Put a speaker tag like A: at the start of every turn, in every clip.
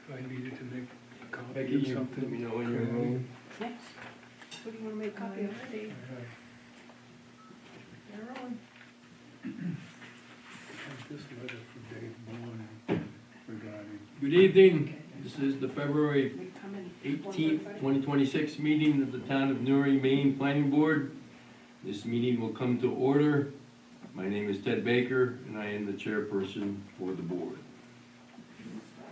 A: If I needed to make a copy
B: Becky,
A: of
B: you
A: something.
B: let me know when you're home.
C: Yes. What do you wanna make a copy of?
A: I
C: They're on.
A: have this letter from Dave Bourne regarding.
B: Good evening. This is the February
C: How many?
B: 18th, 2026 meeting of the Town of Newry, Maine Planning Board. This meeting will come to order. My name is Ted Baker, and I am the chairperson for the board.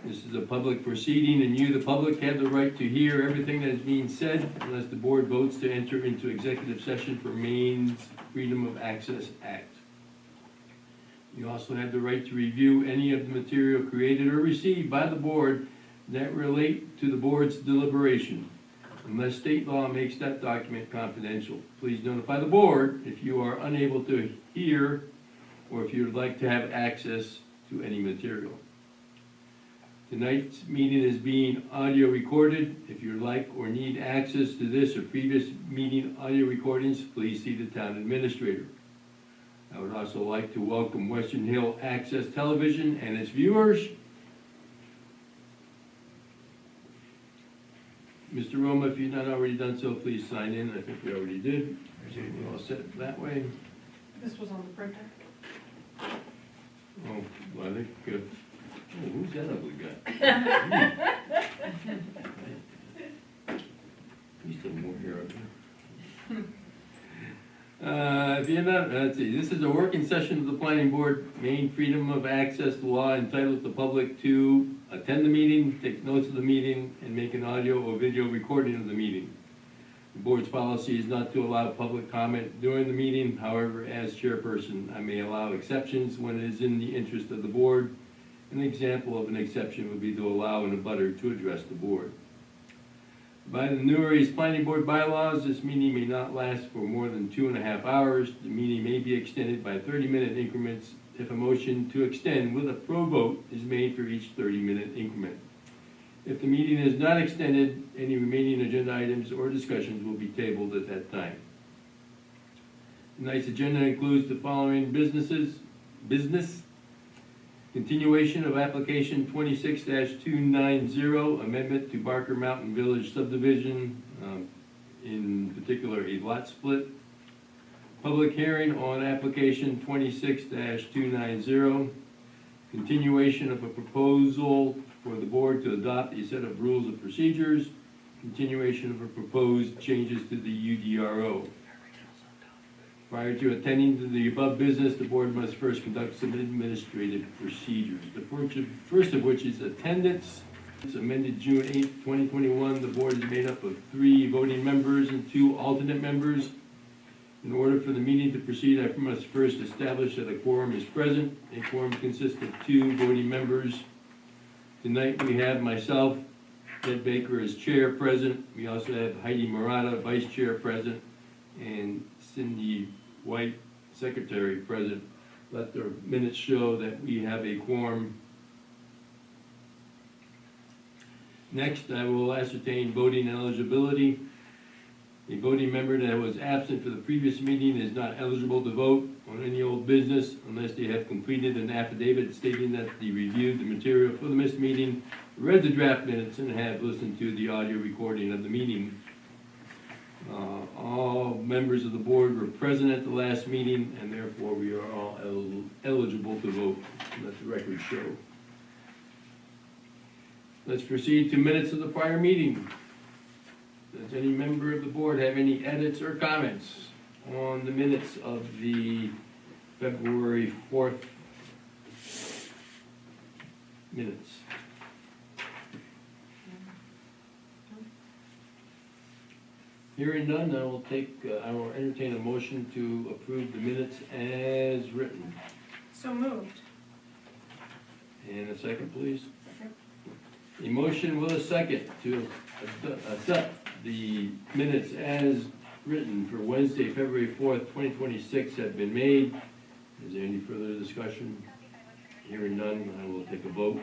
B: This is a public proceeding, and you, the public, have the right to hear everything that is being said unless the board votes to enter into executive session for Maine's Freedom of Access Act. You also have the right to review any of the material created or received by the board that relate to the board's deliberation, unless state law makes that document confidential. Please notify the board if you are unable to hear or if you would like to have access to any material. Tonight's meeting is being audio recorded. If you like or need access to this or previous meeting audio recordings, please see the town administrator. I would also like to welcome Western Hill Access Television and its viewers. Mr. Roma, if you've not already done so, please sign in. I think we already did. We're all set that way.
C: This was on the printer.
B: Oh, well, I think, oh, who's that ugly guy? He's still more here, up there. If you're not, let's see, this is a working session of the planning board, Maine Freedom of Access Law entitles the public to attend the meeting, take notes of the meeting, and make an audio or video recording of the meeting. The board's policy is not to allow public comment during the meeting. However, as chairperson, I may allow exceptions when it is in the interest of the board. An example of an exception would be to allow an abutter to address the board. By the Newry's Planning Board bylaws, this meeting may not last for more than 2.5 hours. The meeting may be extended by 30-minute increments if a motion to extend with a pro vote is made for each 30-minute increment. If the meeting is not extended, any remaining agenda items or discussions will be tabled at that time. Tonight's agenda includes the following business: continuation of application 26-290, amendment to Barker Mountain Village subdivision, in particular a lot split. Public hearing on application 26-290, continuation of a proposal for the board to adopt a set of rules of procedures, continuation of a proposed changes to the UDRO. Prior to attending to the above business, the board must first conduct some administrative procedures. The first of which is attendance. It's amended June 8th, 2021. The board is made up of 3 voting members and 2 alternate members. In order for the meeting to proceed, I must first establish that a quorum is present. A quorum consists of 2 voting members. Tonight we have myself, Ted Baker, as chair present. We also have Heidi Murata, vice chair, present, and Cindy White, secretary, present. Let the minutes show that we have a quorum. Next, I will ascertain voting eligibility. A voting member that was absent for the previous meeting is not eligible to vote on any old business unless they have completed an affidavit stating that they reviewed the material for the missed meeting, read the draft minutes, and have listened to the audio recording of the meeting. All members of the board were present at the last meeting, and therefore we are all eligible to vote. Let the record show. Let's proceed to minutes of the prior meeting. Does any member of the board have any edits or comments on the minutes of the February 4th minutes? Hearing none, I will entertain a motion to approve the minutes as written.
C: So moved.
B: And a second, please. A motion with a second to accept the minutes as written for Wednesday, February 4th, 2026 have been made. Is there any further discussion? Hearing none, I will take a vote.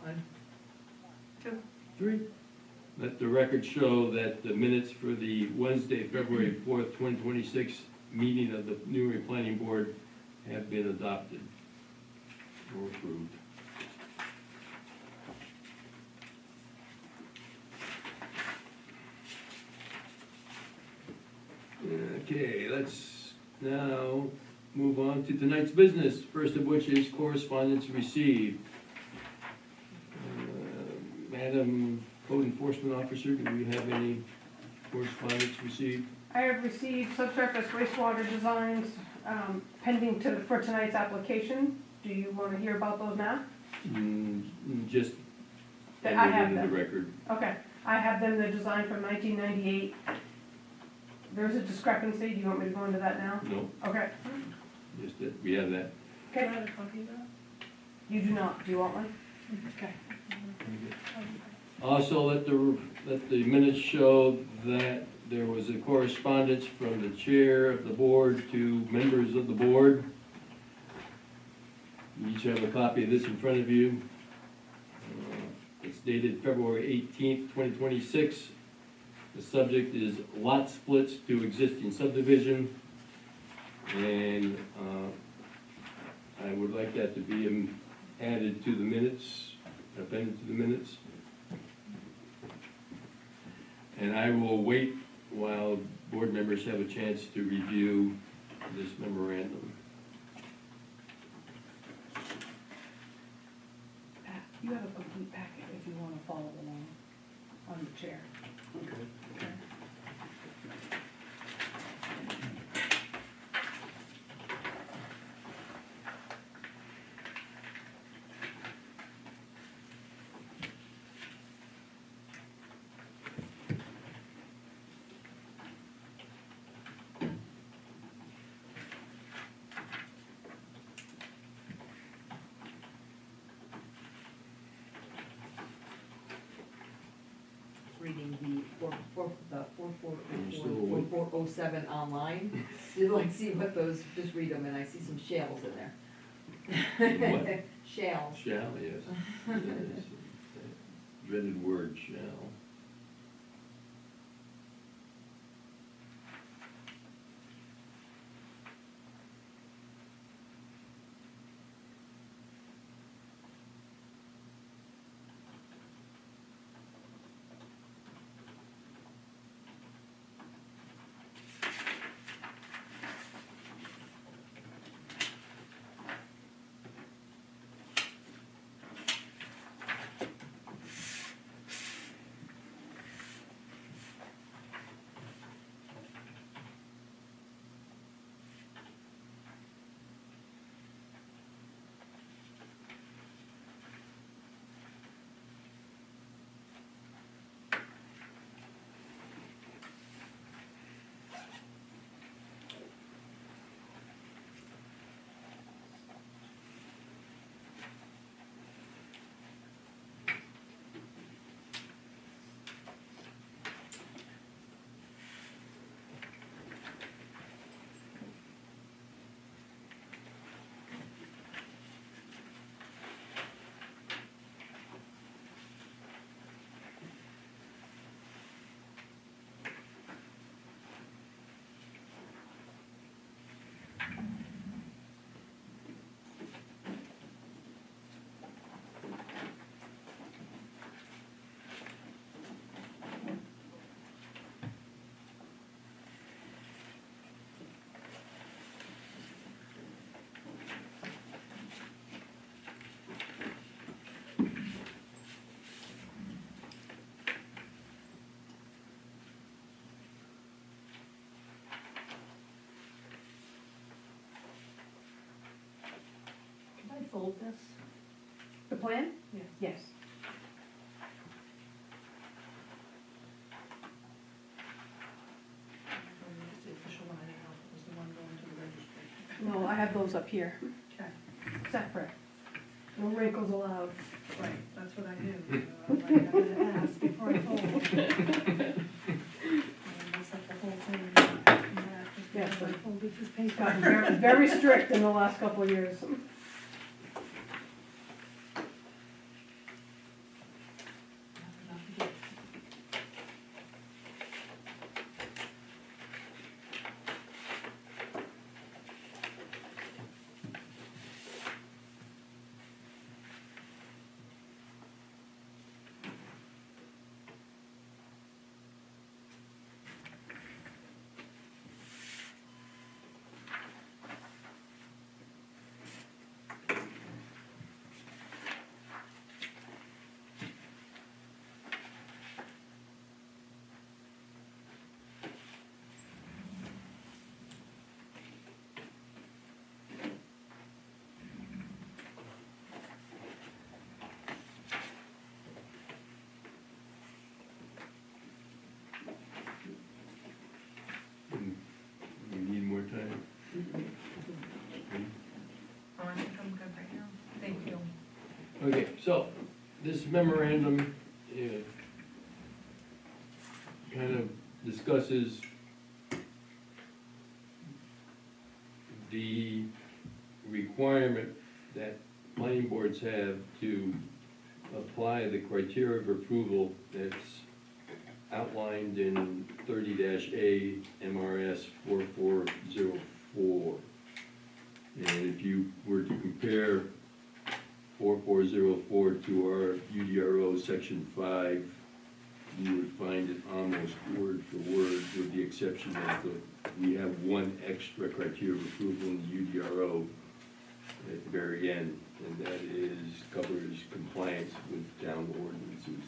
C: 1, 2.
B: 3. Let the record show that the minutes for the Wednesday, February 4th, 2026 meeting of the Newry Planning Board have been adopted or approved. Okay, let's now move on to tonight's business, first of which is correspondence received. Madam Code Enforcement Officer, do we have any correspondence received?
C: I have received subsurface wastewater designs pending for tonight's application. Do you want to hear about those now?
B: Just
C: That I have
B: enter it in
C: them.
B: the record.
C: Okay, I have them, the design from 1998. There's a discrepancy, do you want me to go into that now?
B: No,
C: Okay.
B: just that, we have that.
C: Okay. You do not, do you want one? Okay.
B: Also, let the minutes show that there was a correspondence from the chair of the board to members of the board. You each have a copy of this in front of you. It's dated February 18th, 2026. The subject is lot splits to existing subdivision. And I would like that to be added to the minutes, appended to the minutes. And I will wait while board members have a chance to review this memorandum.
C: You have a complete packet if you want to follow along on the chair.
A: Okay.
D: Reading the
B: You still awake?
D: 4407 online, to like see what those, just read them, and I see some shells in there.
B: What?
D: Shells.
B: Shall, yes. Yes. Dreaded word, shall.
D: Can I fold this?
C: The plan?
D: Yeah.
C: Yes.
D: The official one I have was the one going to the registry.
C: No, I have those up here,
D: Okay,
C: separate. No wrinkles allowed.
D: right, that's what I knew. I had to ask before I fold. Mess up the whole thing.
C: Yeah,
D: I folded this paper.
C: Gotten very strict in the last couple of years.
B: Okay, so this memorandum kind of discusses the requirement that planning boards have to apply the criteria of approval that's outlined in 30-A MRS 4404. And if you were to compare 4404 to our UDRO section 5, you would find it almost word for word, with the exception that we have one extra criteria of approval in the UDRO at the very end, and that covers compliance with town ordinances.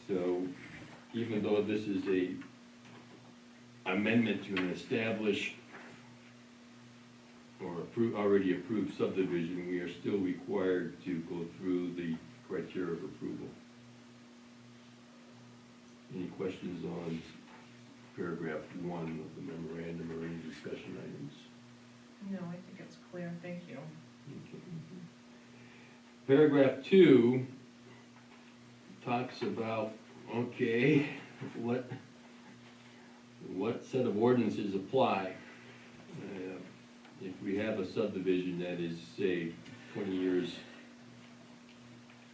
B: So even though this is a amendment to an established or already approved subdivision, we are still required to go through the criteria of approval. Any questions on paragraph 1 of the memorandum or any discussion items?
E: No, I think it's clear, thank you.
B: Okay. Paragraph 2 talks about, okay, what set of ordinances apply. If we have a subdivision that is, say, 20 years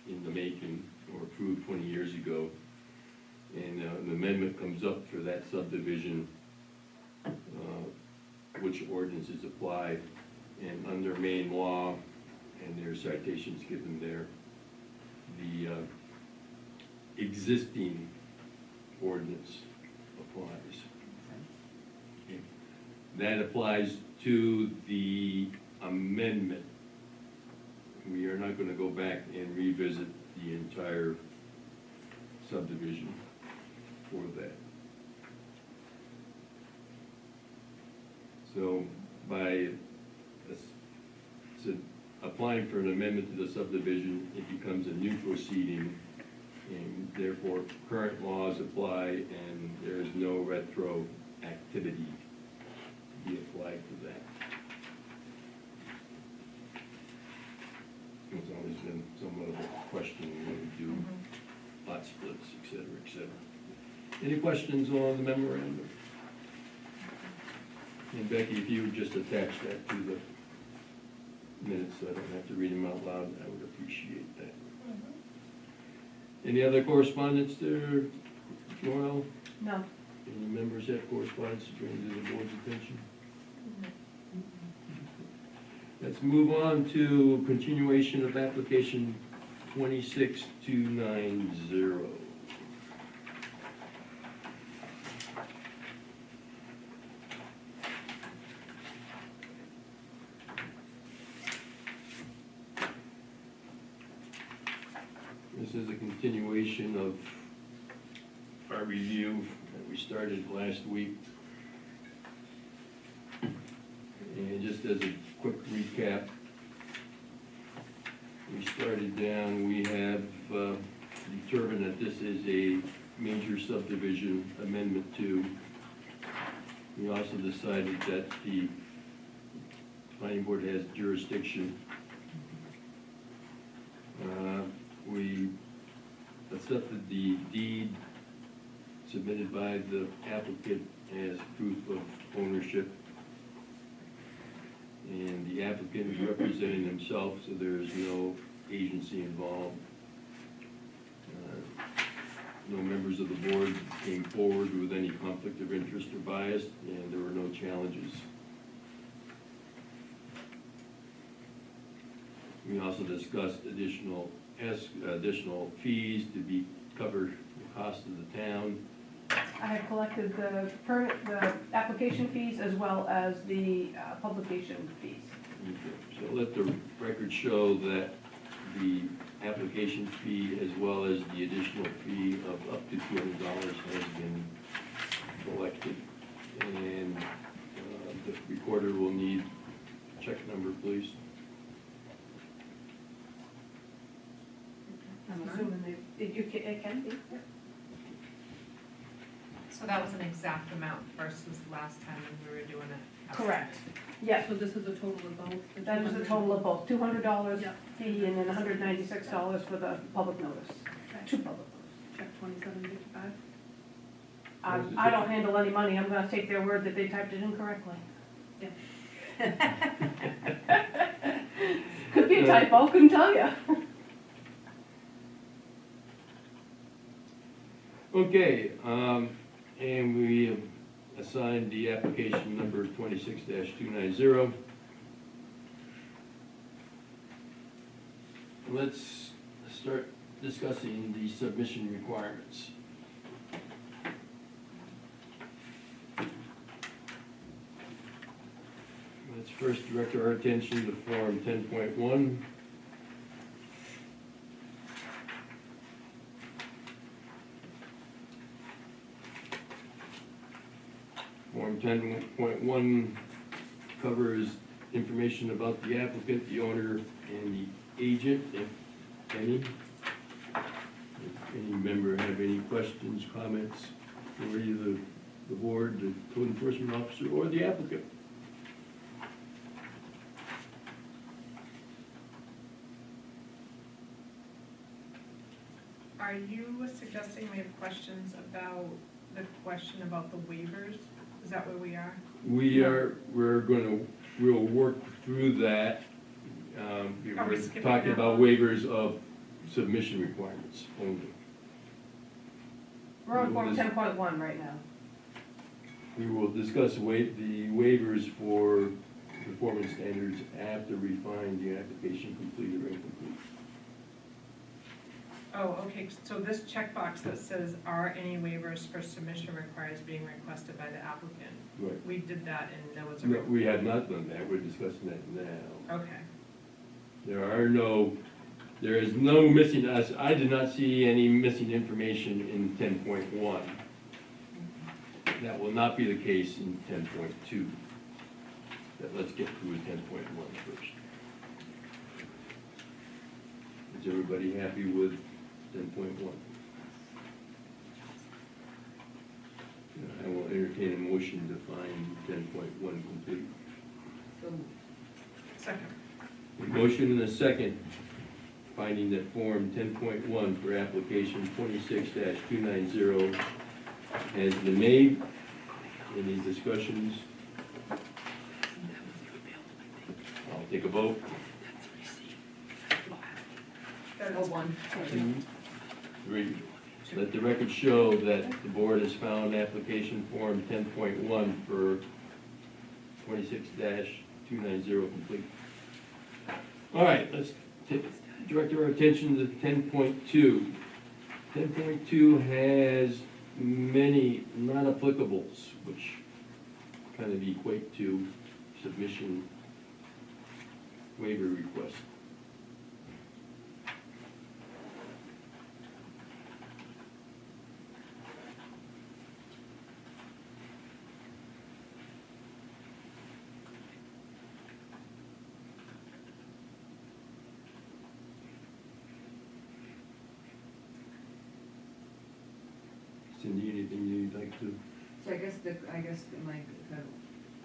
B: in the making, or approved 20 years ago, and an amendment comes up for that subdivision, which ordinances apply, and under Maine law, and there are citations given there, the existing ordinance applies. Okay. That applies to the amendment. We are not going to go back and revisit the entire subdivision for that. So by applying for an amendment to the subdivision, it becomes a new proceeding, and therefore current laws apply, and there is no retroactivity to be applied to that. It's always been somewhat of a question when we do lot splits, et cetera, et cetera. Any questions on the memorandum? And Becky, if you would just attach that to the minutes so I don't have to read them out loud, I would appreciate that. Any other correspondence there, Joel?
C: No.
B: Any members have correspondence to bring to the board's attention? Let's move on to continuation of application 26290. This is a continuation of our review that we started last week. And just as a quick recap, we started down, we have determined that this is a major subdivision amendment 2. We also decided that the planning board has jurisdiction. We accepted the deed submitted by the applicant as proof of ownership. And the applicant is representing himself, so there is no agency involved. No members of the board came forward with any conflict of interest or bias, and there were no challenges. We also discussed additional fees to be covered the cost of the town.
C: I have collected the application fees as well as the publication fees.
B: Okay. So let the record show that the application fee as well as the additional fee of up to $200 has been collected. And the recorder will need check number, please.
C: I'm assuming it can be.
E: So that was an exact amount versus last time when we were doing it
C: Correct. Yes,
E: So this is a total of both? the
C: that is the
E: 200?
C: total of both, $200
E: Yeah.
C: fee and then $196 for the public notice,
E: Okay.
C: 2 public notices.
E: Check 2755.
C: I don't handle any money, I'm gonna take their word that they typed it incorrectly.
E: Yeah.
C: Could be a typo, couldn't tell you.
B: Okay, and we have assigned the application number 26-290. Let's start discussing the submission requirements. Let's first direct our attention to Form 10.1. Form 10.1 covers information about the applicant, the owner, and the agent, if any. If any member have any questions, comments for either the board, the code enforcement officer, or the applicant?
E: Are you suggesting we have questions about the question about the waivers? Is that where we are?
B: We'll work through that.
E: Are we
B: We're
E: skipping
B: talking
E: that
B: about
E: one?
B: waivers of submission requirements only.
C: We're on Form 10.1 right now.
B: We will discuss the waivers for performance standards after we find the application complete or incomplete.
E: Oh, okay, so this checkbox that says, are any waivers for submission requires being requested by the applicant?
B: Right.
E: We did that and there was a.
B: No, we have not done that, we're discussing that now.
E: Okay,
B: There is no missing, I did not see any missing information in 10.1. That will not be the case in 10.2. Let's get through 10.1 first. Is everybody happy with 10.1? I will entertain a motion to find 10.1 complete.
D: So,
E: second.
B: A motion and a second, finding that Form 10.1 for application 26-290 has been made. Any discussions? I'll take a vote.
D: oh, one.
B: 2, 3. Let the record show that the board has found application Form 10.1 for 26-290 complete. All right, let's direct our attention to 10.2. 10.2 has many non-applicables, which kind of equate to submission waiver request. Cindy, anything you'd like to,
D: So I guess, am I,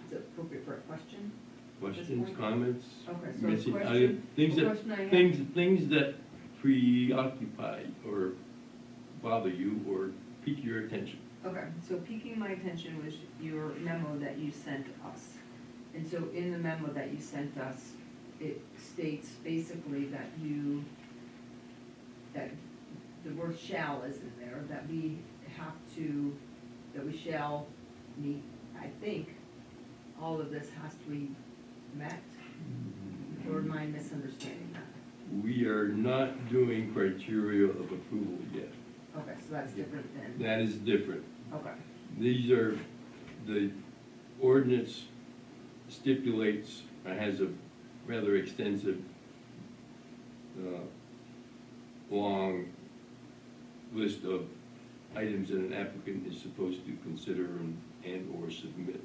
D: is it appropriate for a question?
B: questions,
D: point?
B: comments?
D: Okay, so
B: Missing
D: question-
B: item, things
D: the
B: that,
D: question I have-
B: things that preoccupy or bother you or pique your attention.
D: Okay, so piquing my attention was your memo that you sent us. And so in the memo that you sent us, it states basically that that the word shall is in there, that we shall meet, I think, all of this has to be met, or am I misunderstanding that?
B: We are not doing criteria of approval yet.
D: Okay, so that's different than,
B: That is different.
D: okay,
B: These are, the ordinance stipulates, has a rather extensive, long list of items that an applicant is supposed to consider and/or submit.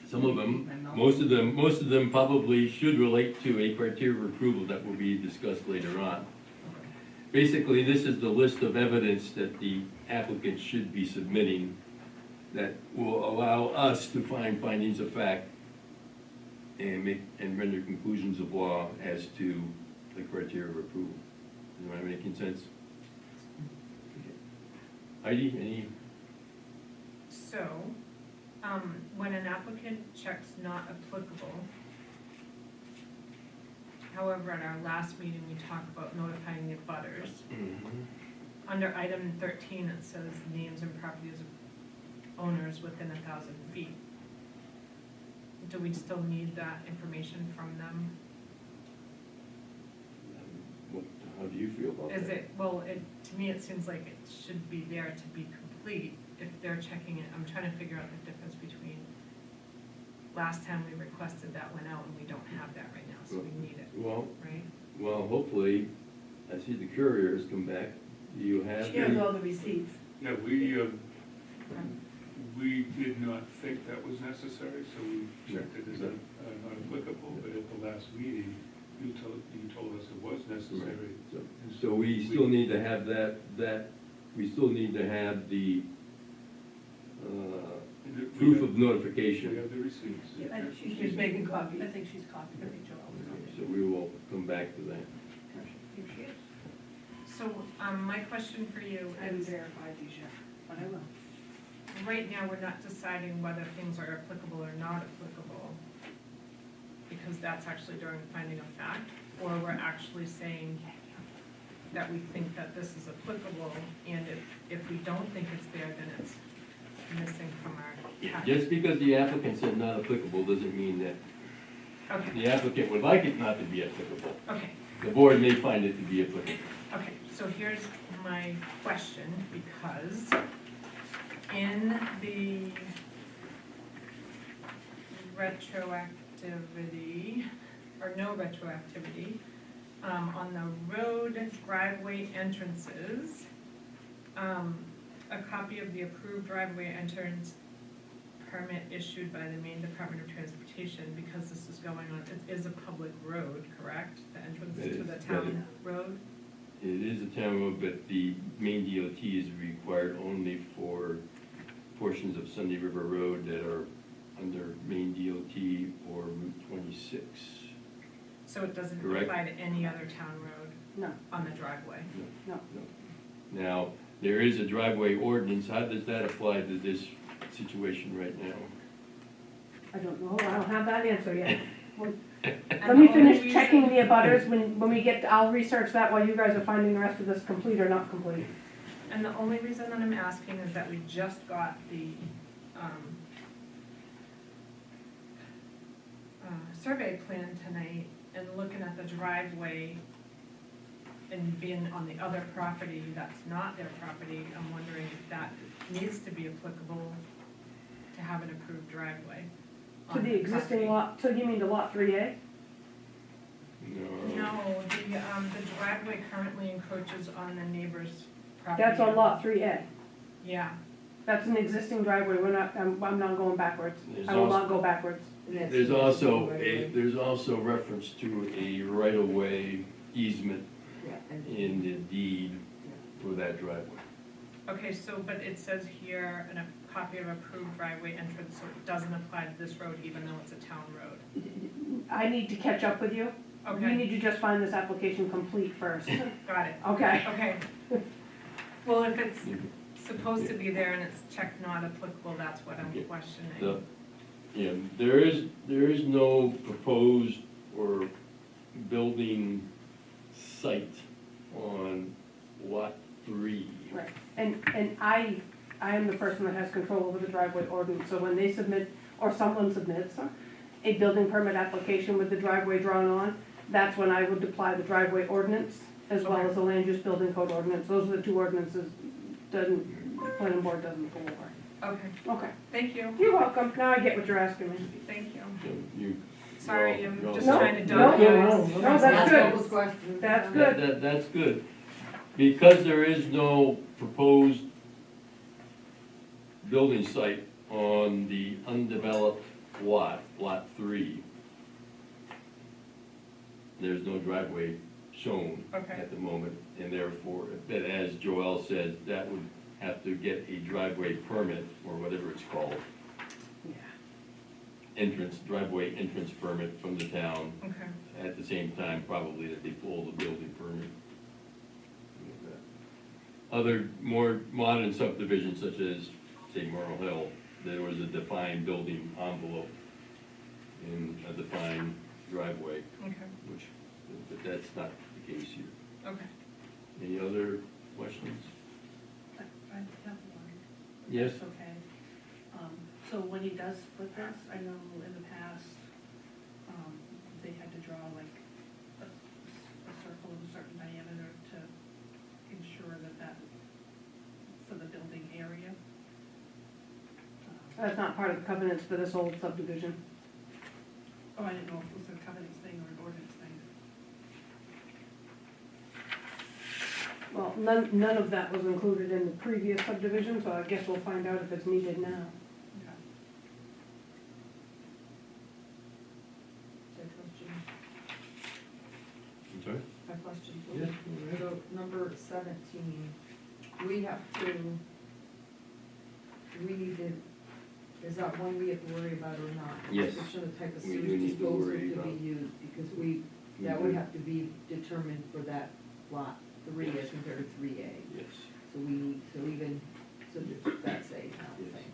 B: Some of them, most of them probably should relate to a criteria of approval that will be discussed later on.
D: okay.
B: Basically, this is the list of evidence that the applicant should be submitting that will allow us to find findings of fact and render conclusions of law as to the criteria of approval. Am I making sense? Okay. Heidi, any?
E: So, when an applicant checks not applicable, however, at our last meeting, we talked about notifying the abutters. Under item 13, it says names and properties of owners within 1,000 feet. Do we still need that information from them?
B: How do you feel about that?
E: Is it, well, to me, it seems like it should be there to be complete. If they're checking it, I'm trying to figure out the difference between last time we requested that went out and we don't have that right now, so we need it,
B: Well,
E: right?
B: well, hopefully, I see the courier has come back. Do you have?
F: She has all the receipts.
A: Yeah, we did not think that was necessary, so we checked it as not applicable, but at the last meeting, you told us it was necessary.
B: So we still need to have we still need to have the proof of
A: We
B: notification.
A: have the receipts.
F: Yeah, and she's making copies.
C: I think she's copied every job.
B: So we will come back to that.
C: Here she is.
E: So, my question for you
F: I haven't
E: is,
F: verified these yet, but I will.
E: right now, we're not deciding whether things are applicable or not applicable, because that's actually during finding of fact, or we're actually saying that we think that this is applicable, and if we don't think it's there, then it's missing from our package.
B: Just because the applicant said not applicable doesn't mean that
E: Okay,
B: the applicant would like it not to be applicable.
E: okay,
B: The board may find it to be applicable.
E: okay, so here's my question, because in the retroactivity, or no retroactivity, on the road driveway entrances, a copy of the approved driveway entrance permit issued by the Maine Department of Transportation, because this is going on, it is a public road, correct? The entrance
B: It
E: to
B: is,
E: the
B: that
E: town road?
B: It is a town road, but the main DOT is required only for portions of Sunday River Road that are under main DOT or Route 26.
E: So it doesn't
B: Correct.
E: apply to any other town road
C: No,
E: on the driveway?
C: no.
B: Now, there is a driveway ordinance. How does that apply to this situation right now?
C: I don't know, I don't have that answer yet.
E: And
C: Let me
E: the only
C: finish
E: reason-
C: checking the abutters, when we get, I'll research that while you guys are finding the rest of this complete or not complete.
E: And the only reason that I'm asking is that we just got the, survey plan tonight, and looking at the driveway and being on the other property that's not their property, I'm wondering if that needs to be applicable to have an approved driveway.
C: To
E: on
C: the existing
E: property.
C: lot, so you mean to lot 3A?
E: No, the driveway currently encroaches on the neighbor's property.
C: That's on lot 3A.
E: Yeah,
C: That's an existing driveway, I'm not going backwards. I will not go backwards.
B: There's also reference to a right-of-way easement in the deed for that driveway.
E: okay, so, but it says here, in a copy of approved driveway entrance, so it doesn't apply to this road even though it's a town road.
C: I need to catch up with you. We
E: Okay,
C: need to just find this application complete first.
E: got it,
C: Okay.
E: okay. Well, if it's supposed to be there and it's checked not applicable, that's what I'm
B: Okay.
E: questioning.
B: Yeah, there is no proposed or building site on lot 3.
C: Right, and I am the person that has control over the driveway ordinance, so when they submit, or someone submits, a building permit application with the driveway drawn on, that's when I would apply the driveway ordinance, as well as the land use building code ordinance, those are the two ordinances, the planning board doesn't go over.
E: Okay,
C: Okay,
E: thank you,
C: you're welcome, now I get what you're asking me.
E: thank you.
B: So you-
E: Sorry,
B: well,
E: I'm
B: no,
E: just
C: No,
E: trying to
C: no,
E: dot your
C: no,
E: i's.
C: no, that's
F: Ask
C: good.
F: all those questions.
C: That's good.
B: That's good. Because there is no proposed building site on the undeveloped lot, lot 3, there's no driveway shown
E: Okay.
B: at the moment, and therefore, but as Joel said, that would have to get a driveway permit, or whatever it's called,
C: Yeah.
B: driveway entrance permit from the town,
E: Okay,
B: at the same time probably that they pull the building permit. Other more modern subdivisions such as, say, Merle Hill, there was a defined building envelope in a defined driveway,
E: okay,
B: which, but that's not the case here.
E: okay.
B: Any other questions?
F: I have one.
B: Yes?
F: That's okay. So when he does split this, I know in the past, they had to draw like a circle of a certain diameter to ensure that for the building area.
C: That's not part of the covenants for this old subdivision.
F: Oh, I didn't know if it was a covenants thing or an ordinance thing.
C: Well, none of that was included in the previous subdivision, so I guess we'll find out if it's needed now.
F: Okay.
D: So question,
B: I'm sorry?
D: my question.
B: Yes.
D: So number 17, we have to, we need to, is that one we have to worry about or not?
B: Yes.
D: Description of the type of
B: We do
D: sewage
B: need to
D: disposal
B: worry
D: to be
B: about-
D: used, because that would have to be determined for that lot 3 as compared to 3A.
B: Yes.
D: So we need to even, so that's a
B: Yes.
D: thing.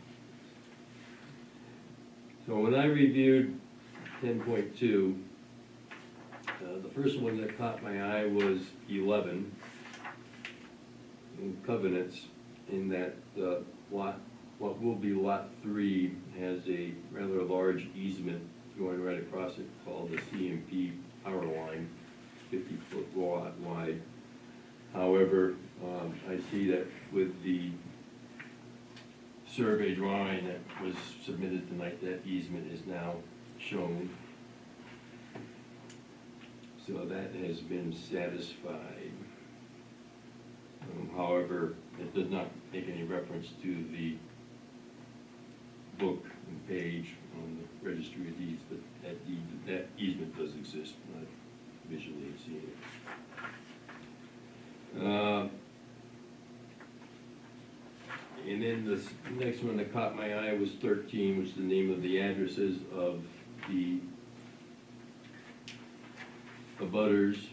B: So when I reviewed 10.2, the first one that caught my eye was 11, in covenants, in that lot, what will be lot 3 has a rather large easement going right across it called the CMP power line, 50-foot wide. However, I see that with the survey drawing that was submitted tonight, that easement is now shown. So that has been satisfied. However, it does not make any reference to the book and page on the registry of deeds, but that easement does exist, not visually seeing it. And then the next one that caught my eye was 13, which is the name of the addresses of the abutters.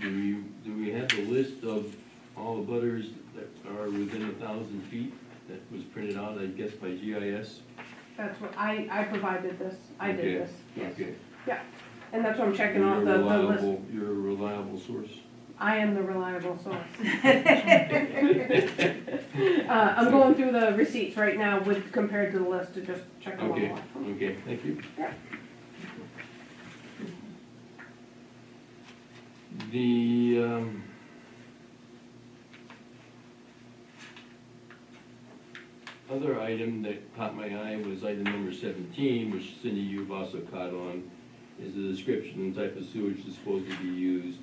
B: Do we have the list of all the abutters that are within 1,000 feet that was printed out, I guess, by GIS?
C: That's what, I provided this, I
B: Okay,
C: did this, yes.
B: Okay.
C: Yeah, and that's what I'm checking
B: You're
C: off
B: a
C: the list.
B: reliable, you're a reliable source.
C: I am the reliable source. I'm going through the receipts right now with, compared to the list to just check them all
B: Okay,
C: off.
B: okay, thank you.
C: Yeah.
B: The, other item that caught my eye was item number 17, which Cindy, you've also caught on, is the description and type of sewage disposal to be used.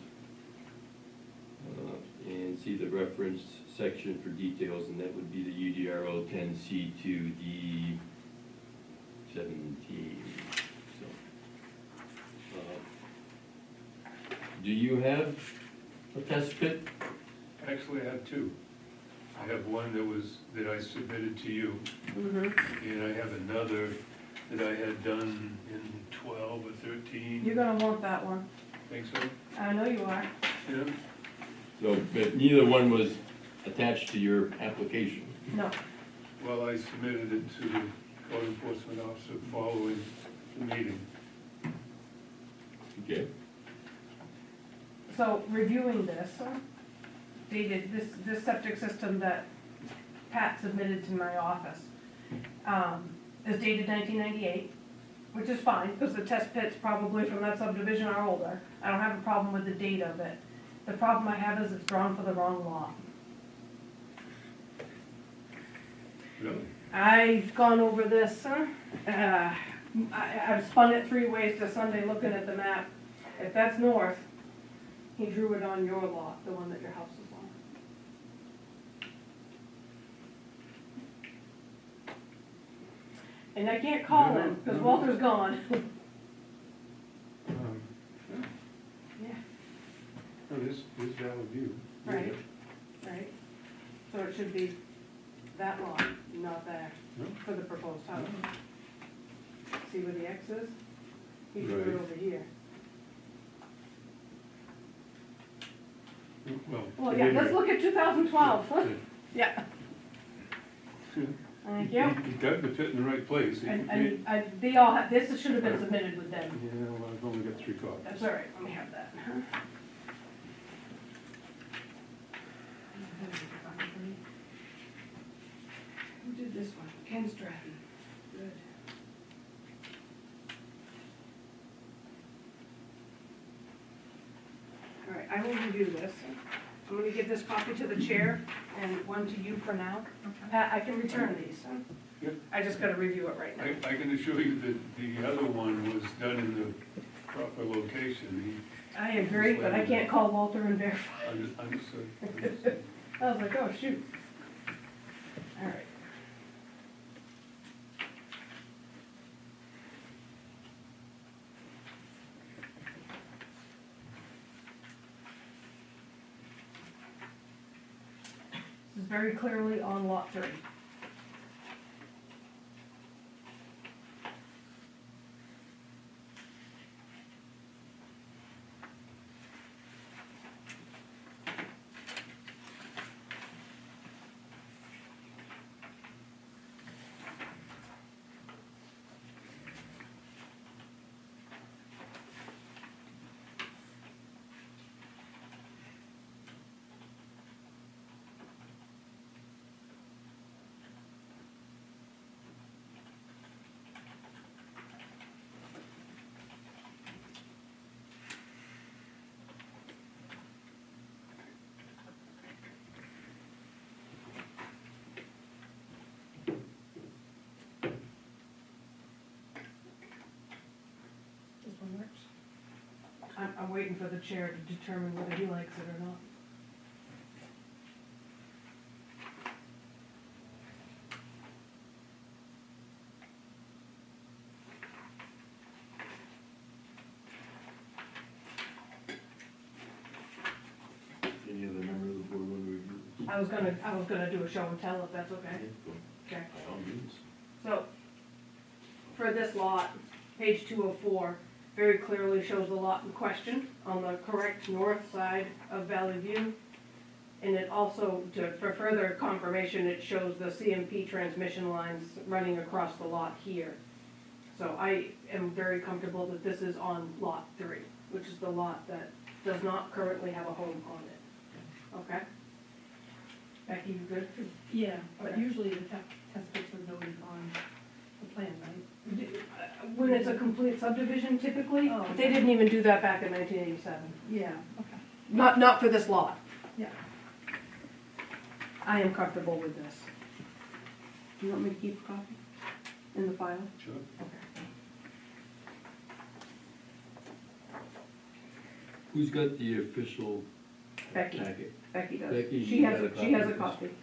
B: And see the reference section for details, and that would be the UDRO 10C2D 17. So, do you have a test pit?
A: Actually, I have two. I have one that I submitted to you,
C: Mm-hmm.
A: and I have another that I had done in 12 or 13.
C: You're gonna want that one.
A: Think so?
C: I know you are.
A: Yeah?
B: So, but neither one was attached to your application.
C: No.
A: Well, I submitted it to the code enforcement officer following the meeting.
B: Okay.
C: So reviewing this, dated, this septic system that Pat submitted to my office, is dated 1998, which is fine, because the test pits probably from that subdivision are older. I don't have a problem with the date of it. The problem I have is it's drawn for the wrong lot.
A: Really?
C: I've gone over this, I've spun it 3 ways to Sunday looking at the map. If that's north, he drew it on your lot, the one that your house is on. And I can't call him, because
A: No.
C: Walter's gone.
A: Yeah.
C: Yeah.
A: No, this Valley View.
C: Right. Right? So it should be that lot, not there,
A: Yeah.
C: for the proposed house. See where the X is? He drew it
A: Right.
C: over here.
A: Well.
C: Well, yeah, let's look at 2012, huh?
A: Yeah.
C: Yeah. Thank you.
A: He got the pit in the right place.
C: And they all have, this should have been submitted with them.
A: Yeah, well, I've only got 3 copies.
C: That's all right, let me have that. Who did this one? Ken Stratton. Good. All right, I will review this. I'm gonna give this copy to the chair and one to you for now. Pat, I can return these.
A: Yep.
C: I just gotta review it right now.
A: I can assure you that the other one was done in the proper location.
C: I agree, but I can't call Walter and verify.
A: Understood.
C: I was like, oh, shoot. All right. This is very clearly on lot 3.
F: This one works.
C: I'm waiting for the chair to determine whether he likes it or not.
B: Any other member of the board want to review this?
C: I was gonna do a show and tell if that's okay. Okay.
B: By all means.
C: So, for this lot, page 204, very clearly shows the lot in question on the correct north side of Valley View. And it also, for further confirmation, it shows the CMP transmission lines running across the lot here. So I am very comfortable that this is on lot 3, which is the lot that does not currently have a home on it. Okay? Becky, you good?
F: Yeah, but
C: Okay.
F: usually the test pits are noted on the plan, right?
C: When it's a complete subdivision typically,
F: Oh,
C: they didn't even do that back in 1987.
F: Yeah, okay,
C: Not for this lot.
F: yeah.
C: I am comfortable with this. Do you want me to keep a copy in the file?
A: Sure.
C: Okay.
B: Who's got the official
C: Becky,
B: packet?
C: Becky does.
B: Becky,
C: She
B: you
C: has,
B: got a
C: she has a
B: of this?
C: copy.
B: Okay.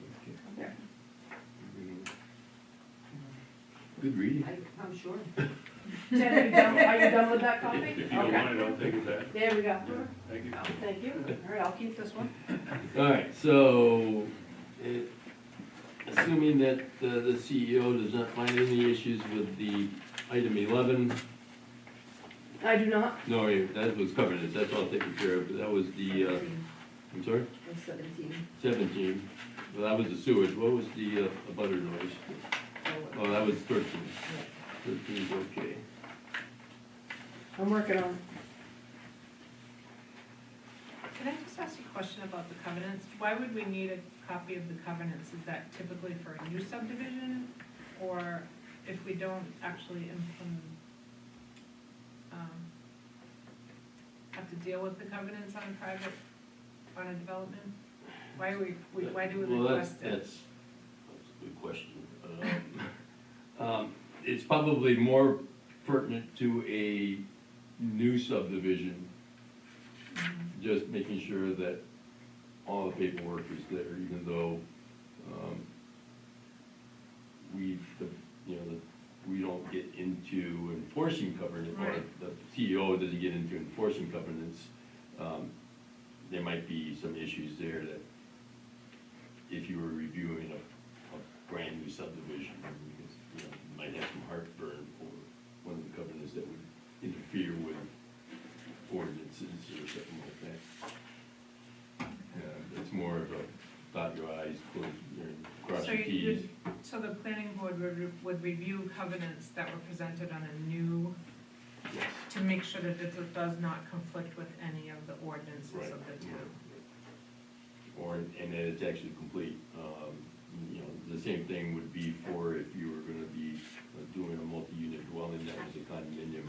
C: Yeah.
B: Good reading.
D: I'm sure.
C: Ted, are you done with that copy?
A: If you don't want it, I'll take it back.
C: There we go.
A: Thank you.
C: Oh, thank you. All right, I'll keep this one.
B: All right, so, assuming that the CEO does not find any issues with the item 11,
C: I do not.
B: no, that was covered, that's all taken care of, but that was the, I'm sorry, 17. Well, that was the sewage, what was the butter noise? Oh, that was 13. 13 is okay.
C: I'm working on it.
E: Can I just ask a question about the covenants? Why would we need a copy of the covenants? Is that typically for a new subdivision? Or if we don't actually implement, have to deal with the covenants on a development? Why do we
B: Well,
E: request it?
B: that's a good question. It's probably more pertinent to a new subdivision, just making sure that all the paperwork is there, even though, we don't get into enforcing covenants, or
E: Right.
B: the CEO doesn't get into enforcing covenants. there might be some issues there that if you were reviewing a brand new subdivision, you know, you might have some heartburn for one of the covenants that would interfere with ordinances or something like that. It's more of a dot your i's, close your, cross
E: So
B: your t's.
E: So the planning board would review covenants that were presented on a new,
B: Yes.
E: to make sure that it does not conflict with any of the ordinances
B: Right.
E: of the town.
B: Or, and that it's actually complete. You know, the same thing would be for if you were gonna be doing a multi-unit dwelling that was a condominium.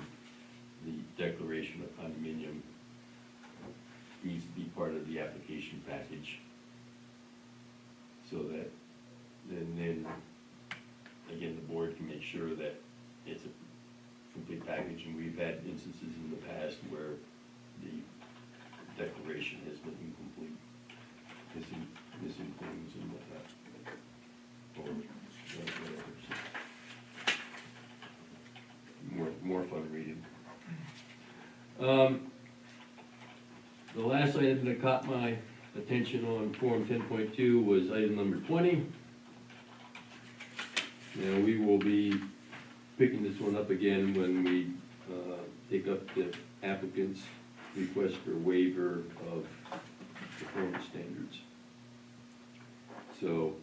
B: The declaration of condominium needs to be part of the application package. So that, then, again, the board can make sure that it's a complete package, and we've had instances in the past where the declaration has been incomplete, missing things and whatnot. Or whatever, so. More fun reading. The last item that caught my attention on Form 10.2 was item number 20. Now, we will be picking this one up again when we take up the applicant's request for waiver of performance standards. So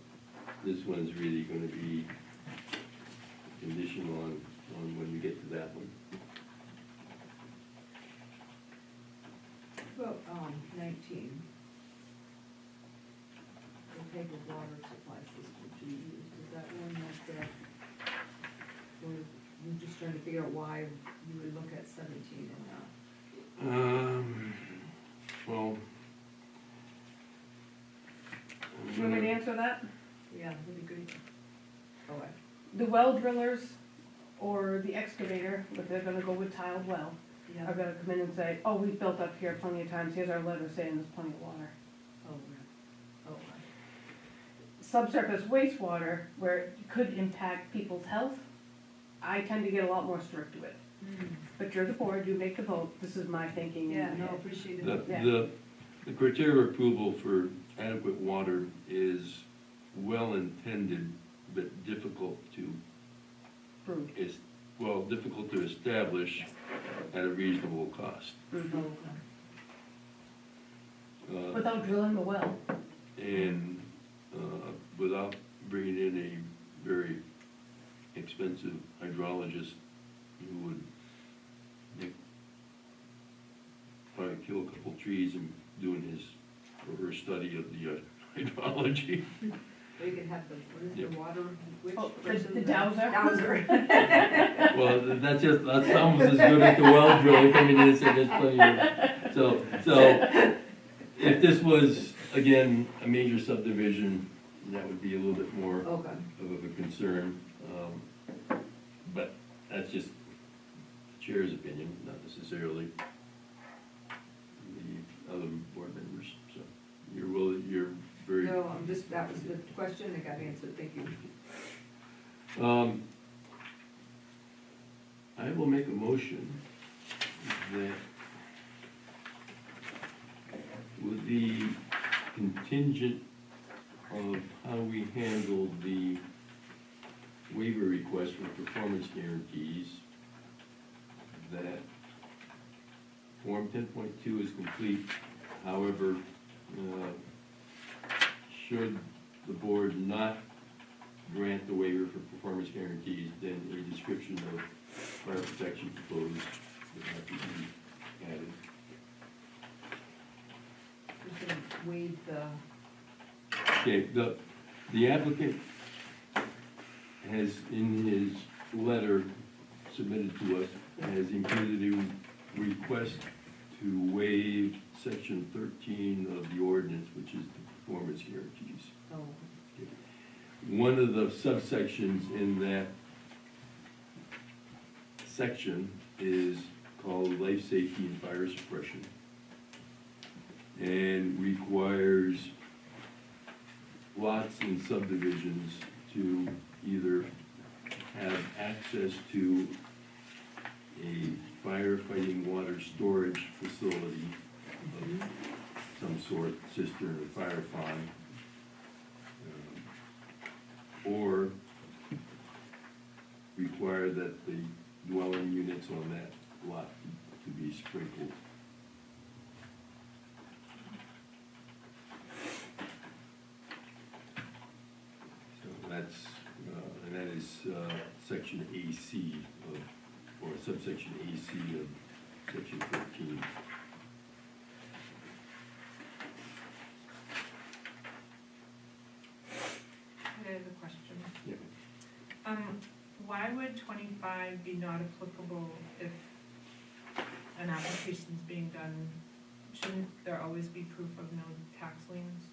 B: this one's really gonna be conditional on when we get to that one.
D: Well, 19. The type of water supply system to be used, is that one that, we're just trying to figure out why you would look at 17 and not?
B: Well.
C: You want me to answer that?
D: Yeah, that'd be good. Oh,
C: The well drillers or the excavator, if they're gonna go with tiled well,
D: yeah.
C: are gonna come in and say, oh, we've built up here plenty of times, here's our letter saying there's plenty of water.
D: Oh, right. Oh, right.
C: Subsurface wastewater, where it could impact people's health, I tend to get a lot more strict with it. But you're the board, you make the vote, this is my thinking in
D: Yeah,
C: my
D: no,
C: head.
D: appreciate
B: The,
D: it.
C: Yeah.
B: the criteria of approval for adequate water is well intended, but difficult to,
C: Approved.
B: difficult to establish at a reasonable cost.
C: Mhm.
B: Uh,
C: Without drilling the well.
B: And without bringing in a very expensive hydrologist who would probably kill a couple trees and doing his or her study of the hydrology.
D: Or you could have the, what is
B: Yep.
D: the water, which
C: Oh,
D: person?
C: the dowser?
D: Dowser.
B: Well, that's almost as good as the well driller coming in and saying there's plenty of, so if this was, again, a major subdivision, that would be a little bit more
D: Okay.
B: of a concern. But that's just the chair's opinion, not necessarily the other board members, so you're very.
D: No, I'm just, that was the question that got answered, thank you.
B: I will make a motion that with the contingent of how we handle the waiver request for performance guarantees, that Form 10.2 is complete. However, should the board not grant the waiver for performance guarantees, then a description of fire protection proposed would have to be added.
D: We can waive the,
B: Okay, the applicant has, in his letter submitted to us, has included a request to waive section 13 of the ordinance, which is the performance guarantees.
D: oh,
B: One of the subsections in that section is called life safety and fire suppression, and requires lots and subdivisions to either have access to a firefighting water storage facility of some sort, cistern or fire pond. Or require that the dwelling units on that lot to be sprinkled. So that's, and that is section AC of, or subsection AC of section 13.
E: I have a question.
B: Yeah.
E: Why would 25 be not applicable if an application's being done? Shouldn't there always be proof of no tax liens?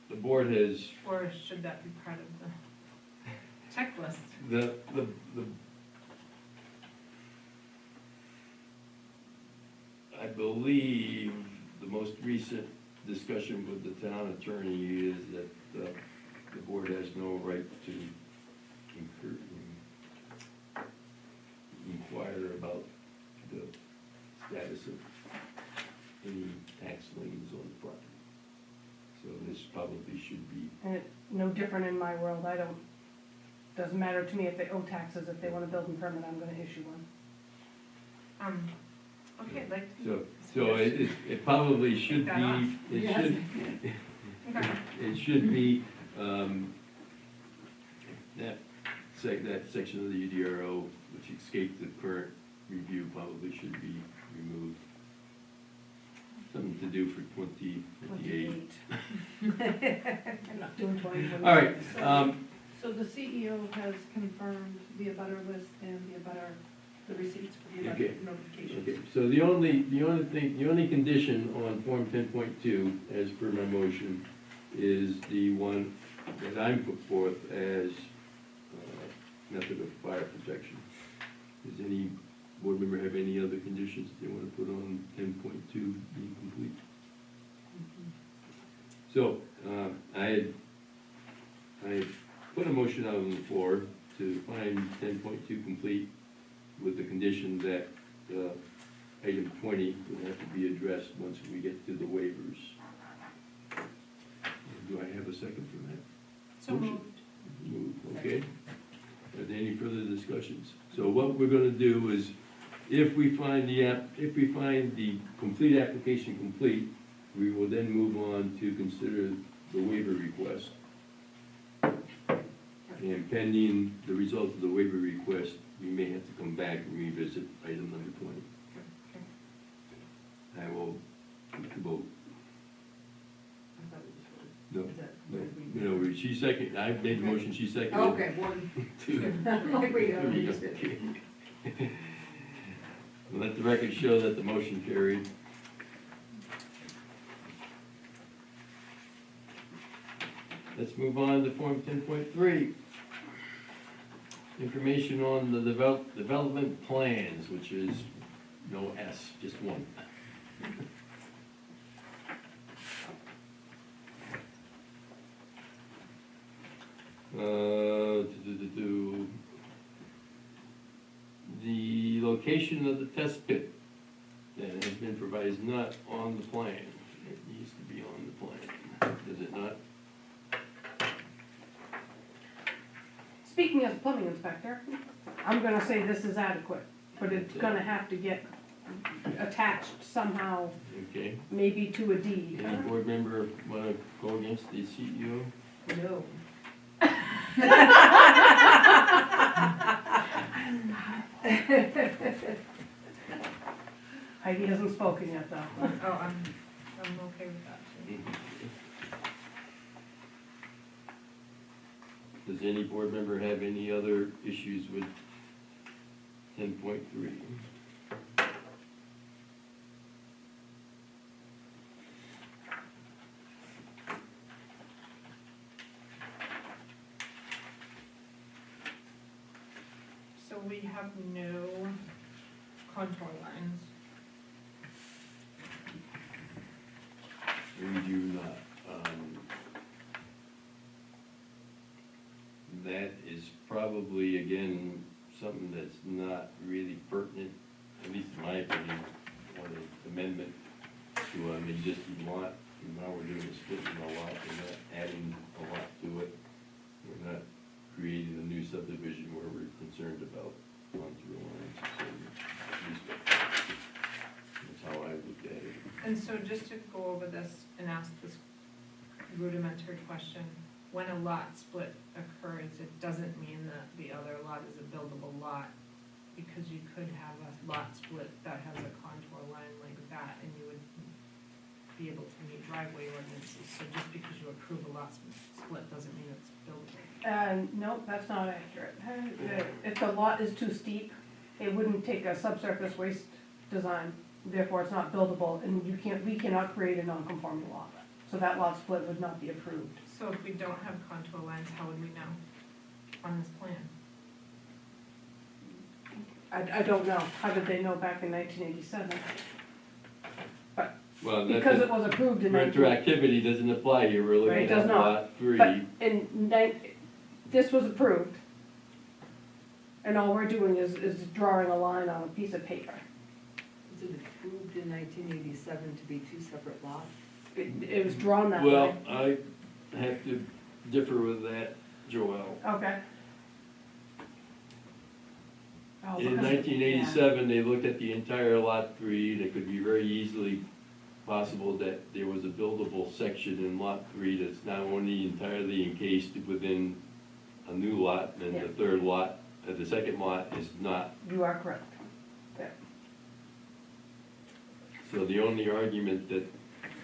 B: The board has,
E: Or should that be part of the checklist?
B: the, I believe the most recent discussion with the town attorney is that the board has no right to inquire about the status of any tax liens on the property. So this probably should be,
C: And it's no different in my world, doesn't matter to me if they owe taxes, if they want a building permit, I'm gonna issue one.
E: Okay, I'd like to.
B: so it probably should
E: Got off.
B: be, it
E: Yes.
B: should,
E: Okay.
B: it should be, that section of the UDRO, which escaped the current review, probably should be removed. Something to do for 2028.
C: I'm not doing 2020.
B: All right,
F: So the CEO has confirmed the abutter list and the receipts for the
B: Okay.
F: abutter notifications.
B: okay, so the only condition on Form 10.2, as per my motion, is the one that I'm put forth as method of fire protection. Does any board member have any other conditions that they want to put on 10.2 being complete? So, I had put a motion out on the floor to find 10.2 complete with the condition that item 20 would have to be addressed once we get to the waivers. Do I have a second for that?
E: So
B: Motion.
E: moved.
B: Moved, okay. Are there any further discussions? So what we're gonna do is, if we find the complete application complete, we will then move on to consider the waiver request. And pending the results of the waiver request, we may have to come back and revisit item number 20. I will vote. No, no, she second, I made the motion, she seconded.
D: Okay, one,
B: Two.
D: like we
B: There you
D: just
B: go.
D: did.
B: Let the record show that the motion carried. Let's move on to Form 10.3. Information on the development plans, which is no S, just one. The location of the test pit that has been provided is not on the plan. It needs to be on the plan, does it not?
C: Speaking as a plumbing inspector, I'm gonna say this is adequate, but it's gonna have to get attached somehow,
B: Okay,
C: maybe to a deed.
B: any board member wanna go against the CEO?
D: No.
C: Heidi hasn't spoken yet, though.
E: Oh, I'm okay with that too.
B: Does any board member have any other issues with 10.3?
E: So we have no contour lines.
B: We do not. That is probably, again, something that's not really pertinent, at least in my opinion, or an amendment to an existing lot. And now we're doing a split in a lot, we're not adding a lot to it. We're not creating a new subdivision where we're concerned about contour lines. So at least that's how I look at it.
E: And so just to go over this and ask this rudimentary question, when a lot split occurs, it doesn't mean that the other lot is a buildable lot, because you could have a lot split that has a contour line like that, and you would be able to meet driveway ordinances. So just because you approve a lot split doesn't mean it's buildable.
C: No, that's not accurate. If the lot is too steep, it wouldn't take a subsurface waste design, therefore it's not buildable, and we cannot create a non-conforming lot. So that lot split would not be approved.
E: So if we don't have contour lines, how would we know on this plan?
C: I don't know, how did they know back in 1987?
B: Well,
C: Because it was approved in 19...
B: retroactivity doesn't apply here, we're
C: Right, it
B: looking
C: does
B: at
C: not.
B: lot three.
C: But this was approved, and all we're doing is drawing a line on a piece of paper.
D: Was it approved in 1987 to be two separate lots?
C: It was drawn that
B: Well,
C: way.
B: I have to differ with that, Joel.
C: Okay. Oh,
B: In
C: because-
B: 1987, they looked at the entire lot three, and it could be very easily possible that there was a buildable section in lot three that's now only entirely encased within a new lot, and
C: Yeah.
B: the third lot, the second lot is not.
C: You are correct. Yeah.
B: So the only argument that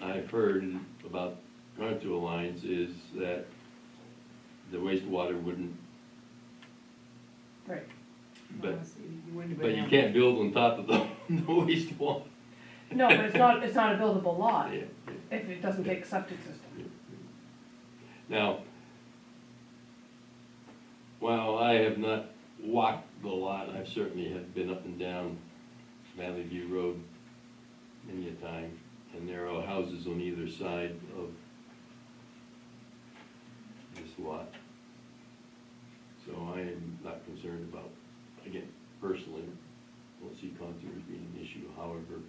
B: I've heard about contour lines is that the wastewater wouldn't,
C: Right.
B: but,
D: Well, so you wouldn't have
B: but
D: been
B: you
D: able-
B: can't build on top of the wastewater.
C: No, but it's not a buildable lot
B: Yeah,
C: if it doesn't take a septic system.
B: yeah. Now, while I have not walked the lot, I've certainly have been up and down Valley View Road many a time, and there are houses on either side of this lot. So I am not concerned about, again, personally, don't see contours being an issue, however,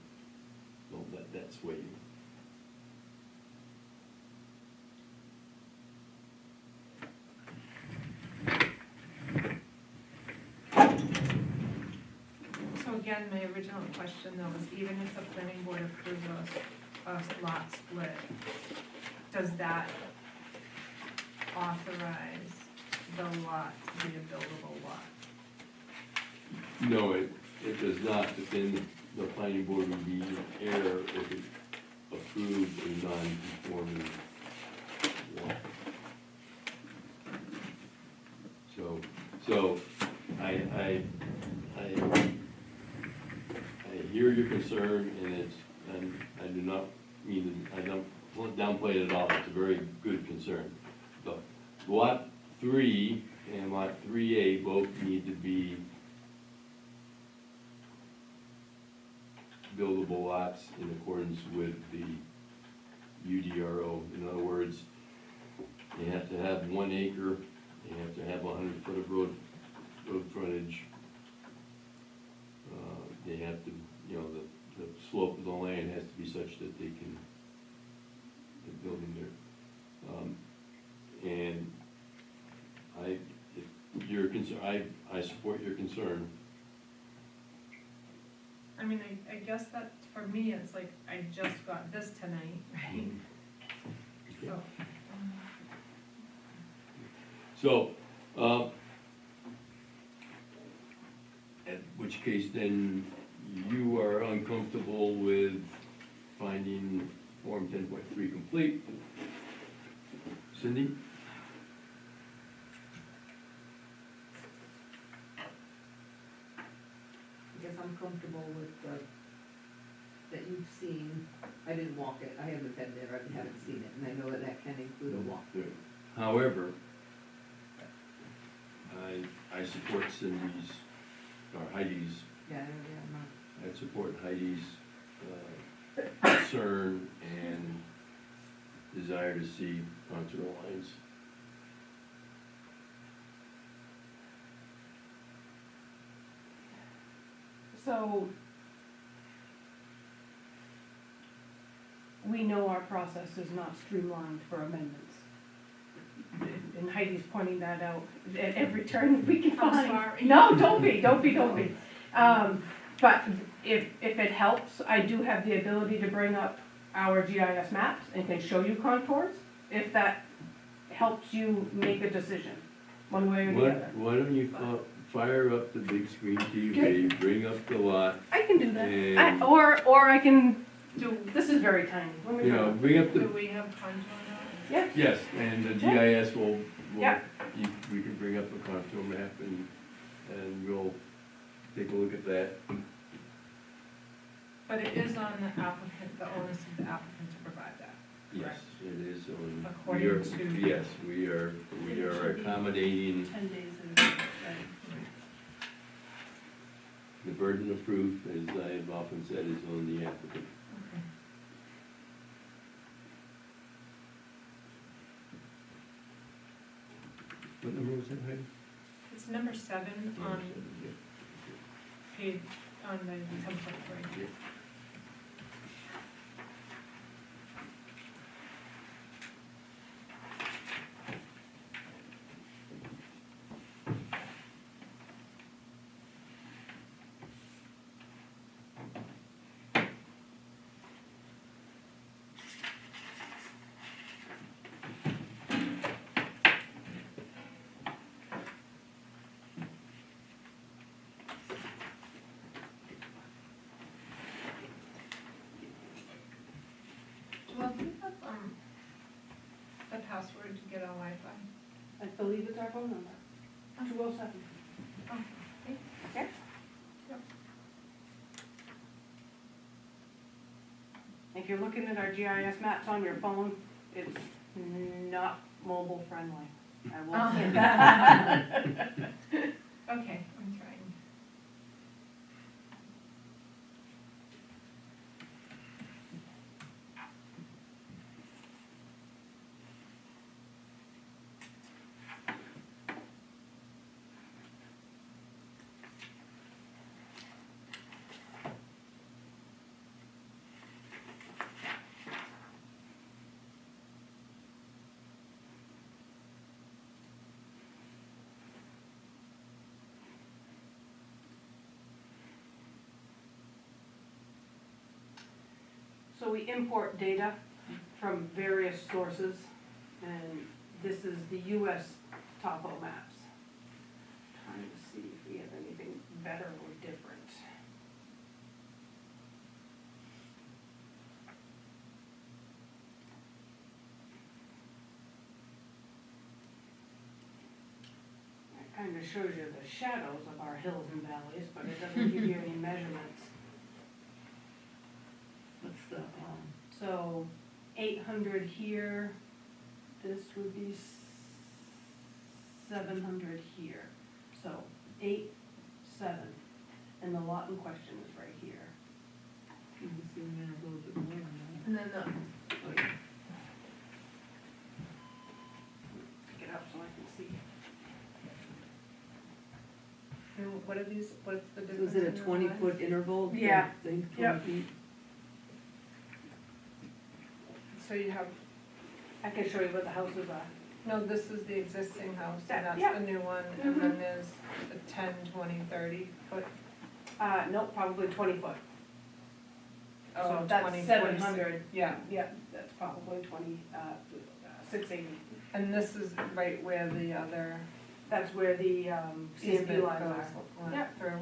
B: don't let that sway you.
E: So again, my original question though was, even if the planning board approves a lot split, does that authorize the lot to be a buildable lot?
B: No, it does not, but then the planning board would be in error if it approved a non-conforming lot. So I hear your concern, and I do not mean, I don't want to downplay it at all, it's a very good concern. But lot three and lot 3A both need to be buildable lots in accordance with the UDRO. In other words, you have to have 1 acre, you have to have 100 foot of road frontage. They have to, the slope of the land has to be such that they can build in there. And if you're concerned, I support your concern.
E: I mean, I guess that, for me, it's like, I just got this tonight, right? So,
B: So, in which case then you are uncomfortable with finding Form 10.3 complete. Cindy?
D: I guess I'm comfortable with that you've seen, I didn't walk it, I haven't been there, I haven't seen it, and I know that that can include a walk.
B: However, I support Cindy's, or Heidi's,
D: Yeah, I'm not.
B: I support Heidi's concern and desire to see contour lines.
C: So we know our process is not streamlined for amendments. And Heidi's pointing that out at every turn we can
F: I'm
C: find.
F: sorry.
C: No, don't be. But if it helps, I do have the ability to bring up our GIS maps and can show you contours, if that helps you make a decision, one way or the other.
B: Why don't you fire up the big screen TV, bring up the lot,
C: I can do that.
B: And-
C: Or I can,
E: Do,
C: this is very tiny. Let me
B: you know,
C: show you.
B: bring up
E: do
B: the,
E: we have contour now?
C: Yeah,
B: yes, and the
C: Yeah.
B: GIS will,
C: Yeah.
B: we can bring up a contour map and we'll take a look at that.
E: But it is on the applicant, the onus of the applicant to provide that.
B: Yes, it is on.
E: According
B: we are-
E: to-
B: Yes, we are accommodating
F: 10 days in advance, right?
B: the burden of proof, as I have often said, is on the applicant.
E: Okay.
B: What number was that, Heidi?
E: It's number 7 on
B: Yeah.
E: page, on the template, right? Well, do you have, the password to get on Wi-Fi?
C: I believe it's our phone number, 207.
E: Oh, okay.
C: Okay?
E: Yep.
C: If you're looking at our GIS maps on your phone, it's not mobile friendly. I will say that.
E: Okay, I'm trying.
C: So we import data from various sources, and this is the US topo maps. Trying to see if we have anything better or different. It kind of shows you the shadows of our hills and valleys, but it doesn't give you any measurements.
F: What's the,
C: So 800 here, this would be 700 here. So 8, 7, and the lot in question is right here.
F: you can zoom in a little bit more on
E: And then the,
F: that. Oh, yeah.
C: Pick it up so I can see.
E: and what are these, what's the
F: So
E: difference?
F: is it a
E: in the
F: 20-foot interval?
C: Yeah.
F: Thing, 20
C: Yep.
F: feet?
E: So you have,
C: I can show you what the houses are.
E: no, this is the existing house, and
C: Yeah.
E: that's the new one, and then
C: Mhm.
E: there's a 10, 20, 30 foot.
C: Nope, probably 20 foot.
E: Oh,
C: So that's
E: 20,
C: 700.
E: Yeah,
C: Yeah, that's probably 20, 680.
E: and this is right where the other
C: That's where the CMP
E: easement
C: lines are.
E: goes, went
C: Yeah.
E: through.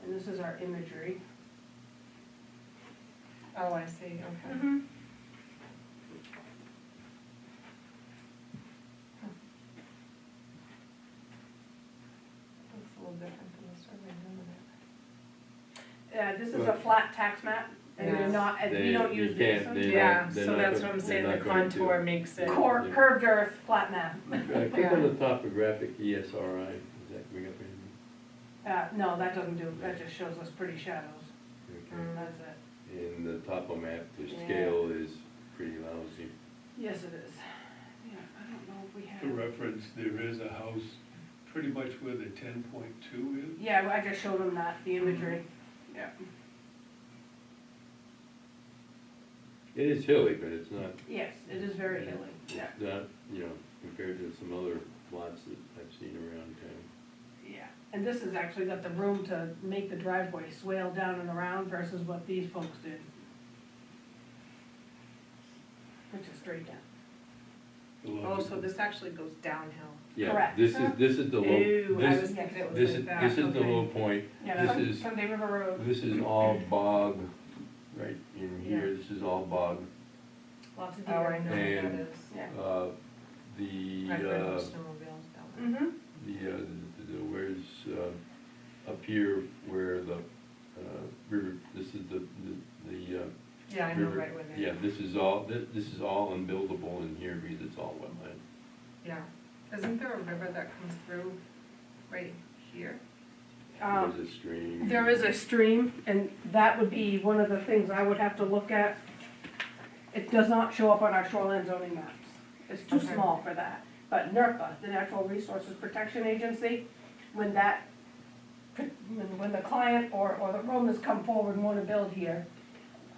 C: And this is our imagery.
E: Oh, I see, okay.
C: Mm-hmm.
E: Looks a little different than the survey, doesn't it?
C: This is a flat tax map, and they're
E: Yeah.
C: not, and we
B: They-
C: don't
B: you
C: use this.
B: can't- they-
E: Yeah,
B: they're
E: so
B: not
E: that's
B: go-
E: what I'm
B: they're
E: saying, the
B: not going to.
E: contour makes it.
C: Curved earth flat map.
B: Click on the topographic ESRI, does that bring up anything?
C: No, that doesn't do, that just shows us pretty shadows.
B: Okay.
C: That's it.
B: In the topo map, the
C: Yeah.
B: scale is pretty lousy.
C: Yes, it is. Yeah, I don't know if we have.
A: For reference, there is a house pretty much where the 10.2 is.
C: Yeah, I just showed them that, the imagery, yeah.
B: It is hilly, but it's not,
C: Yes, it is very hilly, yeah.
B: it's not, you know, compared to some other lots that I've seen around town.
C: Yeah, and this has actually got the room to make the driveway swale down and around versus what these folks did. Which is straight down.
A: The
E: Oh,
A: logical-
E: so this actually goes downhill.
B: Yeah,
C: Correct.
B: this is the low,
E: Ooh, I was
B: this,
E: thinking it was
B: this
E: like
B: is,
E: that.
B: this is the
E: Okay.
B: low point.
C: Yeah,
B: This is-
C: Sunday River Road.
B: This is all bog, right in here, this is all bog.
E: Lots of
D: Oh, I
E: deer.
D: know
B: And-
D: what that is.
C: Yeah.
B: The,
E: I've heard of snowmobiles down there.
C: Mm-hmm.
B: the where's, up here where the, river, this is the,
E: Yeah, I know
B: river.
E: right where they
B: Yeah,
E: are.
B: this is all unbuildable in here because it's all wetland.
E: Yeah. Isn't there a river that comes through right here?
B: There's a stream.
C: There is a stream, and that would be one of the things I would have to look at. It does not show up on our shoreline zoning maps. It's too
E: Okay.
C: small for that. But NERPA, the Natural Resources Protection Agency, when the client or the owners come forward and wanna build here,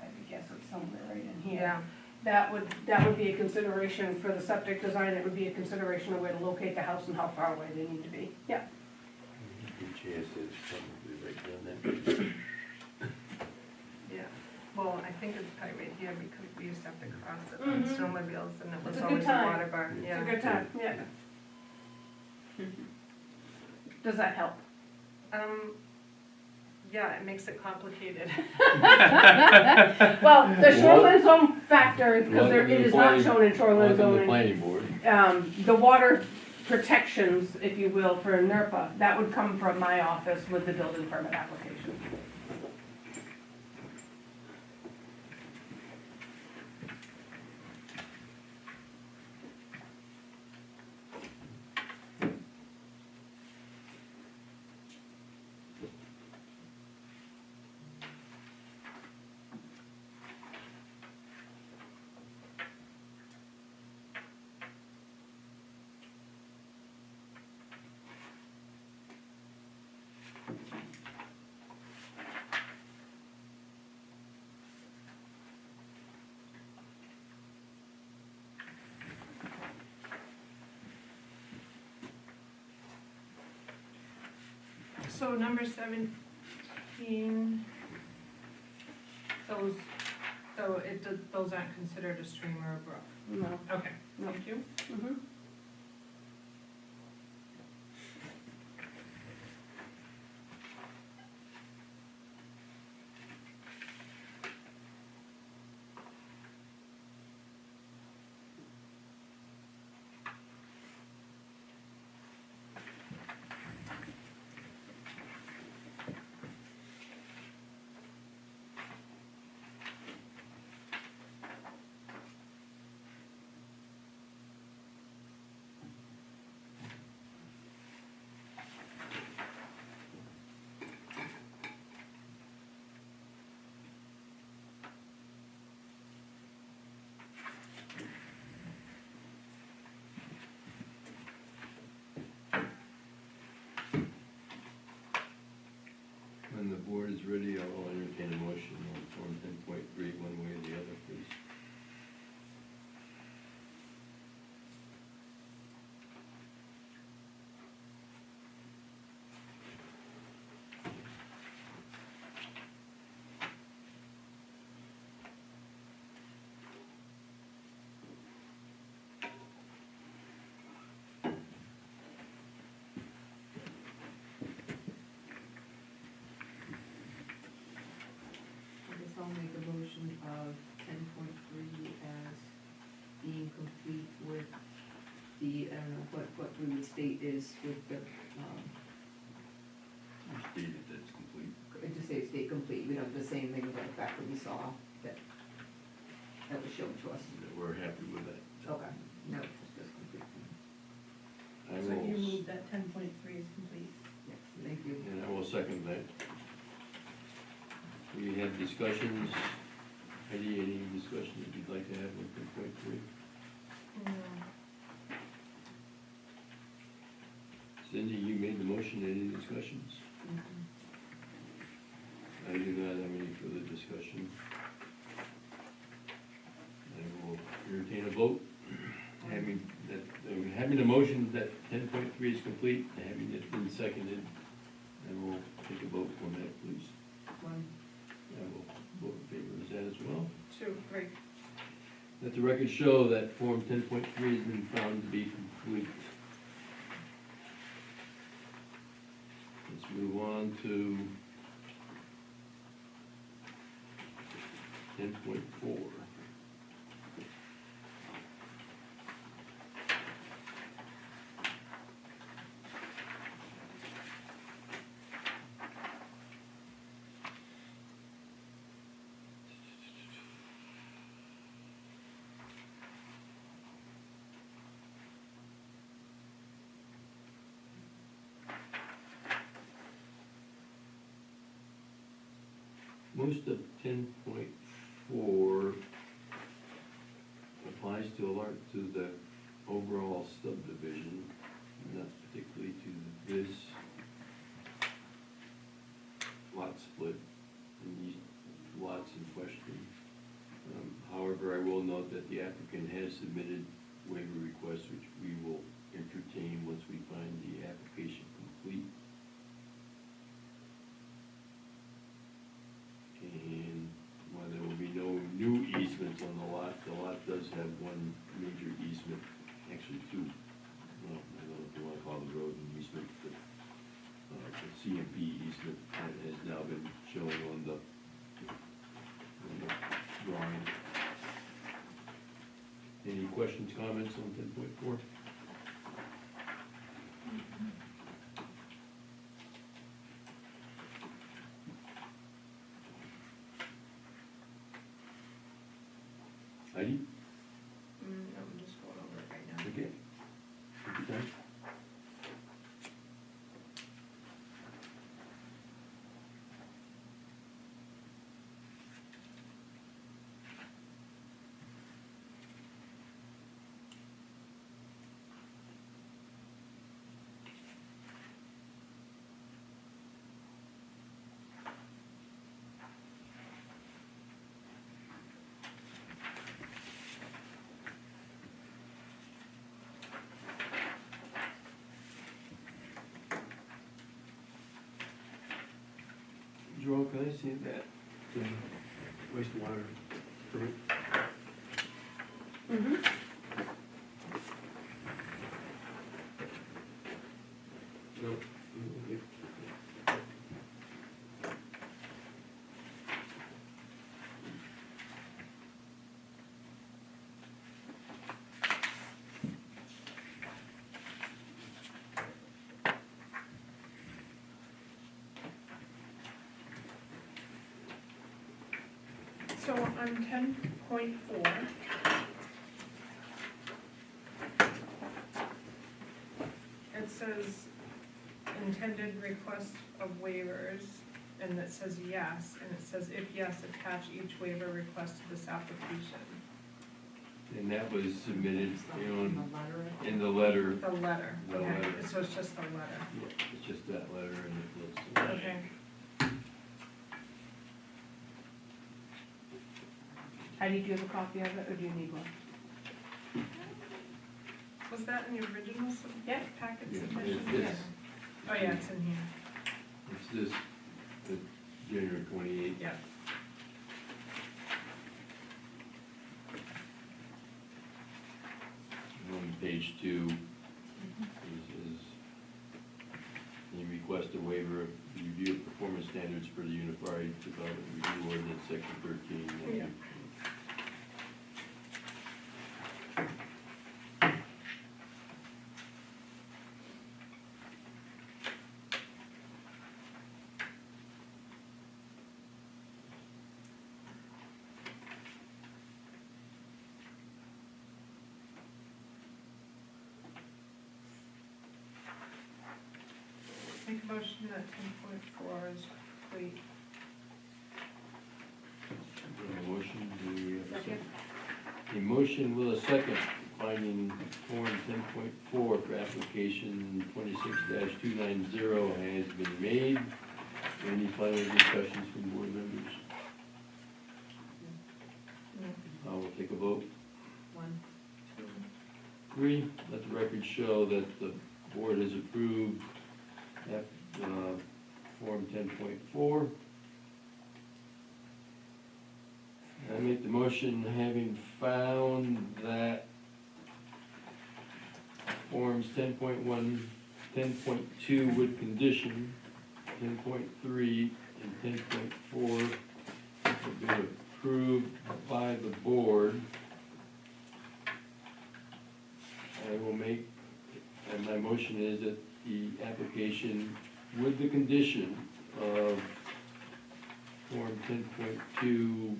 C: I guess it's somewhere right in here.
E: Yeah.
C: That would be a consideration for the septic design, it would be a consideration of where to locate the house and how far away they need to be, yeah.
B: Good chance it's probably right down there.
E: Yeah. Well, I think it's probably right here because we used to have to cross it
C: Mhm.
E: on snowmobiles and it was
C: It's a good
E: always a
C: time.
E: water bar.
C: It's
E: Yeah.
C: a good time, yeah. Does that help?
E: Yeah, it makes it complicated.
C: Well, the shoreline zone factor, because
B: Welcome to
C: it
B: the
C: is not
B: planning-
C: shown in shoreline
B: Welcome to the
C: zoning.
B: planning board.
C: The water protections, if you will, for NERPA, that would come from my office with the building permit application.
E: So number 17, those aren't considered a stream or a brook?
C: No.
E: Okay,
C: No.
E: thank you.
C: Mhm.
B: When the board is ready, I'll entertain a motion on Form 10.3, one way or the other, please.
D: I guess I'll make a motion of 10.3 as being complete with the, I don't know, what the state is with the,
B: You stated that's complete.
D: just say state complete, we don't have the same thing about the fact that we saw that was shown to us.
B: That we're happy with that.
D: Okay, no, it's just complete.
B: I
F: So you
B: will,
F: move that 10.3 is complete.
D: Yes, thank you.
B: and I will second that. We have discussions. Heidi, any discussions you'd like to have on 10.3?
E: Mm,
B: Cindy? Cindy, you made the motion, any discussions? I do not have any further discussion. I will entertain a vote, having a motion that 10.3 is complete, having it been seconded, and we'll take a vote on that, please.
D: One.
B: I will vote in favor of that as well.
E: 2, 3.
B: Let the record show that Form 10.3 has been found to be complete. Let's move on to 10.4. Most of 10.4 applies to the overall subdivision, not particularly to this lot split and these lots in question. However, I will note that the applicant has submitted waiver requests, which we will entertain once we find the application complete. And while there will be no new easements on the lot does have one major easement, actually two. Well, I don't know if you want to call the road an easement, but the CMP easement that has now been shown on the drawing. Any questions, comments on 10.4? Heidi?
E: No, I'm just going over it right now.
B: Okay. Take your time. Joel, can I see that wastewater permit?
C: Mm-hmm.
B: No. Okay.
E: So on 10.4, it says intended request of waivers, and it says yes, and it says if yes, attach each waiver request to this application.
B: And that was submitted
D: The letter.
B: in the letter.
E: The letter,
B: The
E: okay,
B: letter.
E: so it's just the letter,
B: Yeah, it's just that letter and it looks.
E: okay.
C: Heidi, do you have a copy of it, or do you need one?
E: Was that in the original
C: Yeah.
E: packet
B: Yeah,
E: submission?
B: it's-
E: Oh, yeah, it's in here,
B: It's this, the January 28th.
E: yeah.
B: On page 2 is the request a waiver of the review of performance standards for the Unified Development Review Ordinance, section 13.
E: Yeah. Make a motion that 10.4 is complete.
B: A motion, do we have a second?
C: Second.
B: A motion with a second, finding Form 10.4 for application 26-290 has been made. Any final discussions from board members? I will take a vote.
D: 1,
E: 2,
B: 3, let the record show that the board has approved Form 10.4. I make the motion having found that Forms 10.1, 10.2 with condition, 10.3 and 10.4 have been approved by the board. I will make, and my motion is that the application with the condition of Form 10.2,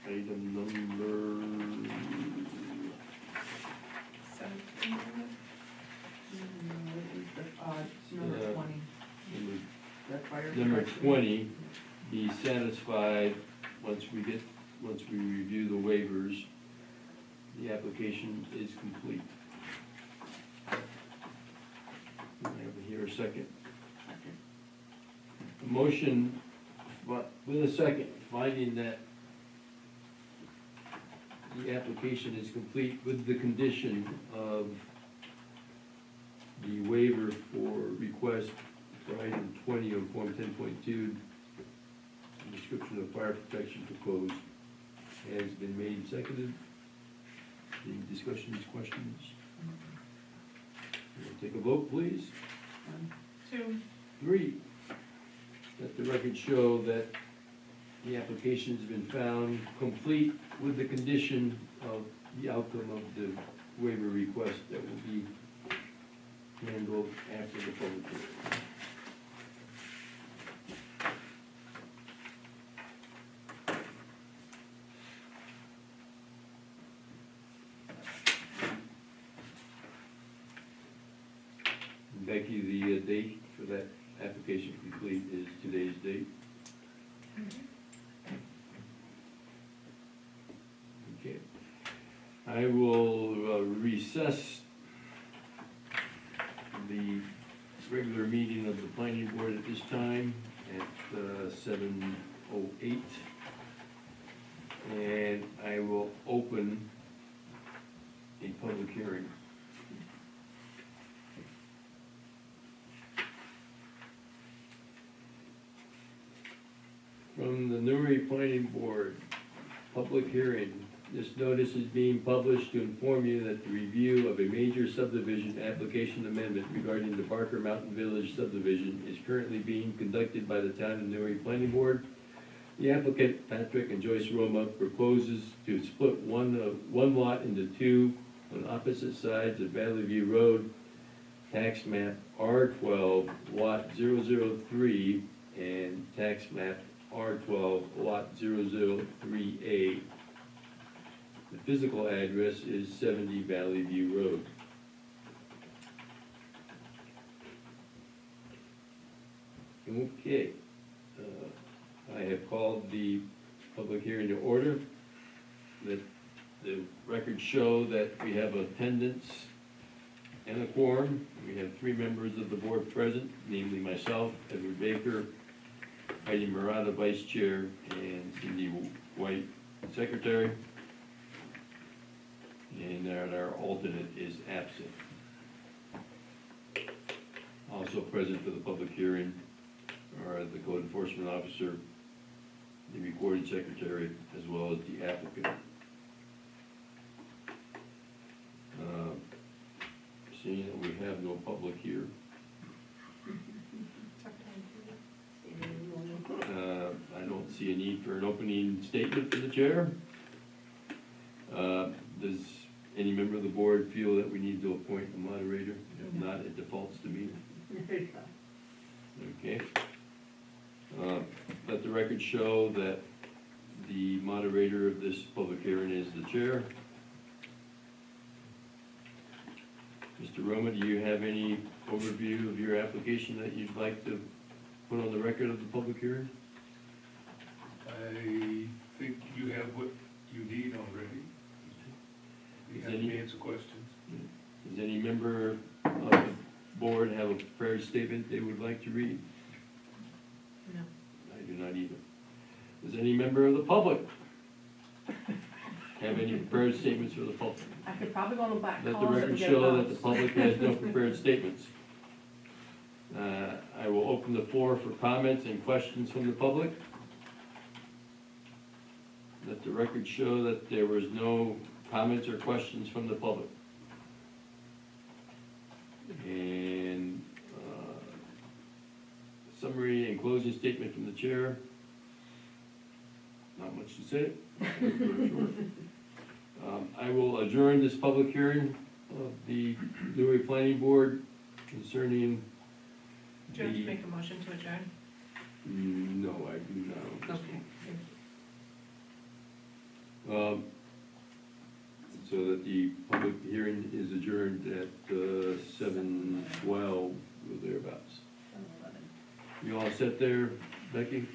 B: item number
E: 17.
D: it's number
B: Yeah.
D: 20, the fire.
B: number
D: protection.
B: 20 be satisfied once we review the waivers. The application is complete. I have here a second. A motion, but with a second, finding that the application is complete with the condition of the waiver for request for item 20 of Form 10.2, description of fire protection proposed, has been made and seconded. Any discussions, questions? We'll take a vote, please.
E: 2,
B: 3, let the record show that the application's been found complete with the condition of the outcome of the waiver request that will be handled after the public hearing. Becky, the date for that application complete is today's date. Okay. I will recess the regular meeting of the planning board at this time at 7:08. And I will open a public hearing. From the Newry Planning Board, public hearing. This notice is being published to inform you that the review of a major subdivision application amendment regarding the Barker Mountain Village subdivision is currently being conducted by the Town of Newry Planning Board. The applicant, Patrick and Joyce Roma, proposes to split one lot into two on opposite sides of Valley View Road, tax map R12, lot 003, and tax map R12, lot 003A. The physical address is 70 Valley View Road. Okay, I have called the public hearing to order. Let the records show that we have attendance and a quorum. We have 3 members of the board present, namely myself, Edward Baker, Heidi Murata, Vice Chair, and Cindy White, Secretary. And our alternate is absent. Also present for the public hearing are the code enforcement officer, the recording secretary, as well as the applicant. Seeing that we have no public here, I don't see a need for an opening statement for the chair. Does any member of the board feel that we need to appoint a moderator? If not, it defaults to me. Okay. Let the record show that the moderator of this public hearing is the chair. Mr. Roma, do you have any overview of your application that you'd like to put on the record of the public hearing?
A: I think you have what you need already. We
B: Is
A: have
B: any,
A: answer questions.
B: does any member of the board have a prepared statement they would like to read?
E: No.
B: I do not either. Does any member of the public have any prepared statements for the public?
C: I could probably go on the back
B: Let the
C: closet
B: record
C: and get
B: show that the
C: those.
B: public has no prepared statements. I will open the floor for comments and questions from the public. Let the record show that there was no comments or questions from the public. And summary and closing statement from the chair. Not much to say. I will adjourn this public hearing of the Newry Planning Board concerning
E: Do you have to
B: the...
E: make a motion to adjourn?
B: No, I do not.
E: Okay.
B: So that the public hearing is adjourned at 7:12 or thereabouts. You all set there, Becky?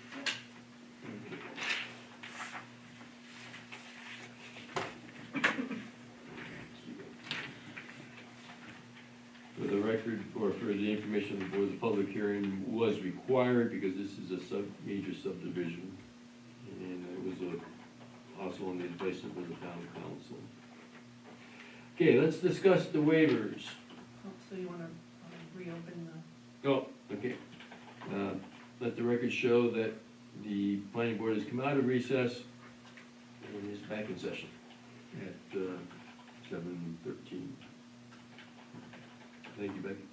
B: For the record, or for the information of the board, the public hearing was required because this is a major subdivision. And it was also on the advice of the town council. Okay, let's discuss the waivers.
F: Oh, so you wanna reopen the,
B: Oh, okay. Let the record show that the planning board has come out of recess and is back in session at 7:13. Thank you, Becky.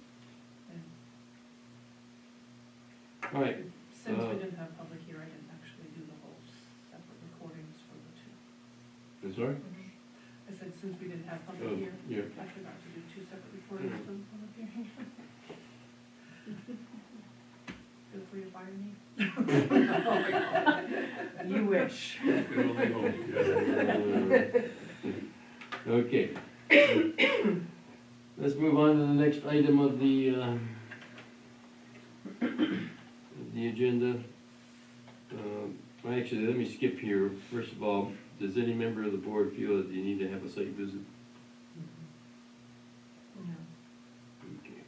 B: All right,
F: since we didn't have public here, I didn't actually do the whole separate recordings for the two.
B: I'm sorry?
F: I said, since we didn't have
B: Oh,
F: public here,
B: yeah.
F: I forgot to do two separate recordings for the public hearing. Feel free to fire me.
C: You wish.
A: Can only hope, yeah.
B: Okay. Let's move on to the next item of the agenda. Well, actually, let me skip here. First of all, does any member of the board feel that you need to have a site visit?
E: No.
B: Okay.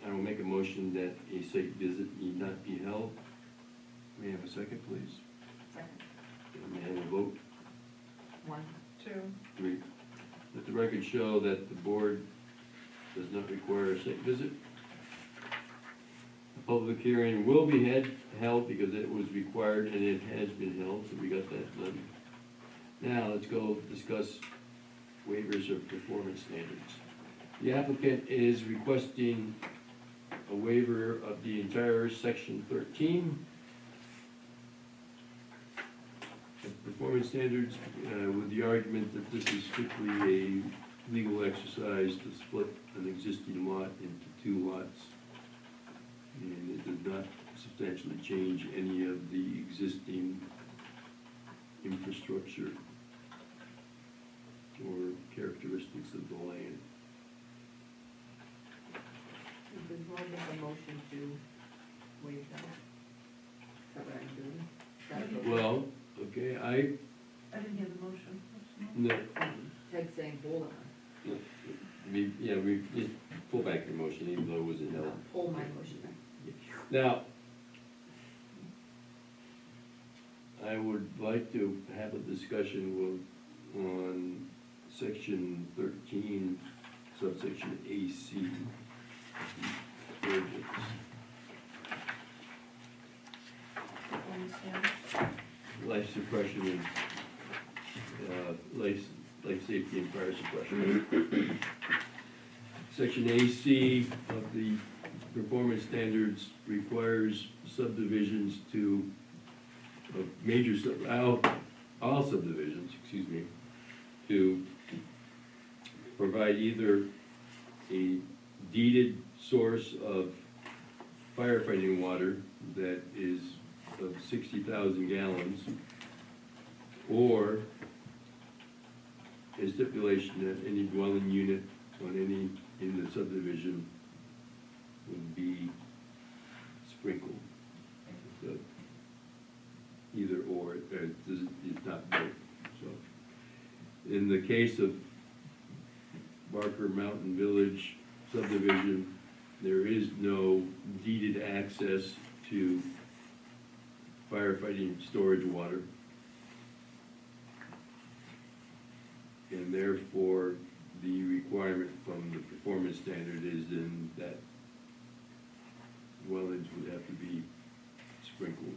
B: I will make a motion that a site visit need not be held. May I have a second, please?
D: Second.
B: May I have a vote?
D: 1.
E: 2.
B: 3. Let the record show that the board does not require a site visit. A public hearing will be held because it was required and it has been held, so we got that done. Now, let's go discuss waivers of performance standards. The applicant is requesting a waiver of the entire section 13 of performance standards, with the argument that this is strictly a legal exercise to split an existing lot into 2 lots. And it does not substantially change any of the existing infrastructure or characteristics of the land.
D: Does one make a motion to waive that? Is that what I'm doing? Is that what-
B: Well, okay,
F: I didn't hear the motion. What's the motion?
B: no,
D: Ted's saying hold on.
B: we just pull back your motion even though it wasn't held.
D: Hold my motion back.
B: Now, I would like to have a discussion on section 13, subsection AC. Ordinance. Life suppression and, life safety and fire suppression. Section AC of the performance standards requires subdivisions to, all subdivisions, excuse me, to provide either a deeded source of firefighting water that is of 60,000 gallons, or a stipulation that any dwelling unit in the subdivision would be sprinkled. So, either or, it's not both, so. in the case of Barker Mountain Village subdivision, there is no deeded access to firefighting storage water. And therefore, the requirement from the performance standard is then that dwellings would have to be sprinkled.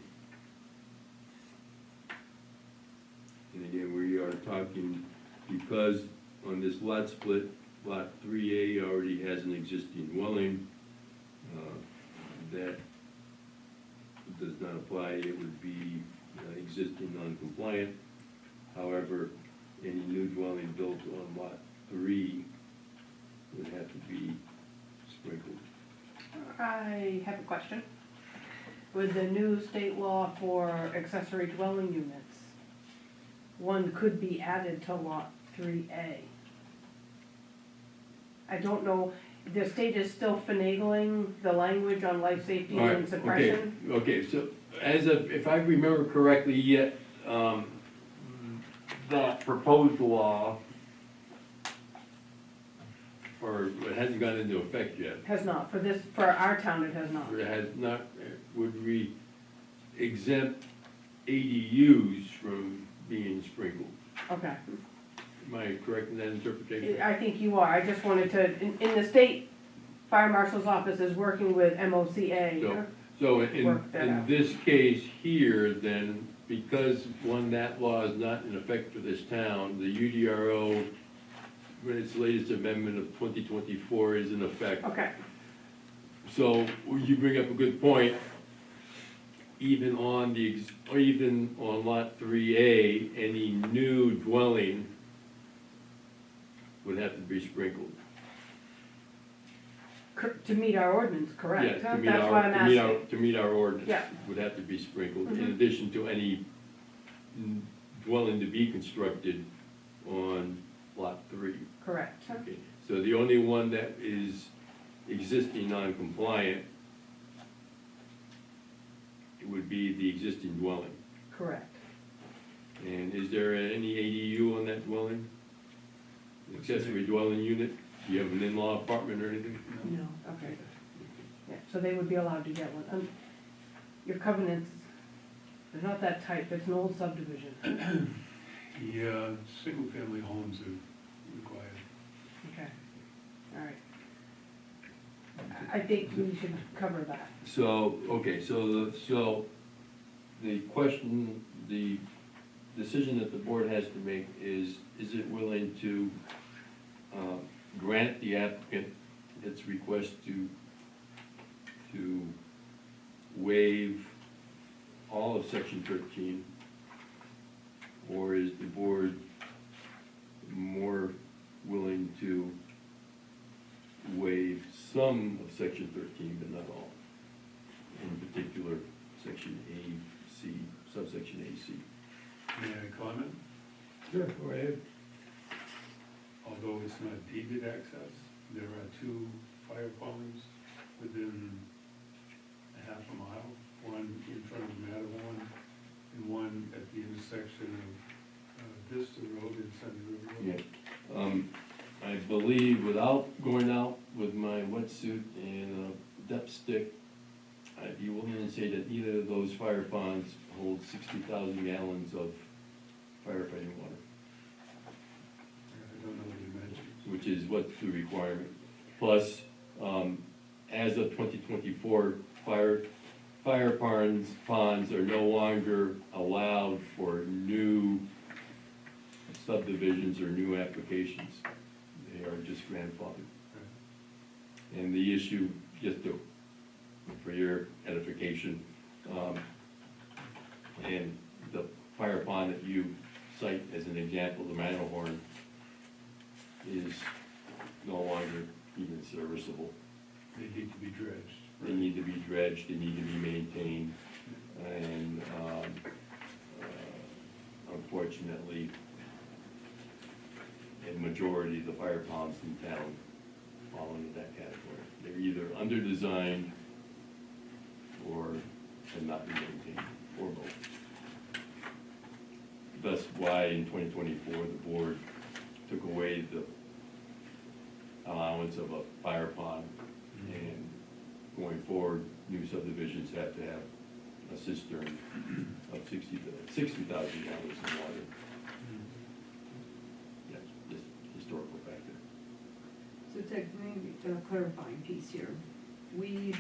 B: And again, we are talking, because on this lot split, lot 3A already has an existing dwelling, that does not apply, it would be existing non-compliant. However, any new dwelling built on lot 3 would have to be sprinkled.
C: I have a question. With the new state law for accessory dwelling units, one could be added to lot 3A. I don't know, the state is still finagling the language on life safety
B: All right,
C: and suppression.
B: Okay, so as of, if I remember correctly, yet, that proposed law, or it hasn't gone into effect yet,
C: Has not, for our town it has not.
B: it has not, would exempt ADUs from being sprinkled.
C: Okay,
B: Am I correct in that interpretation?
C: I think you are, I just wanted to, in the state fire marshal's office is working with MOCA.
B: So in
C: Work that out.
B: this case here, then, because that law is not in effect for this town, the UDRO, with its latest amendment of 2024 is in effect.
C: Okay,
B: So you bring up a good point. Even on even on lot 3A, any new dwelling would have to be sprinkled.
C: to meet our ordinance, correct?
B: Yes,
C: That's what I'm asking.
B: to meet our ordinance.
C: Yeah.
B: Would have to be sprinkled, in
C: Mhm.
B: addition to any dwelling to be constructed on lot 3.
C: Correct.
B: Okay, so the only one that is existing non-compliant, it would be the existing dwelling.
C: Correct.
B: And is there any ADU on that dwelling? Accessory dwelling unit? Do you have an in-law apartment or anything?
C: No, okay. Yeah, so they would be allowed to get one. Your covenants, they're not that tight, it's an old subdivision.
A: Yeah, single-family homes are required.
C: Okay, all right. I think we should cover that.
B: So, okay, so the question, the decision that the board has to make is it willing to grant the applicant its request to waive all of section 13? Or is the board more willing to waive some of section 13, but not all? In particular, section A, C, subsection AC.
A: May I comment?
B: Sure, go ahead.
A: Although it's not deeded access, there are 2 fire ponds within a half a mile, one in front of Matterhorn and one at the intersection of Vista Road and Sunny River Road.
B: Yeah. I believe, without going out with my wetsuit and a depth stick, I'd be willing to say that either of those fire ponds hold 60,000 gallons of firefighting water,
A: I don't know the dimensions.
B: which is what's the requirement. Plus, as of 2024, fire ponds are no longer allowed for new subdivisions or new applications. They are just grandfathered. And the issue, just for your edification, and the fire pond that you cite as an example, the Matterhorn, is no longer even serviceable.
A: They need to be dredged.
B: They need to be dredged, they need to be maintained, and unfortunately, a majority of the fire ponds in town fall into that category. They're either under-designed or cannot be maintained, or both. Thus why in 2024, the board made the allowance of a fire pond, and going forward, new subdivisions have to have a cistern of 60,000 gallons of water. Yes, just historical factor.
D: So Ted, maybe a clarifying piece here. We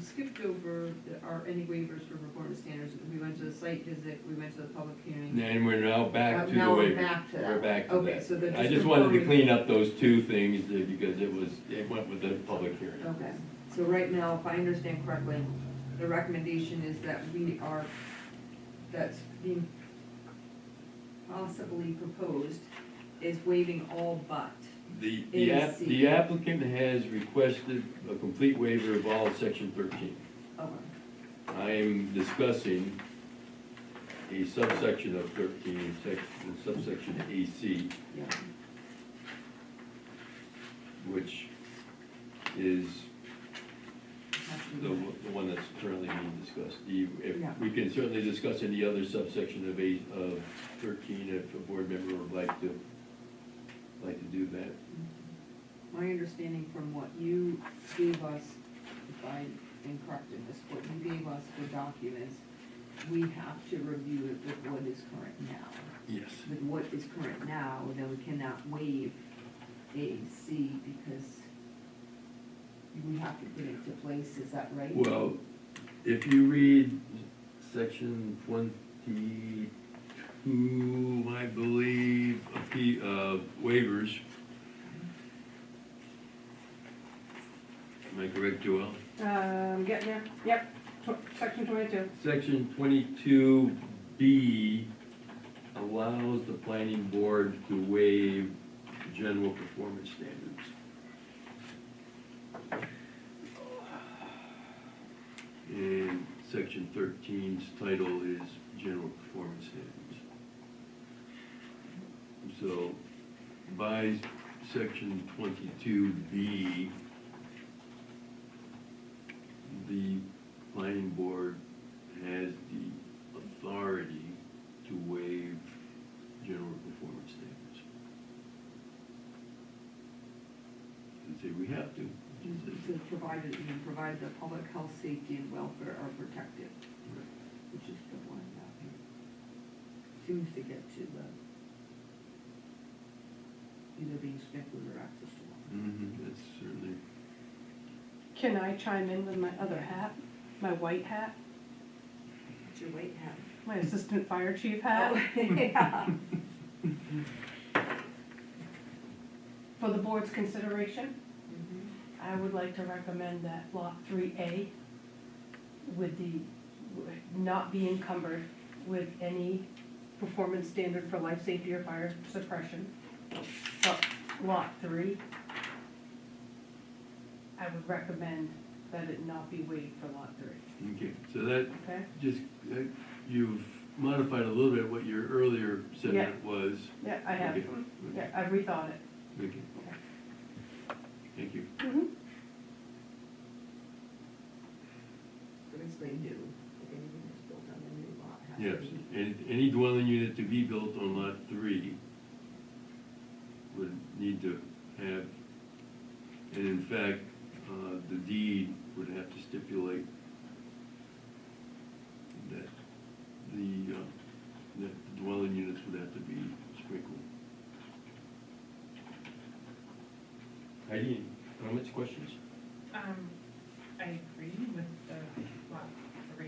D: skipped over any waivers for performance standards. We went to the site visit, we went to the public hearing.
B: And we're now back to the
D: Now we're
B: waiver.
D: back to that.
B: We're back to
D: Okay,
B: that.
D: so they're
B: I
D: just
B: just wanted to
D: confirming-
B: clean up those two things because it went with the public hearing.
D: Okay, so right now, if I understand correctly, the recommendation is that that's being possibly proposed is waiving all but.
B: The applicant has requested a complete waiver of all section 13.
D: Okay.
B: I am discussing a subsection of 13, subsection AC,
D: Yeah.
B: which is
D: Has to be
B: the
D: right.
B: one that's currently being discussed.
D: Yeah.
B: We can certainly discuss any other subsection of 13 if a board member would like to do that.
D: My understanding from what you gave us, if I am correct in this, what you gave us for documents, we have to review it with what is current now.
B: Yes.
D: With what is current now, then we cannot waive A, C, because we have to put it into place, is that right?
B: Well, if you read section 22, I believe, of waivers, am I correct, Joel?
C: Getting there, yep, section 22.
B: Section 22B allows the planning board to waive general performance standards. And section 13's title is general performance standards. So by section 22B, the planning board has the authority to waive general performance standards. And say we have to.
D: So provided the public health, safety, and welfare are protected, which is the one that seems to get to the either being sprinkled or access to water.
B: Mm-hmm, that's certainly.
C: Can I chime in with my other hat, my white hat,
D: What's your weight hat?
C: my assistant fire chief hat?
D: Oh, yeah.
C: For the board's consideration,
D: Mhm.
C: I would like to recommend that lot 3A would not be encumbered with any performance standard for life safety or fire suppression. But lot 3, I would recommend that it not be waived for lot 3,
B: Okay, so that
C: okay?
B: just, you've modified a little bit what your earlier sentiment was.
C: Yeah, I have,
B: Okay.
C: yeah, I rethought it.
B: Okay. Thank you.
C: Mhm.
D: Basically new, if anything that's built on the new lot has to
B: Yes,
D: be.
B: and any dwelling unit to be built on lot 3 would need to have, and in fact, the deed would have to stipulate that the dwelling units would have to be sprinkled. Heidi, comments, questions?
E: I agree with the lot 3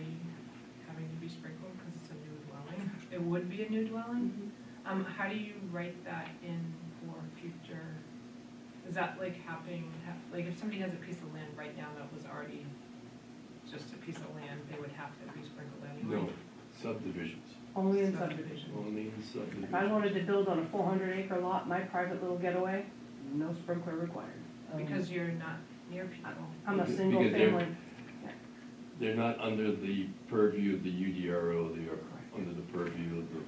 E: having to be sprinkled because it's a new dwelling. It would be a new dwelling. How do you write that in for future? Is that like like if somebody has a piece of land right now that was already just a piece of land, they would have to be sprinkled anyway?
B: No, subdivisions,
C: Only in
E: Subdivision.
B: only in subdivisions.
C: If I wanted to build on a 400-acre lot, my private little getaway, no sprinkler required.
E: Because you're not near people.
C: I'm a
B: Because
C: single
B: they're-
C: family.
B: They're not under the purview of the UDRO, they are under the purview of the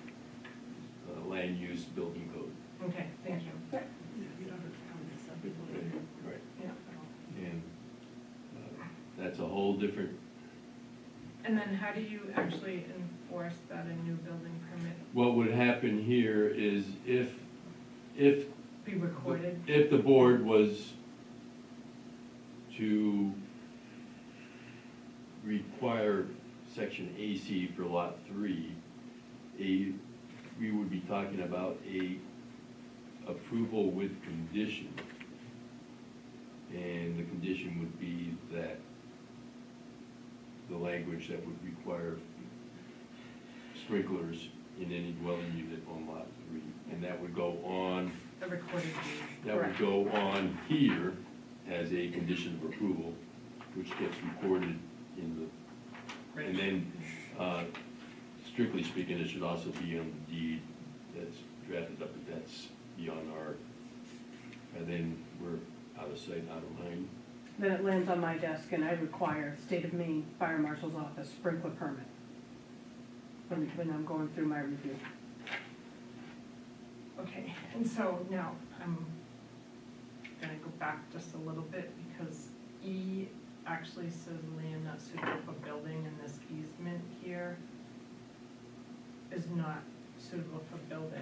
B: land use building code.
E: Okay, thank you.
D: You don't have to come to some people.
B: Right.
E: Yeah.
B: And that's a whole different
E: And then how do you actually enforce that a new building permit
B: What would happen here is if
E: be recorded?
B: if the board was to require section AC for lot 3, we would be talking about a approval with condition. And the condition would be that the language that would require sprinklers in any dwelling unit on lot 3. And that would go on,
E: The recorded deed.
B: that would go on here as a condition of approval, which gets recorded in the, and then, strictly speaking, it should also be on the deed that's drafted up, but that's beyond our, and then we're out of sight, out of mind.
C: Then it lands on my desk and I require State of Maine Fire Marshal's Office sprinkler permit when I'm going through my review.
E: Okay, and so now I'm gonna go back just a little bit because E actually says land not suitable for building, and this easement here is not suitable for building.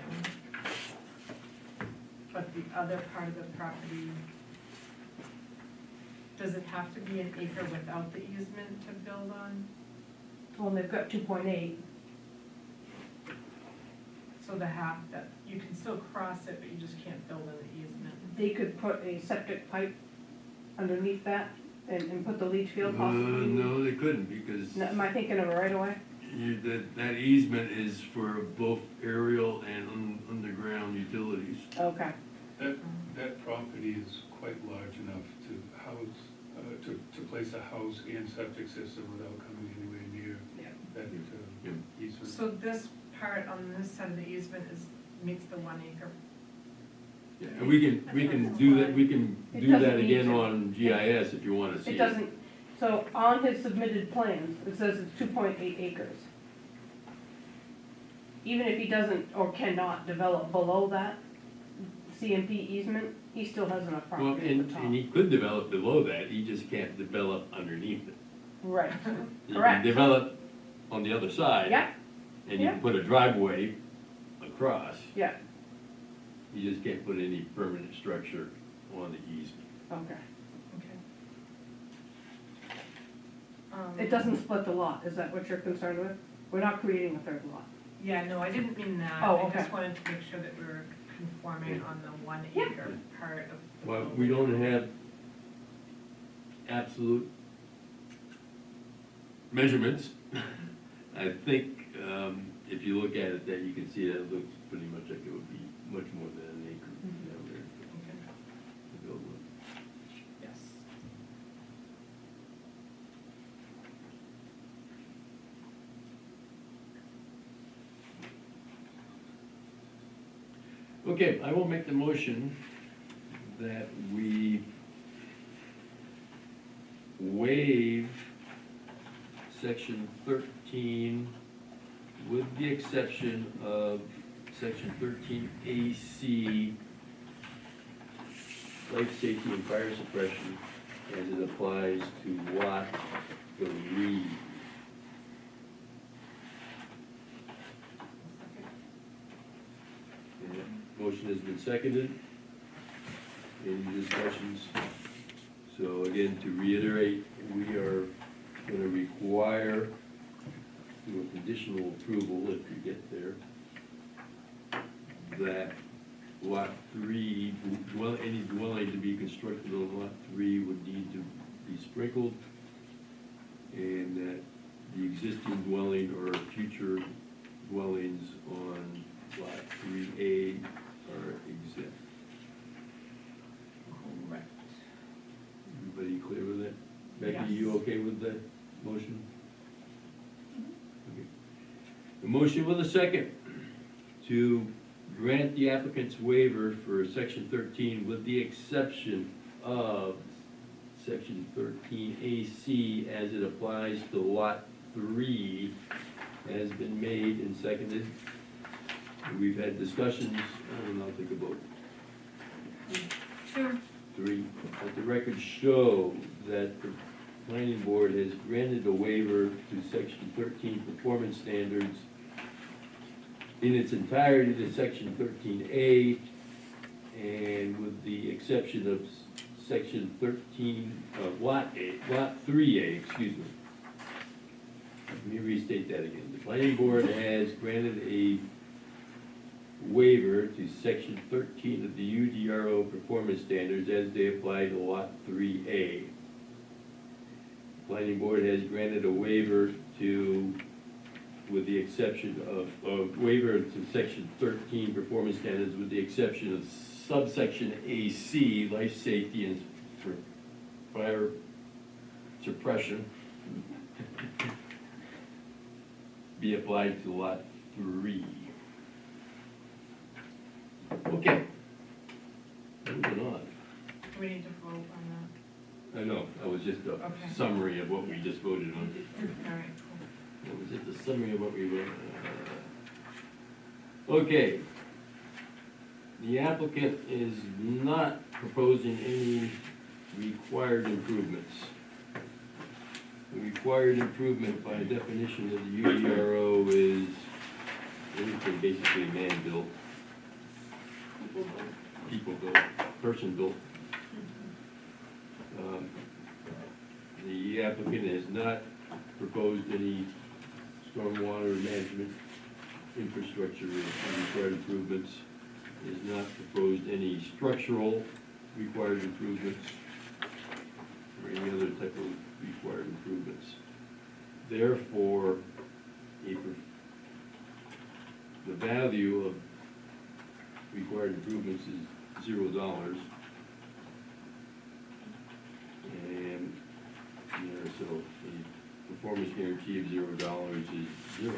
E: But the other part of the property, does it have to be an acre without the easement to build on?
C: Well, they've got 2.8.
E: So the half that, you can still cross it, but you just can't build in the easement.
C: They could put a septic pipe underneath that and put the leach field possibly.
B: No, they couldn't, because
C: Am I thinking of a right of way?
B: that easement is for both aerial and underground utilities.
C: Okay,
A: That property is quite large enough to house, to place a house and septic system without coming anywhere near
C: yeah.
A: that
B: Yep.
A: easement.
E: So this part on this side of the easement meets the 1 acre.
B: Yeah, and we can do that, we can
C: It
B: do that
C: doesn't need
B: again
C: to.
B: on GIS if you wanna see it.
C: It doesn't, so on his submitted plans, it says it's 2.8 acres. Even if he doesn't or cannot develop below that CMP easement, he still has enough
B: Well,
C: property at the top.
B: and he could develop below that, he just can't develop underneath it.
C: Right,
B: He
C: Correct.
B: can develop on the other side.
C: yeah,
B: And you
C: yeah.
B: can put a driveway across,
C: yeah,
B: you just can't put any permanent structure on the easement.
C: okay.
E: Okay.
C: It doesn't split the lot, is that what you're concerned with? We're not creating a third lot.
E: Yeah, no, I didn't mean that.
C: Oh,
E: I
C: okay.
E: just wanted to make sure that we were conforming on the 1
C: Yeah.
E: acre part of the
B: Well,
E: building.
B: we don't have absolute measurements. I think, if you look at it, that you can see that it looks pretty much like it would be much more than an acre down there
E: Okay.
B: to build one.
E: Yes.
B: Okay, I will make the motion that we waive section 13 with the exception of section 13AC, life safety and fire suppression, as it applies to lot 3. Motion has been seconded. Any discussions? So again, to reiterate, we are gonna require through a conditional approval, if you get there, that lot 3, any dwelling to be constructed on lot 3 would need to be sprinkled, and that the existing dwelling or future dwellings on lot 3A are exempt.
E: Correct.
B: Everybody clear with that? Becky,
E: Yes.
B: you okay with that motion? Okay. The motion with a second to grant the applicant's waiver for section 13 with the exception of section 13AC as it applies to lot 3 has been made and seconded. We've had discussions, I will now take a vote.
E: 2.
B: 3, let the record show that the planning board has granted a waiver to section 13 performance standards in its entirety to section 13A, and with the exception of section 13, lot 3A, excuse me. Let me restate that again. The planning board has granted a waiver to section 13 of the UDRO performance standards as they apply to lot 3A. The planning board has granted a waiver to, with the exception of, waiver to section 13 performance standards with the exception of subsection AC, life safety and fire suppression, be applied to lot 3. Okay. Moving on.
E: Do we need to vote on
B: I know, that was just a
E: Okay.
B: summary of what we just voted on.
E: that? All right, cool.
B: That was just a summary of what we voted on. Okay. The applicant is not proposing any required improvements. The required improvement by definition of the UDRO is anything basically man-built, people-built, person-built. The applicant has not proposed any stormwater management infrastructure required improvements, has not proposed any structural required improvements, or any other type of required improvements. Therefore, the value of required improvements is $0. And, so the performance guarantee of $0 is 0.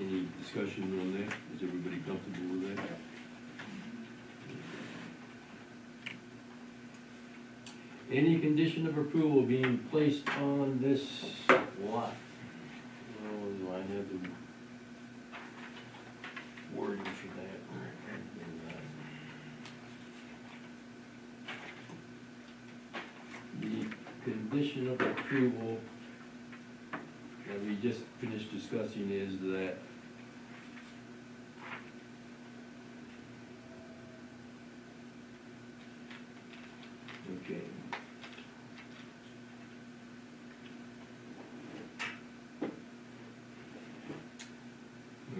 B: Any discussion on that? Is everybody comfortable with that? Any condition of approval being placed on this lot? Oh, do I have the wording for that? The condition of approval that we just finished discussing is that okay.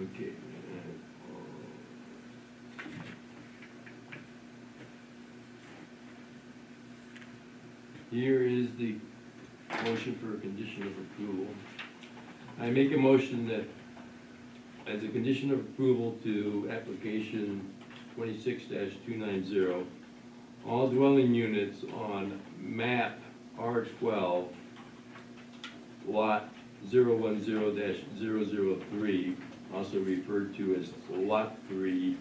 B: Okay. Here is the motion for a condition of approval. I make a motion that as a condition of approval to application 26-290, all dwelling units on map R12, lot 010-003, also referred to as lot 3,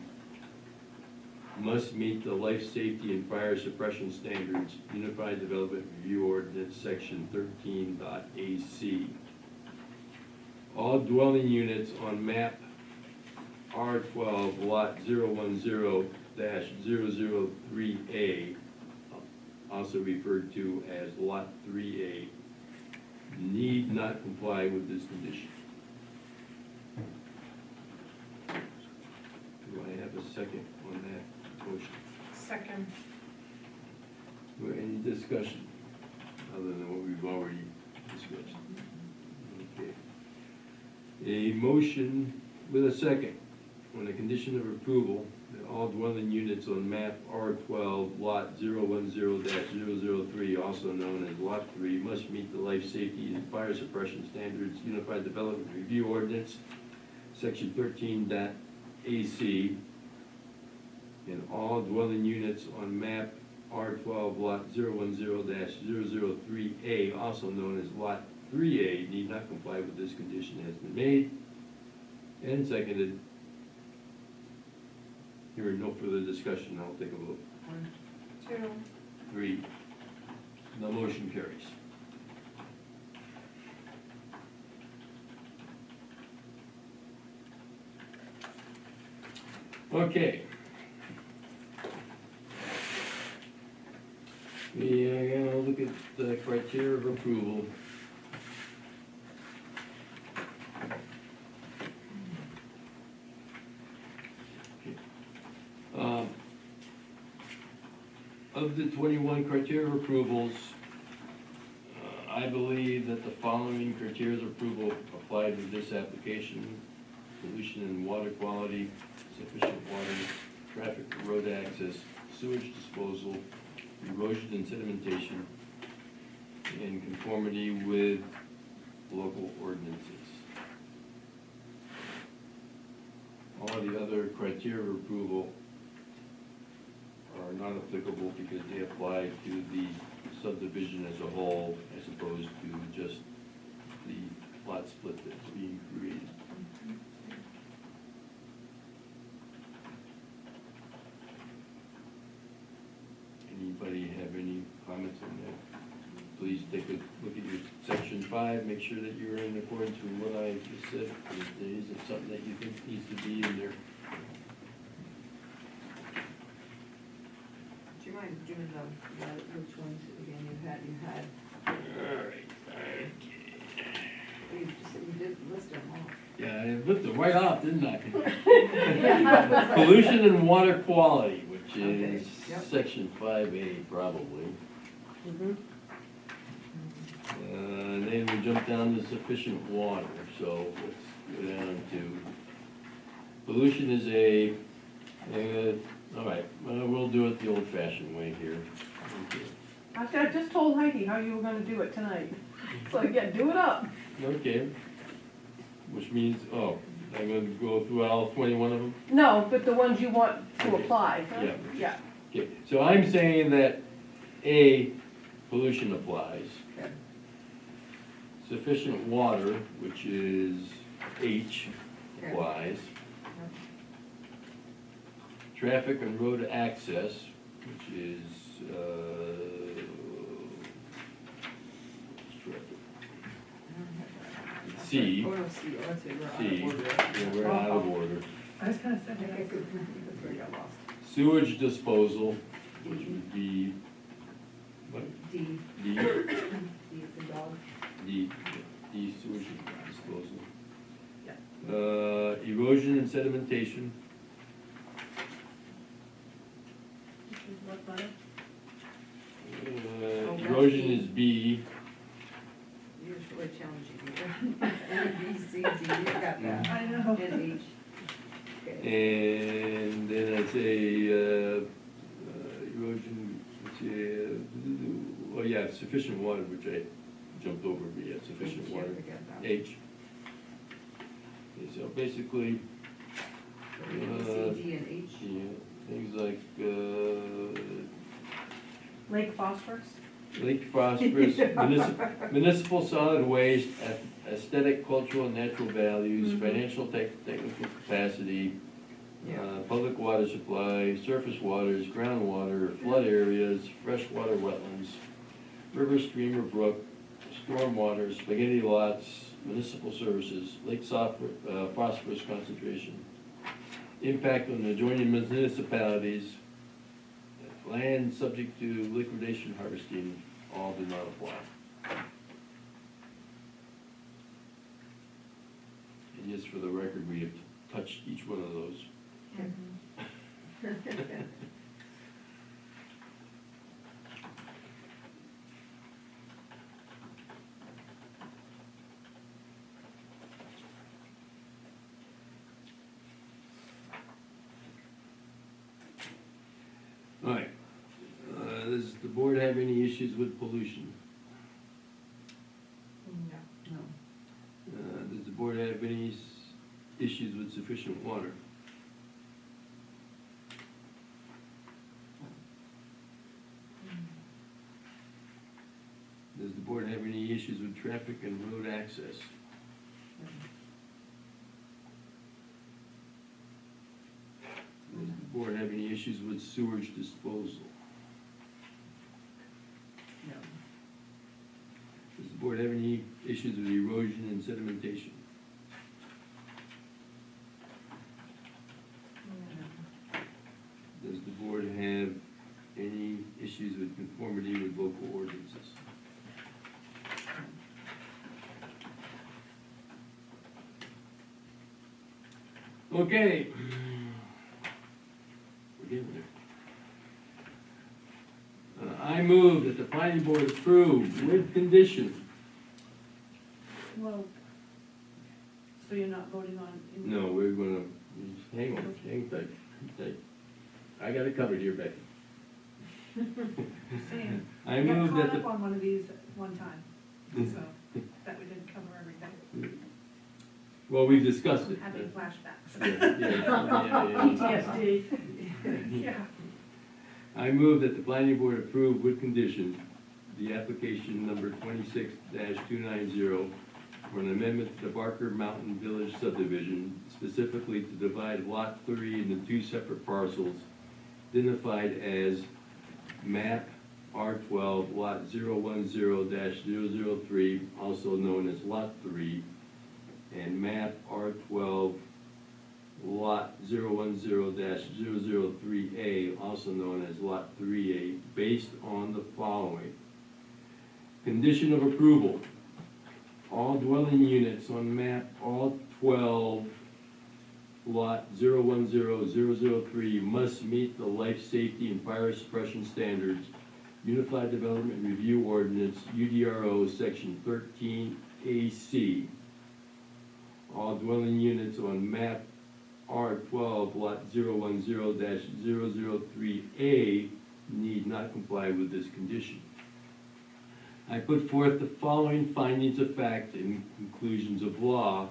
B: must meet the life safety and fire suppression standards, Unified Development Review Ordinance, section 13.AC. All dwelling units on map R12, lot 010-003A, also referred to as lot 3A, need not comply with this condition. Do I have a second on that motion?
E: Second.
B: Or any discussion other than what we've already discussed? Okay. A motion with a second on the condition of approval that all dwelling units on map R12, lot 010-003, also known as lot 3, must meet the life safety and fire suppression standards, Unified Development Review Ordinance, section 13.AC, and all dwelling units on map R12, lot 010-003A, also known as lot 3A, need not comply with this condition has been made and seconded. Hearing no further discussion, I'll take a vote.
E: 1, 2.
B: 3. The motion carries. Okay. We are gonna look at the criteria of approval. Um, Of the 21 criteria of approvals, I believe that the following criteria of approval apply to this application: pollution and water quality, sufficient water, traffic and road access, sewage disposal, erosion and sedimentation, and conformity with local ordinances. All the other criteria of approval are not applicable because they apply to the subdivision as a whole as opposed to just the lot split that's being created. Anybody have any comments on that? Please take a look at your section 5, make sure that you're in accordance with what I just said. If there isn't something that you think needs to be in there.
D: Do you mind doing which ones again you had?
B: Alright,
D: You did list them all.
B: yeah, I ripped it right off, didn't I? Pollution and water quality, which is
D: Okay, yep.
B: section 5A probably.
C: Mhm.
B: And then we jump down to sufficient water, so let's go down to, pollution is all right, we'll do it the old-fashioned way here. Okay.
C: Actually, I just told Heidi how you were gonna do it tonight. So, yeah, do it up.
B: Okay, which means, I'm gonna go through all 21 of them?
C: No, but the ones you want to apply.
B: Yeah.
C: Yeah.
B: Okay, so I'm saying that A, pollution applies.
D: Okay.
B: Sufficient water, which is H,
D: Okay.
B: applies. Traffic and road access, which is, C.
D: Oh, no, C, oh, that's it, we're out of
B: C,
D: order.
B: yeah, we're out of order.
F: I was gonna say,
D: Okay, good, that's where I got lost.
B: Sewage disposal, which would be, what,
D: D,
B: D,
D: D is the dog.
B: D, D sewage disposal.
F: Yeah.
B: Erosion and sedimentation,
F: which is what letter?
D: that's
B: erosion
D: B.
B: is B,
D: You're just really challenging me. A, B, C, D, you got that.
F: I know.
D: And H. Okay.
B: and then I'd say, erosion, let's see, oh yeah, sufficient water, which I jumped over, but yeah, sufficient
D: H, yeah,
B: water.
D: forget that.
B: H. Okay, so basically,
D: A, C, D, and H.
B: yeah, things like,
C: Lake phosphorus?
B: lake phosphorus, municipal solid waste, aesthetic, cultural, and natural values,
C: Mhm.
B: financial, technical capacity,
D: Yeah.
B: public water supply, surface waters, groundwater, flood areas, freshwater wetlands, river, stream, or brook, stormwater, spaghetti lots, municipal services, lake phosphorus concentration, impact on adjoining municipalities, land subject to liquidation harvesting, all do not apply. And just for the record, we have touched each one of those. All right, does the board have any issues with pollution?
E: No.
D: No.
B: Does the board have any issues with sufficient water? Does the board have any issues with traffic and road access? Does the board have any issues with sewage disposal?
D: No.
B: Does the board have any issues with erosion and sedimentation? conformity with local ordinances. Okay. We're getting there. I move that the planning board approve with condition.
F: Well, so you're not voting on?
B: No, we're gonna, hang tight, hang tight. I got it covered here, Becky.
F: Saying,
B: I
F: we got
B: move
F: caught
B: that
F: up
B: the,
F: on one of these at one time, so that we didn't cover everything.
B: well, we've discussed it.
F: I'm having flashbacks.
B: Yeah.
C: PTSD.
F: Yeah.
B: I move that the planning board approve with condition the application number 26-290 for an amendment to the Barker Mountain Village subdivision, specifically to divide Lot 3 into two separate parcels identified as map R12, Lot 010-003, also known as Lot 3, and map R12, Lot 010-003A, also known as Lot 3A, based on the following. Condition of approval. All dwelling units on map R12, Lot 010-003 must meet the life safety and fire suppression standards, Unified Development Review Ordinance, UDRO, Section 13AC. All dwelling units on map R12, Lot 010-003A need not comply with this condition. I put forth the following findings of fact and conclusions of law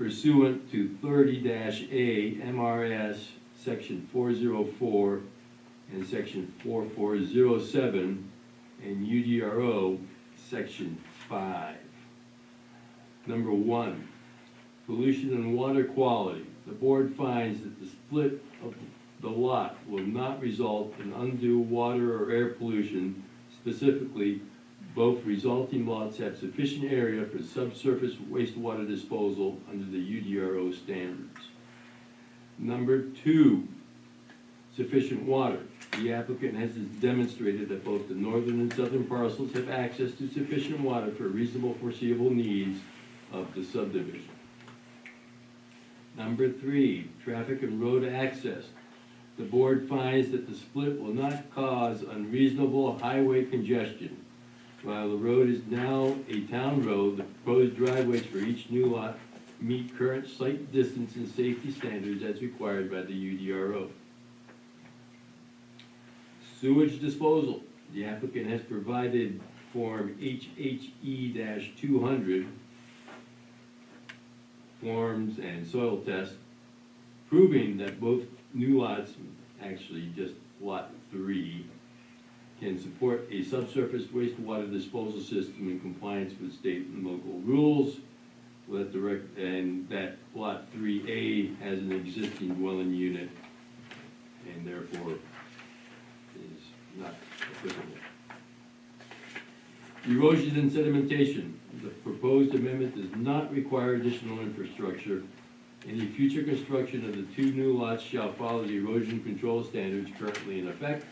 B: pursuant to 30-A MRS Section 404 and Section 4407 and UDRO Section 5. Number 1, pollution and water quality. The board finds that the split of the lot will not result in undue water or air pollution. Specifically, both resulting lots have sufficient area for subsurface wastewater disposal under the UDRO standards. Number 2, sufficient water. The applicant has demonstrated that both the northern and southern parcels have access to sufficient water for reasonable foreseeable needs of the subdivision. Number 3, traffic and road access. The board finds that the split will not cause unreasonable highway congestion. While the road is now a town road, the proposed driveways for each new lot meet current site distance and safety standards as required by the UDRO. Sewage disposal. The applicant has provided Form HHE-200 forms and soil tests proving that both new lots, actually just Lot 3, can support a subsurface wastewater disposal system in compliance with state and local rules. And that Lot 3A has an existing dwelling unit and therefore is not applicable. Erosion and sedimentation. The proposed amendment does not require additional infrastructure. Any future construction of the two new lots shall follow the erosion control standards currently in effect.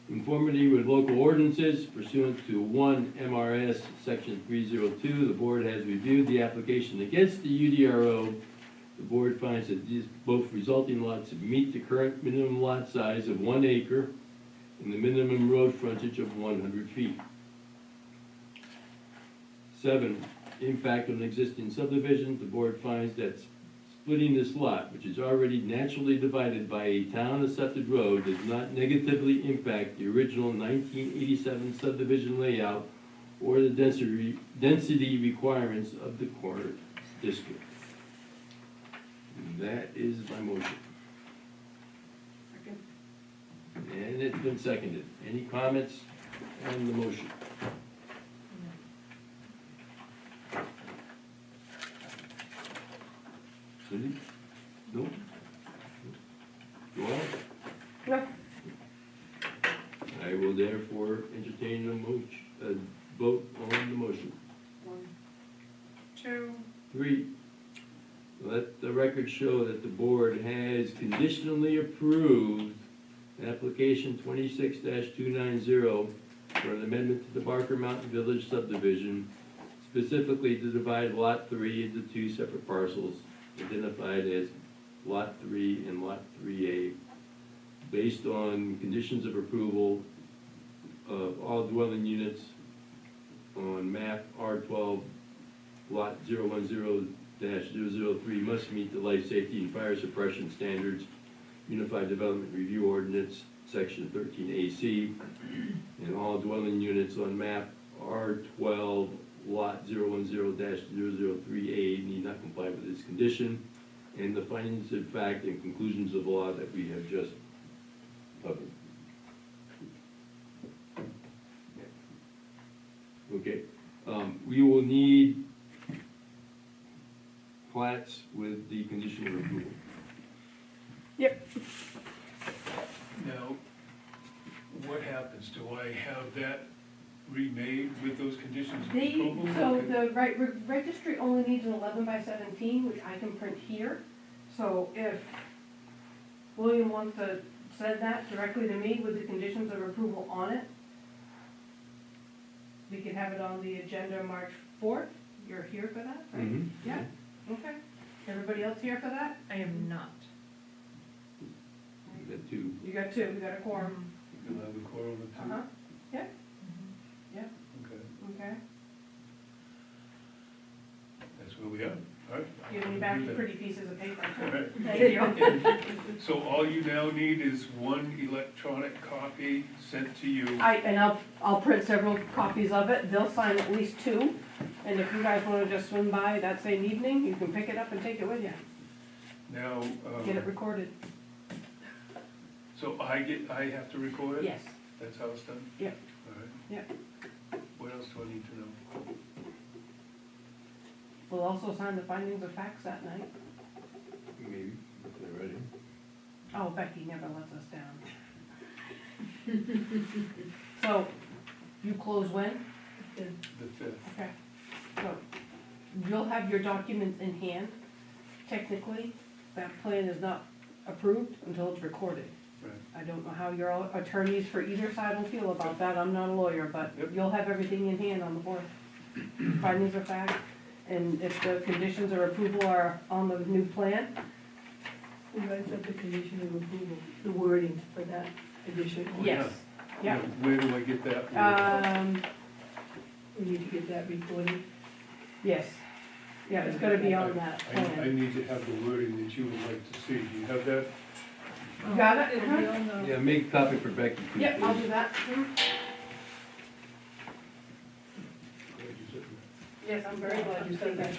B: Conformity with local ordinances pursuant to 1 MRS Section 302, the board has reviewed the application against the UDRO. The board finds that these both resulting lots meet the current minimum lot size of 1 acre and the minimum road frontage of 100 feet. 7, impact on existing subdivision. The board finds that splitting this lot, which is already naturally divided by a town-accepted road, does not negatively impact the original 1987 subdivision layout or the density requirements of the corner district. And that is my motion.
F: Second.
B: And it's been seconded. Any comments on the motion? Cindy? No? Joel?
C: No.
B: I will therefore entertain a vote on the motion.
D: 1,
E: 2,
B: 3, let the record show that the board has conditionally approved Application 26-290 for an amendment to the Barker Mountain Village subdivision, specifically to divide Lot 3 into two separate parcels identified as Lot 3 and Lot 3A, based on conditions of approval of all dwelling units on map R12, Lot 010-003 must meet the life safety and fire suppression standards, Unified Development Review Ordinance, Section 13AC, and all dwelling units on map R12, Lot 010-003A need not comply with this condition, and the findings of fact and conclusions of law that we have just covered. Okay, we will need plats with the condition of approval.
A: Now, what happens? Do I have that remade with those conditions of approval?
C: So the registry only needs an 11x17, which I can print here. So if William wants to send that directly to me with the conditions of approval on it, we can have it on the agenda March 4th. You're here for that, right?
B: Mhm.
C: Yeah, okay. Everybody else here for that?
E: I am not.
B: We got two.
C: You got two, we got a quorum.
A: You'll have the quorum of two?
C: Uh-huh,
A: Okay.
C: okay.
A: That's where we are. All right.
C: Giving you back your pretty pieces of paper.
A: All right.
C: Thank you.
A: So all you now need is one electronic copy sent to you.
C: I'll print several copies of it, they'll sign at least two, and if you guys wanna just swing by that same evening, you can pick it up and take it with you,
A: Now,
C: get it recorded.
A: so I have to record it?
C: Yes,
A: That's how it's done?
C: Yep.
A: All right.
C: Yep.
A: What else do I need to know?
C: we'll also sign the findings of facts that night.
B: Maybe, if they're ready.
C: Oh, Becky never lets us down. So, you close when?
A: The fifth.
C: Okay, so, you'll have your documents in hand. Technically, that plan is not approved until it's recorded.
A: Right.
C: I don't know how your attorneys for either side will feel about that, I'm not a lawyer, but
A: Yep.
C: you'll have everything in hand on the board. Findings of fact, and if the conditions of approval are on the new plan,
G: We might have the condition of approval, the wording for that addition.
A: Oh,
C: yes, yeah.
A: Where do I get that?
G: We need to get that recorded.
C: Yes, yeah, it's gonna be on that
A: I
C: plan.
A: need to have the wording that you would like to see. Do you have that?
C: You got it?
G: It'll be on the,
B: Yeah, make a copy for Becky, too,
C: Yep, I'll
B: please.
C: do that. Yes, I'm very glad you said that.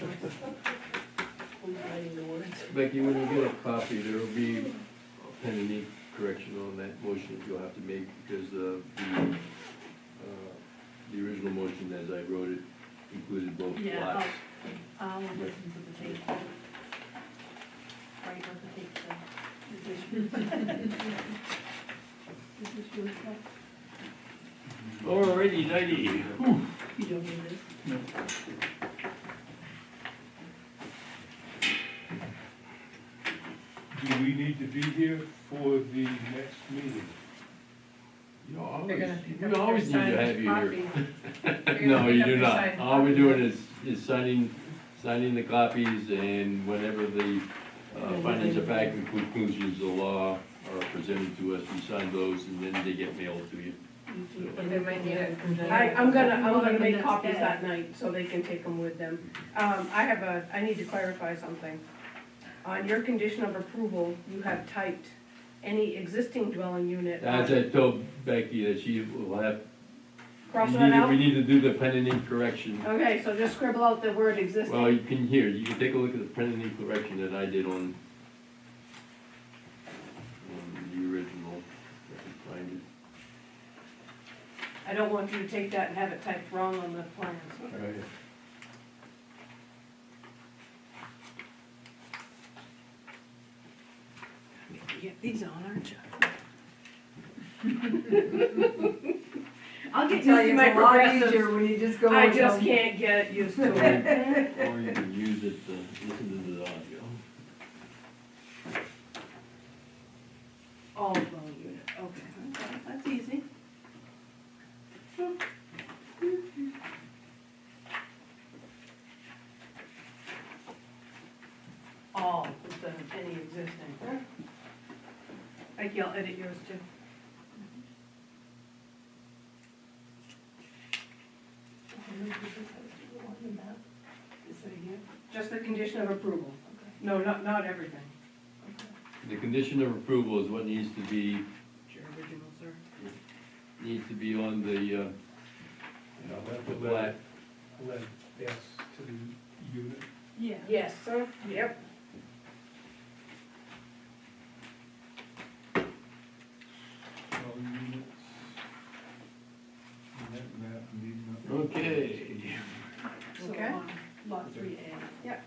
G: who's writing the words.
B: Becky, when you get a copy, there'll be a pen and ink correction on that motion that you'll have to make, because the original motion, as I wrote it, included both
F: Yeah,
B: lots.
F: I'll listen to the tape. Right, what the tape said.
G: This is your stuff.
B: Alrighty, nighty.
G: You don't need this.
A: Do we need to be here for the next meeting?
E: They're gonna pick
B: We
E: up your
B: always need to
E: signed
B: have you here.
E: copy. They're gonna
B: No,
E: pick
B: you
E: up
B: do
E: your
B: not.
E: signed
B: All we're
E: copy.
B: doing is signing the copies, and whenever the findings of fact and conclusions of the law are presented to us, we sign those, and then they get mailed to you.
E: But they might need it.
C: I'm gonna
G: The
C: make
G: next
C: copies
G: day.
C: that night, so they can take them with them. I need to clarify something. On your condition of approval, you have typed any existing dwelling unit.
B: As I told Becky, that she will have,
C: Cross that out?
B: we need to do the pen and ink correction.
C: Okay, so just scribble out the word
B: Well,
C: existing.
B: you can you can take a look at the pen and ink correction that I did on the original, if I can find it.
C: I don't want you to take that and have it typed wrong on the plans.
B: Right.
C: Get these on, aren't you?
G: I'll get
C: Tell
G: used
C: you
G: to
C: my
G: my lot
C: progressives.
G: easier when you just go.
C: I
G: and
C: just
G: go.
C: can't get used to it.
B: Or you can use it to listen to the audio.
C: All dwelling unit, okay. Yeah, I'll edit yours too. Just the condition of approval. No, not everything.
B: The condition of approval is what needs to be,
C: It's your original, sir.
B: needs to be on the,
A: Yeah, that
B: the
A: will
B: plat.
A: let S to the unit.
F: Yeah.
C: Yes, sir. Yep.
A: All units. Map, need nothing.
B: Okay,
F: So
C: Okay.
F: on lot 3A.
C: Yep.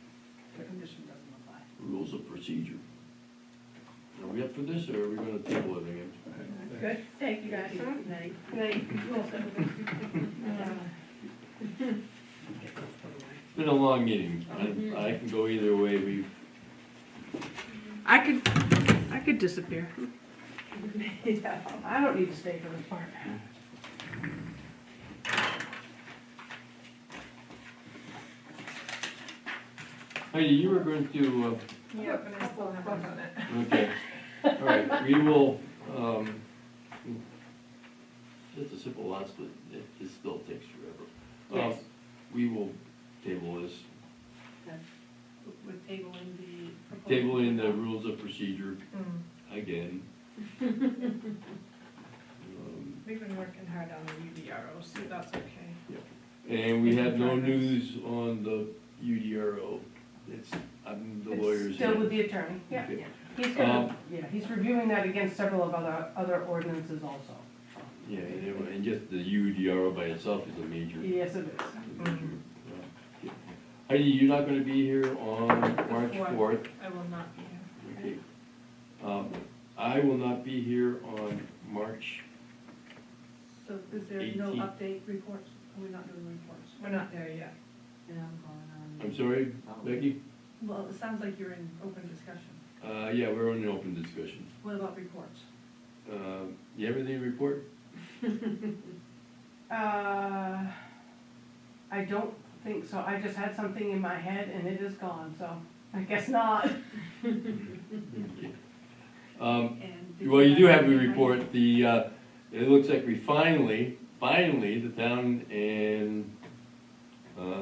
F: The condition doesn't apply.
B: rules of procedure. Are we up for this, or are we gonna table it again?
C: Good, thank you guys.
F: Good night.
C: Night.
B: It's been a long meeting. I can go either way.
C: I could disappear. I don't need to stay for this part.
B: Heidi, you were going to,
E: Yeah, but I still haven't done it.
B: okay, all right, we will, just a simple lot split, it still takes forever.
C: Yes.
B: We will table this,
F: With tabling the proposal.
B: table in the rules of procedure
E: Mm.
B: again.
E: We've been working hard on the UDRO, so that's okay.
B: And we have no news on the UDRO. It's, I'm the lawyer's.
C: It's still with the attorney, yeah.
B: Okay.
C: He's gonna, yeah, he's reviewing that against several of other ordinances also.
B: Yeah, and just the UDRO by itself is a major.
C: Yes, it is.
B: Heidi, you're not gonna be here on March
E: fourth.
B: 4th.
E: I will not be here.
B: Okay. I will not be here on March,
F: So is there no
B: 18.
F: update reports? Are we not doing reports?
E: We're not there yet.
D: And I'm going on.
B: I'm sorry, Becky?
F: Well, it sounds like you're in open discussion.
B: Yeah, we're on an open discussion.
F: What about reports?
B: You have anything to report?
C: I don't think so. I just had something in my head and it is gone, so I guess not.
B: Okay.
F: And did
B: Well, you do have a
F: anything?
B: report. It looks like we finally, the town and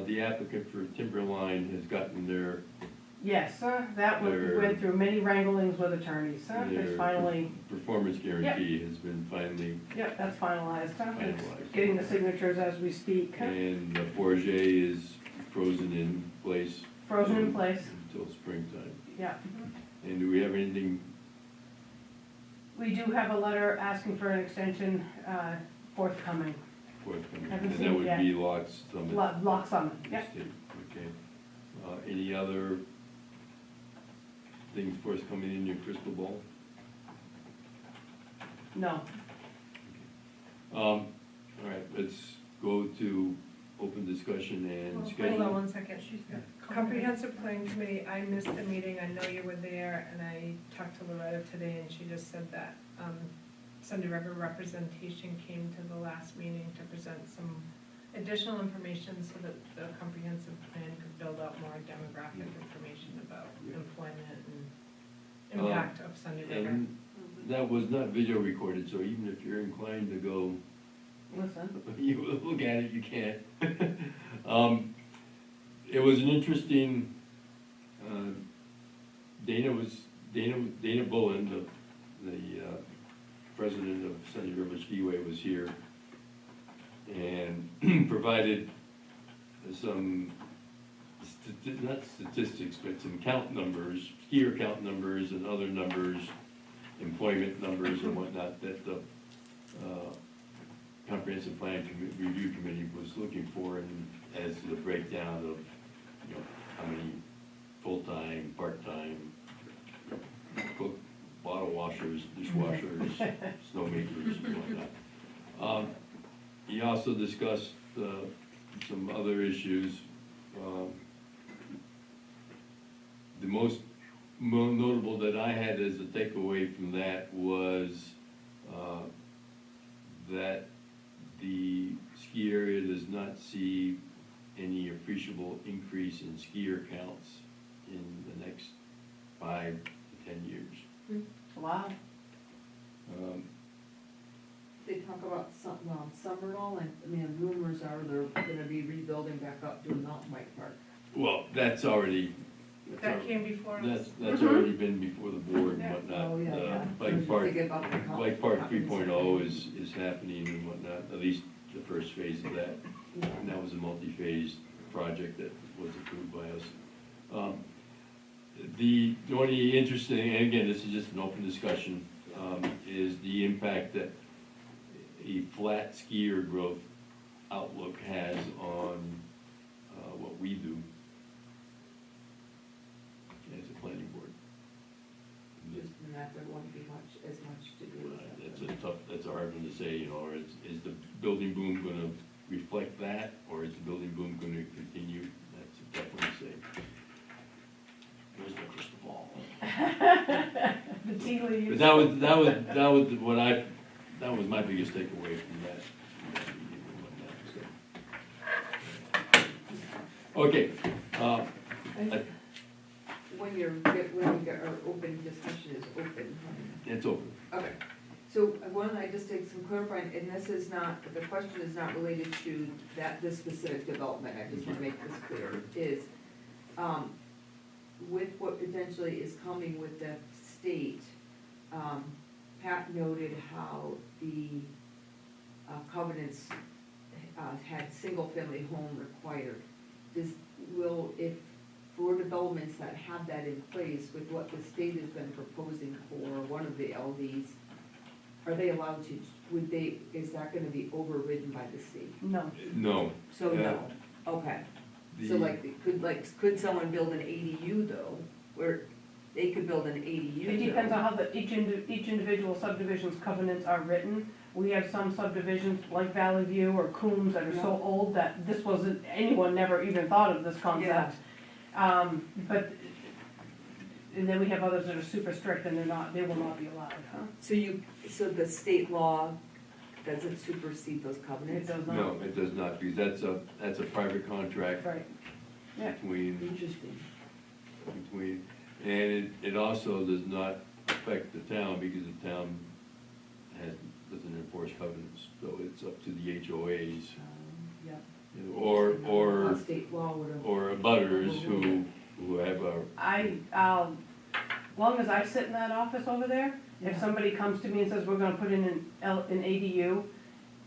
B: the applicant for Timberline has gotten their
C: Yes, that went through many wranglings with attorneys. It's
B: Their-
C: finally,
B: performance guarantee has been finally,
C: yep, that's finalized. It's
B: Finalized.
C: getting the signatures as we speak.
B: and the Forget is frozen in place.
C: Frozen in place,
B: Until springtime.
C: yeah.
B: And do we have anything,
C: We do have a letter asking for an extension forthcoming.
B: forthcoming?
C: Haven't
B: And
C: seen
B: that
C: it
B: would
C: yet.
B: be Lock's Summit.
C: Lock Summit, yep.
B: Estate. Okay. Any other things forthcoming in your crystal ball?
C: No,
B: All right, let's go to open discussion and
E: Hold on
B: schedule.
E: one second.
F: She's got.
E: Comprehensive Plan Committee, I missed the meeting, I know you were there, and I talked to Loretta today, and she just said that, Sunday River representation came to the last meeting to present some additional information so that the comprehensive plan could build out more demographic information about employment and impact of Sunday River.
B: And that was not video recorded, so even if you're inclined to go,
C: listen.
B: you look at it, you can't. It was an interesting, Dana Bullen, the president of Sunday River Skiway, was here and provided some, not statistics, but some count numbers, skier count numbers and other numbers, employment numbers and whatnot that the Comprehensive Plan Review Committee was looking for, and as the breakdown of, you know, how many full-time, part-time, cook, bottle washers, dishwashers, snowmakers, and whatnot. He also discussed some other issues. The most notable that I had as a takeaway from that was that the ski area does not see any appreciable increase in skier counts in the next 5 to 10 years.
C: Wow.
D: They talk about Summerall, and, I mean, rumors are they're gonna be rebuilding back up doing Mountain Bike Park.
B: Well, that's already,
E: That came before us.
B: that's already been before the board and
E: Yeah.
B: whatnot.
D: Oh, yeah.
B: Bike Park,
D: Thinking about the co-
B: Bike Park
D: companies.
B: 3.0 is happening and whatnot, at least the first phase of that.
D: Yeah.
B: And that was a multi-phase project that was approved by us. The only interesting, and again, this is just an open discussion, is the impact that a flat skier growth outlook has on what we do as a planning board.
D: Just not there won't be as much to do with that.
B: That's a hard one to say, you know, or is the building boom gonna reflect that, or is the building boom gonna continue? That's a tough one to say. Where's the crystal ball?
C: The tea leaves.
B: But that was what that was my biggest takeaway from that. Okay,
D: When our open discussion is open.
B: it's open.
D: Okay, so I just take some clarifying, and this is not, the question is not related to this specific development, I just wanna make this clear, is, with what potentially is coming with the state, Pat noted how the covenants had single-family home required. If for developments that have that in place with what the state has been proposing for one of the LDs, are they allowed to, is that gonna be overridden by the state?
C: No,
B: No.
D: So no, okay. So could someone build an ADU though, where they could build an ADU?
C: it depends on how each individual subdivision's covenants are written. We have some subdivisions like Valley View or Coombs that are so
D: Yeah.
C: old that this wasn't, anyone never even thought of this concept. But, and then we have others that are super strict and they will not be allowed, huh?
D: So the state law doesn't supersede those
C: It
D: covenants?
C: does not.
B: No, it does not, because that's a private contract
C: Right, yeah.
B: between,
D: Interesting.
B: and it also does not affect the town, because the town doesn't enforce covenants, so it's up to the HOAs,
D: Yeah.
B: or
D: State law would have.
B: abutters who have a,
C: Long as I sit in that office over there, if
D: Yeah.
C: somebody comes to me and says, we're gonna put in an ADU,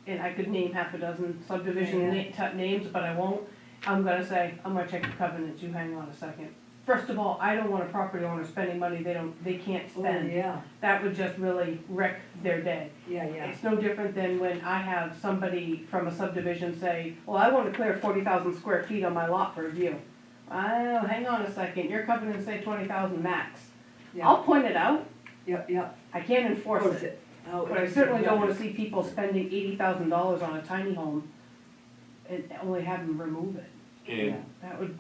C: and I could name half a dozen subdivision names, but I won't, I'm gonna say, I'm gonna check the covenants, you hang on a second. First of all, I don't want a property owner spending money they can't
D: Oh,
C: spend.
D: yeah,
C: That would just really wreck their day.
D: yeah.
C: It's no different than when I have somebody from a subdivision say, well, I wanna clear 40,000 square feet on my lot for a view. Well, hang on a second, your covenants say 20,000 max. I'll point it out,
D: Yep.
C: I can't enforce it,
D: Oh,
C: but I certainly don't wanna see people spending $80,000 on a tiny home and only have them remove it.
B: and,
C: That would,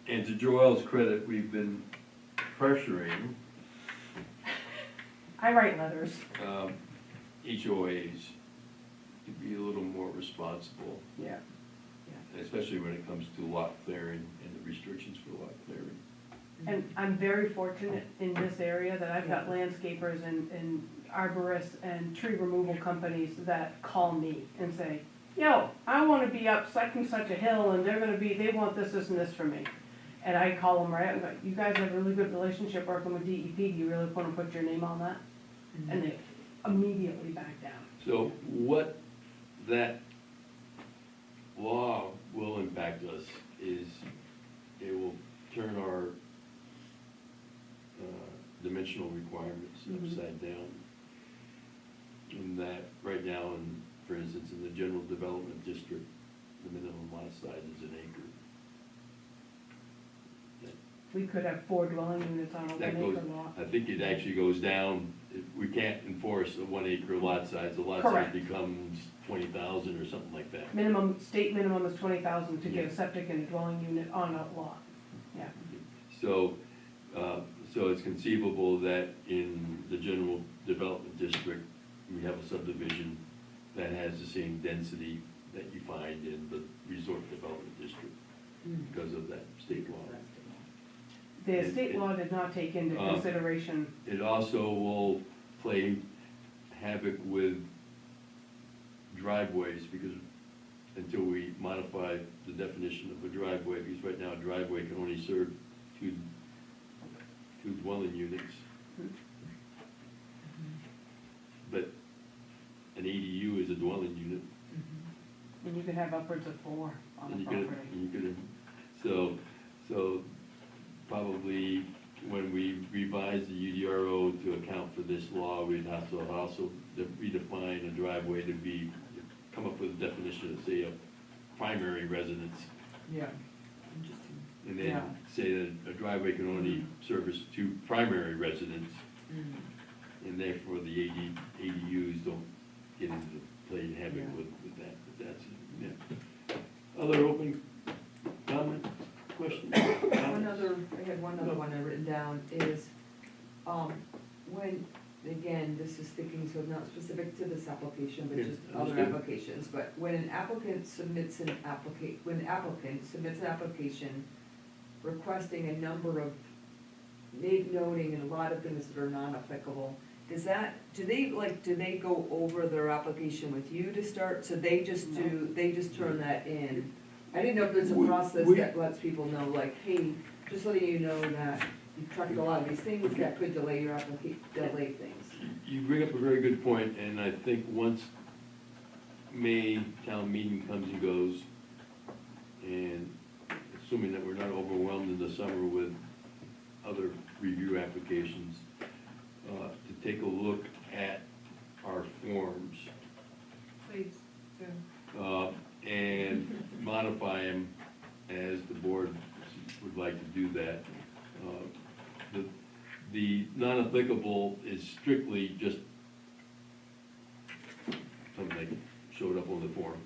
B: and to Joelle's credit, we've been pressuring
C: I write letters,
B: HOAs to be a little more responsible,
C: yeah.
B: especially when it comes to lot clearing and the restrictions for lot clearing.
C: And I'm very fortunate in this area that I've got landscapers and arborists and tree removal companies that call me and say, yo, I wanna be up such and such a hill and they want this, this and this from me. And I call them right out and go, you guys have a really good relationship working with DEP, do you really wanna put your name on that? And they immediately back down.
B: So what that law will impact us is it will turn our dimensional requirements upside down. In that, right now, for instance, in the general development district, the minimum lot size is an acre.
C: We could have 4 dwelling units on a 1
B: That
C: acre
B: goes,
C: lot.
B: I think it actually goes down, we can't enforce a 1 acre lot size, the lot size
C: Correct.
B: becomes 20,000 or something like that.
C: State minimum is 20,000 to get a septic and a dwelling unit on a lot, yeah.
B: So, so it's conceivable that in the general development district, we have a subdivision that has the same density that you find in the resort development district because of that state law.
C: The state law did not take into consideration,
B: It also will havoc with driveways, because until we modify the definition of a driveway, because right now a driveway can only serve two dwelling units. But an ADU is a dwelling unit.
C: And you could have upwards of 4 on
B: And
C: a
B: you
C: property.
B: could, so probably when we revise the UDRO to account for this law, we'd have to also redefine a driveway to be, come up with a definition of, say, a primary residence.
D: Yeah, interesting.
B: And
C: Yeah.
B: then say that a driveway can only service 2 primary residents, and therefore the ADUs don't get into playing havoc
D: Yeah.
B: with that, but that's, yeah. Other open comment, question?
D: One other, I had one other one I written down is, when, again, this is thinking, so not specific to this application, but
B: Yeah,
D: just other
B: understood.
D: applications, but when an applicant submits an application requesting a number of, noting and a lot of things that are non-applicable, does that, do they go over their application with you to start, so they just turn that in? I didn't know if there's a process that lets people know, like, hey, just letting you know that you've checked a lot of these things that could delay your delay things.
B: You bring up a very good point, and I think once May town meeting comes and goes, and assuming that we're not overwhelmed in the summer with other review applications, to take a look at our forms,
E: Please do.
B: and modify them as the board would like to do that. The non-applicable is strictly just something that showed up on the form.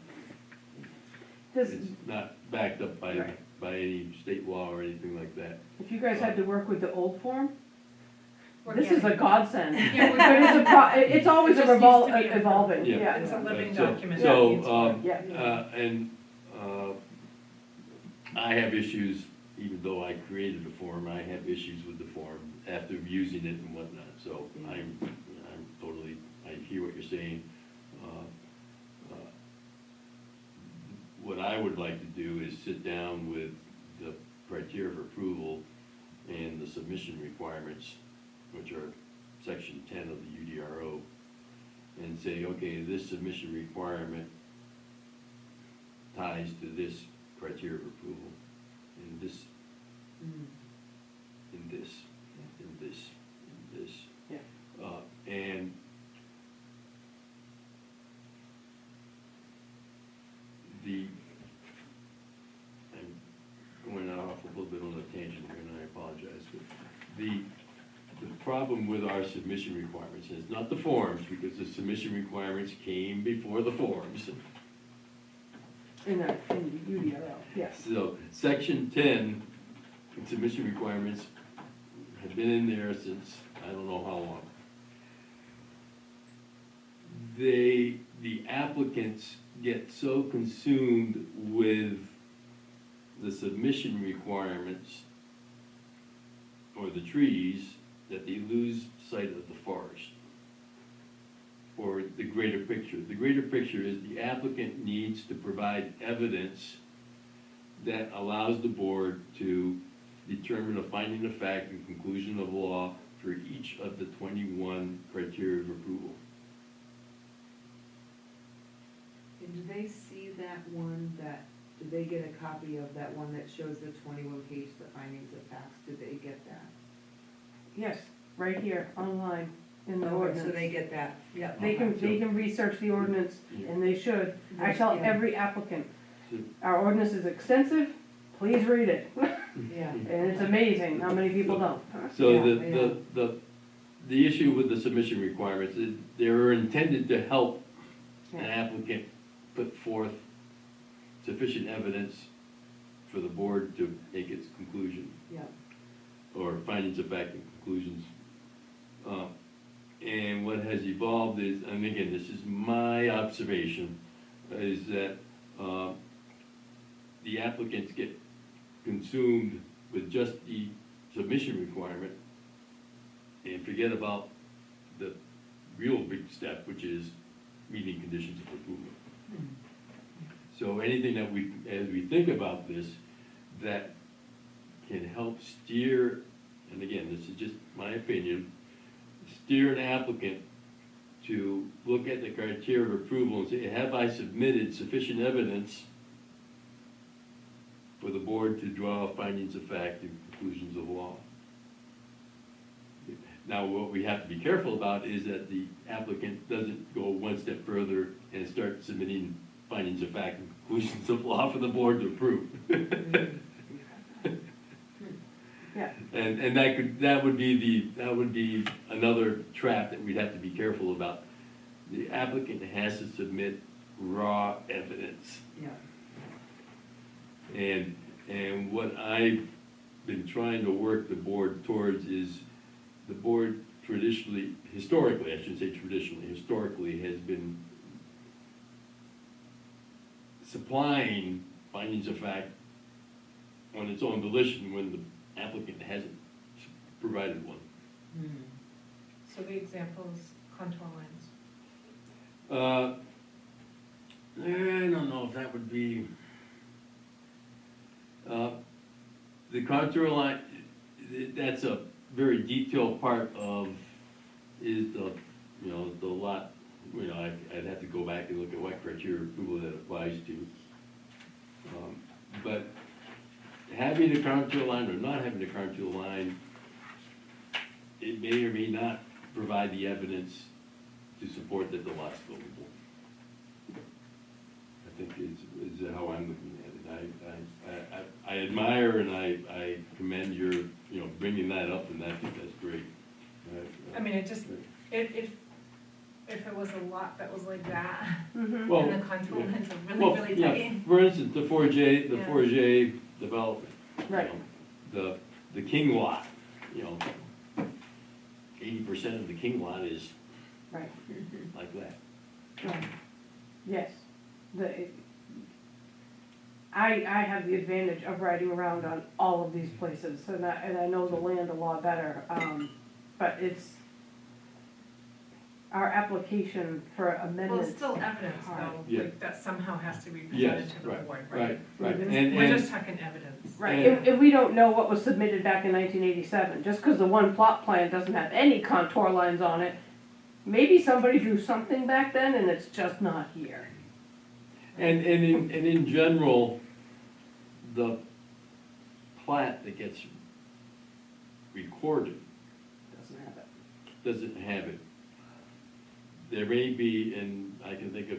C: Does,
B: It's not backed up by
C: Right.
B: any state law or anything like that.
C: if you guys had to work with the old form,
E: We're
C: this is a
E: getting-
C: godsend.
E: Yeah, we-
C: But it's always
E: It just needs to be
C: evolving,
B: Yeah.
C: yeah.
E: It's a living
B: So-
E: document.
B: So,
E: that needs work.
C: Yeah.
B: and I have issues, even though I created the form, I have issues with the form after using it and whatnot. So I'm totally, I hear what you're saying. What I would like to do is sit down with the criteria for approval and the submission requirements, which are section 10 of the UDRO, and say, okay, this submission requirement ties to this criteria of approval, and this,
D: Mm.
B: and this, and this, and this.
C: Yeah.
B: And I'm going off a little bit on a tangent here, and I apologize, but the problem with our submission requirements is not the forms, because the submission requirements came before the forms.
C: In the UDRL, yes.
B: So, section 10, submission requirements have been in there since, I don't know how long. The applicants get so consumed with the submission requirements or the trees that they lose sight of the forest or the greater picture. The greater picture is the applicant needs to provide evidence that allows the board to determine a finding of fact and conclusion of law for each of the 21 criteria of approval.
D: And do they see that one do they get a copy of that one that shows the 21 page, the findings of facts, do they get that?
C: Yes, right here, online, in the
D: Okay,
C: ordinance.
D: so they get that, yeah.
C: They
D: okay.
C: can research the ordinance,
B: Yeah.
C: and they should. I tell
D: Yeah.
C: every applicant,
B: So-
C: our ordinance is extensive, please read it.
D: Yeah.
C: And it's amazing how many people don't.
B: So
D: Yeah,
B: the issue with the submission requirements is they're intended to help an
C: Yeah.
B: applicant put forth sufficient evidence for the board to make its conclusion,
D: Yeah,
B: or findings of fact and conclusions. And what has evolved is, and again, this is my observation, is that the applicants get consumed with just the submission requirement and forget about the real big step, which is meeting conditions of approval. So anything that we, as we think about this, that can help steer, and again, this is just my opinion, steer an applicant to look at the criteria of approval and say, have I submitted sufficient evidence for the board to draw findings of fact and conclusions of law? Now, what we have to be careful about is that the applicant doesn't go one step further and start submitting findings of fact and conclusions of law for the board to approve.
C: Yeah.
B: And that would be another trap that we'd have to be careful about. The applicant has to submit raw evidence.
D: Yeah.
B: And what I've been trying to work the board towards is, the board traditionally, historically, I shouldn't say traditionally, historically has been supplying findings of fact on its own volition when the applicant hasn't provided one.
E: So the examples, contour lines.
B: I don't know if that would be, the contour line, that's a very detailed part of, is the, you know, the lot, you know, I'd have to go back and look at what criteria of approval that applies to. But having a contour line or not having a contour line, it may or may not provide the evidence to support that the lot's buildable. I think is how I'm looking at it. I admire and I commend your, you know, bringing that up, and I think that's great.
E: I mean, it just, if it was a lot that was like that,
C: Mhm.
B: Well,
E: and the contour
B: yeah.
E: lines are
B: Well,
E: really
B: yeah,
E: tight.
B: for instance, the 4J
E: Yeah.
B: development. you
C: Right.
B: know, the King lot, you know, 80% of the King lot is
C: Right,
B: like that.
C: right, yes. I have the advantage of riding around on all of these places, and I know the land a lot better, but it's, our application for amendment.
E: Well, it's still evidence
C: hard.
E: though,
B: Yeah.
E: like that somehow has to be
B: Yes,
E: presented to the
B: right,
E: board,
B: right,
E: right?
B: right.
E: We're just talking evidence.
C: Right,
B: And-
C: and we don't know what was submitted back in 1987, just because the one plot plan doesn't have any contour lines on it. Maybe somebody drew something back then and it's just not here.
B: And in general, the plat that gets recorded
C: Doesn't have it.
B: doesn't have it. There may be, and I can think of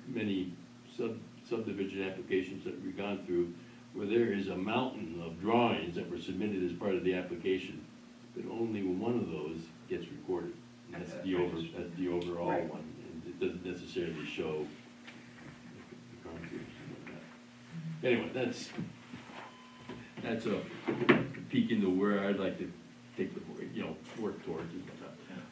B: many subdivision applications that we've gone through, where there is a mountain of drawings that were submitted as part of the application, but only one of those gets recorded. And that's the overall
C: Right.
B: one, and it doesn't necessarily show the contours and whatnot. Anyway, that's a peek into where I'd like to take the, you know, work towards and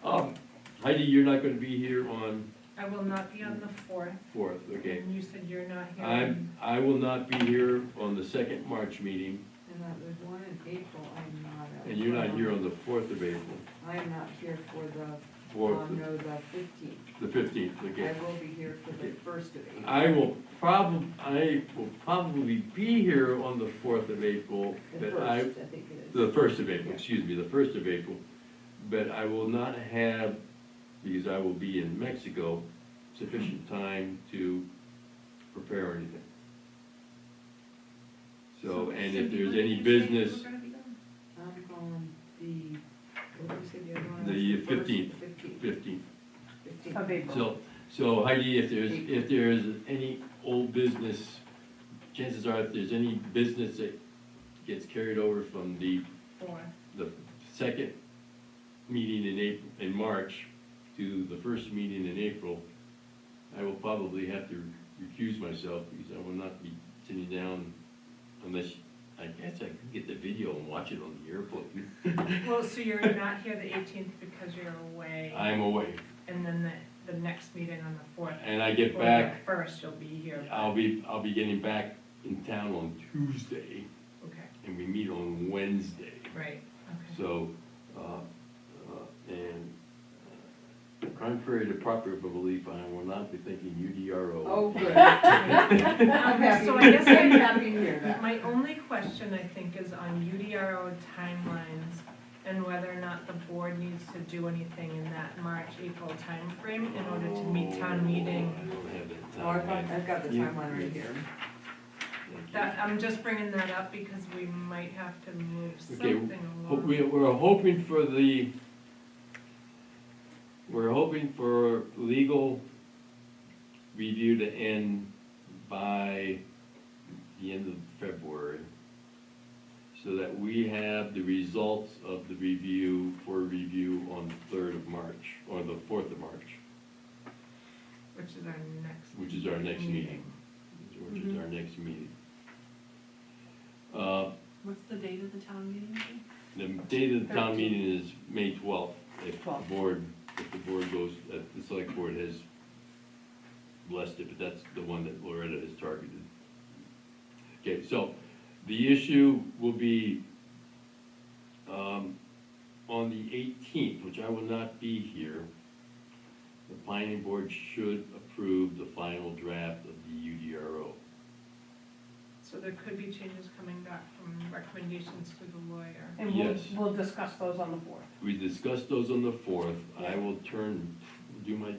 B: whatnot. Heidi, you're not gonna be here on
E: I will not be on the 4th.
B: 4th, okay?
E: And you said you're not here.
B: I will not be here on the second March meeting,
D: And there's one in April, I'm not.
B: and you're not here on the 4th of April,
D: I'm not here for the,
B: 4th,
D: no, the 15th.
B: the 15th, okay?
D: I will be here for the 1st of April.
B: I will probably be here on the 4th of April,
D: The
B: but
D: 1st, I think it is.
B: the 1st of April, excuse me, the 1st of April, but I will not have, because I will be in Mexico, sufficient time to prepare anything. So, and if there's any business,
E: We're gonna be gone.
D: I'm on the, what did you say the other one? was?
B: the
D: first?
B: 15th,
D: 15th.
B: 15th.
C: Of April.
B: So Heidi, if there's any old business, chances are if there's any business that gets carried over from the
E: 4th.
B: second meeting in March to the first meeting in April, I will probably have to recuse myself because I will not be sitting down unless, I guess I could get the video and watch it on the airplane.
E: Well, so you're not here the 18th because you're away,
B: I'm away,
E: and then the next meeting on the 4th.
B: and I get
E: or
B: back,
E: the 1st, you'll be here.
B: I'll be getting back in town on Tuesday,
E: Okay,
B: and we meet on Wednesday.
E: right, okay.
B: So, Contrary to popular belief, I will not be thinking UDRO.
D: Oh, good. I'm happy,
E: So I guess
D: I'm happy to hear that.
E: My only question, I think, is on UDRO timelines and whether or not the board needs to do anything in that March, April timeframe in order to meet town meeting.
B: I don't have that
D: Oh,
B: time.
D: I've got the
B: Yeah.
D: timeline right here.
E: That, I'm just bringing that up because we might have to move
B: Okay,
E: something
B: Ho-
E: along.
B: We're hoping for we're hoping for legal review to end by the end of February, so that we have the results of the review for review on the 3rd of March, or the 4th of March,
E: Which is our next.
B: which is our next meeting. Which is our next meeting.
F: What's the date of the town meeting again?
B: The date of the town meeting is May 12th, if the
C: 12th.
B: board, goes, the select board has blessed it, but that's the one that Loretta has targeted. Okay, so the issue will be, on the 18th, which I will not be here, the planning board should approve the final draft of the UDRO.
E: So there could be changes coming back from recommendations to the lawyer.
C: And
B: Yes.
C: we'll discuss those on the 4th.
B: We discussed those on the 4th. I will do my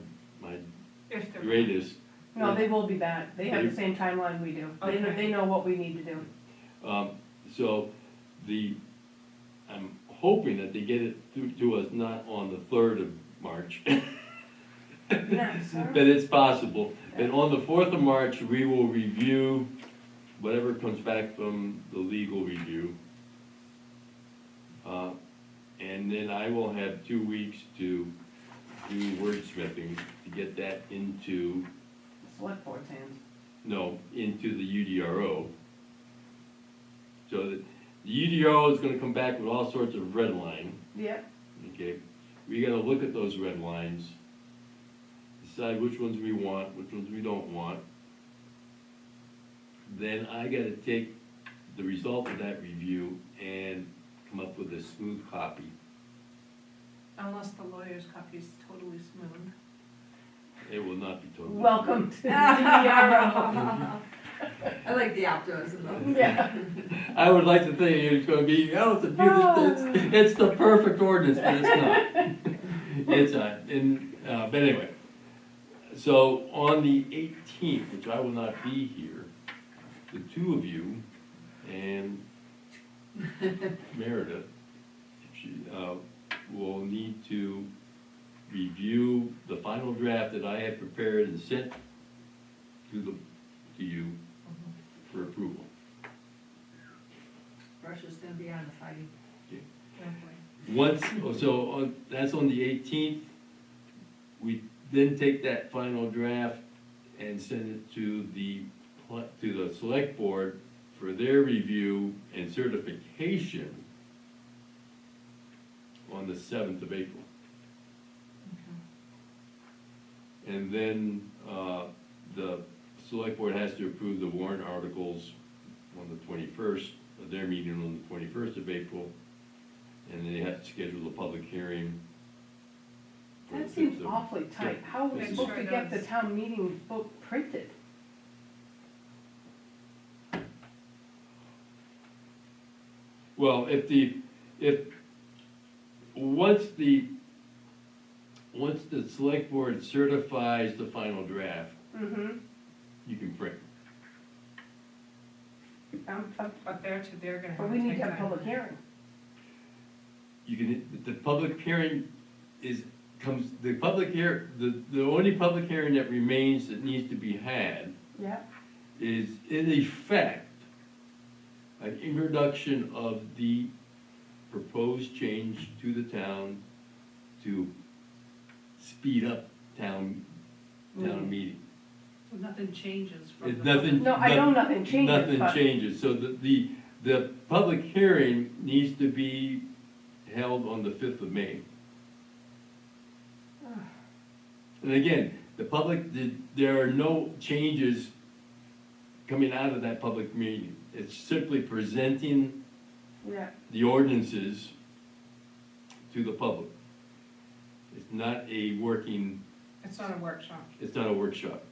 E: If they're.
B: greatest.
C: No, they will be back. They have the same timeline we do.
E: Okay.
C: They know what we need to do.
B: So I'm hoping that they get it through to us not on the 3rd of March,
C: Yes, sir.
B: but it's possible. And on the 4th of March, we will review whatever comes back from the legal review. And then I will have 2 weeks to do wordsmithing to get that into,
C: Select board's hands.
B: into the UDRO. So that the UDRO is gonna come back with all sorts of red line,
C: Yeah,
B: okay? We gotta look at those red lines, decide which ones we want, which ones we don't want. Then I gotta take the result of that review and come up with a smooth copy.
E: Unless the lawyer's copy is totally smooth.
B: It will not be totally.
C: welcome to the DRO.
D: I like the optimism though.
C: Yeah.
B: I would like to think it's gonna be, oh, it's a beautiful, it's the perfect ordinance, but it's not. It's but anyway. So on the 18th, which I will not be here, the two of you and Meredith, will need to review the final draft that I have prepared and sent to you for approval.
D: Russia's gonna be on the fighting.
B: That's on the 18th. We then take that final draft and send it to the select board for their review and certification on the 7th of April. And then, the select board has to approve the warrant articles on the 21st, their meeting on the 21st of April. And then they have to schedule a public hearing. for the
C: That seems
B: 5th of
C: awfully tight. How are we
E: It
C: supposed
E: sure
C: to get the
E: does.
C: town meeting book printed?
B: Well, once the select board certifies the final draft,
C: Mm-hmm.
B: you can print.
E: But they're gonna have
C: But
E: to
C: we need
E: take
C: to have
E: time.
C: public hearing.
B: The public hearing the only public hearing that remains that needs to be had
C: Yeah.
B: is in effect an introduction of the proposed change to the town to speed up town meeting.
F: So nothing changes from
B: It's
F: the.
B: nothing.
C: No, I know nothing changes,
B: Nothing
C: but
B: changes, so the public hearing needs to be held on the 5th of May. And again, there are no changes coming out of that public meeting. It's simply presenting
C: yeah,
B: the ordinances to the public. It's not a working,
E: It's not a workshop,
B: it's not a workshop.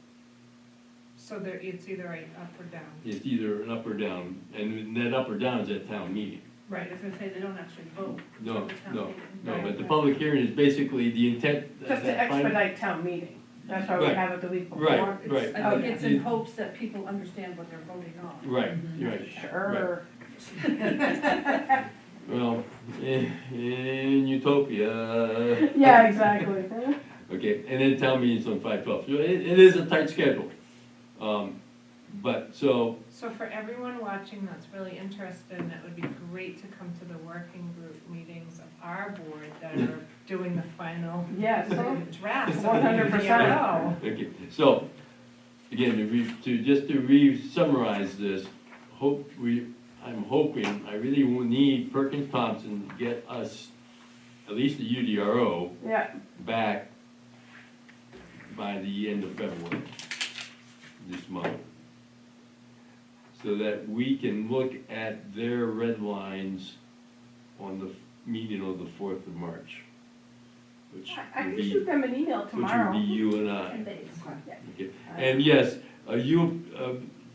E: so there, it's either a up or down.
B: It's either an up or down, and that up or down is at town meeting.
F: Right, I was gonna say, they don't actually vote.
B: No,
F: It's a town
B: no,
F: meeting.
B: no,
E: Right.
B: but the public hearing is basically the intent.
C: Just to
B: that final-
C: expedite town meeting, that's why we
B: Right.
C: have it the week before.
B: Right,
F: It's-
B: right.
F: I think
C: Okay.
F: it's in hopes that people understand what they're voting on.
B: Right,
D: Mhm.
B: right.
C: Sure.
B: Well, in utopia.
C: Yeah, exactly.
B: Okay, and then town meeting's on 5/12. So it is a tight schedule. But, so,
E: So for everyone watching that's really interested, and it would be great to come to the working group meetings of our board that are doing the final
C: Yes,
E: draft. of the
C: 100%.
E: UDRO.
B: okay, so, again, to summarize this, I'm hoping, I really will need Perkins Thompson to get us, at least the UDRO,
C: yeah,
B: back by the end of February, this month. So that we can look at their red lines on the meeting of the 4th of March. Which
C: I
B: would
C: can
B: be,
C: shoot them an email tomorrow.
B: you and I.
F: 10 days.
B: Okay. And yes,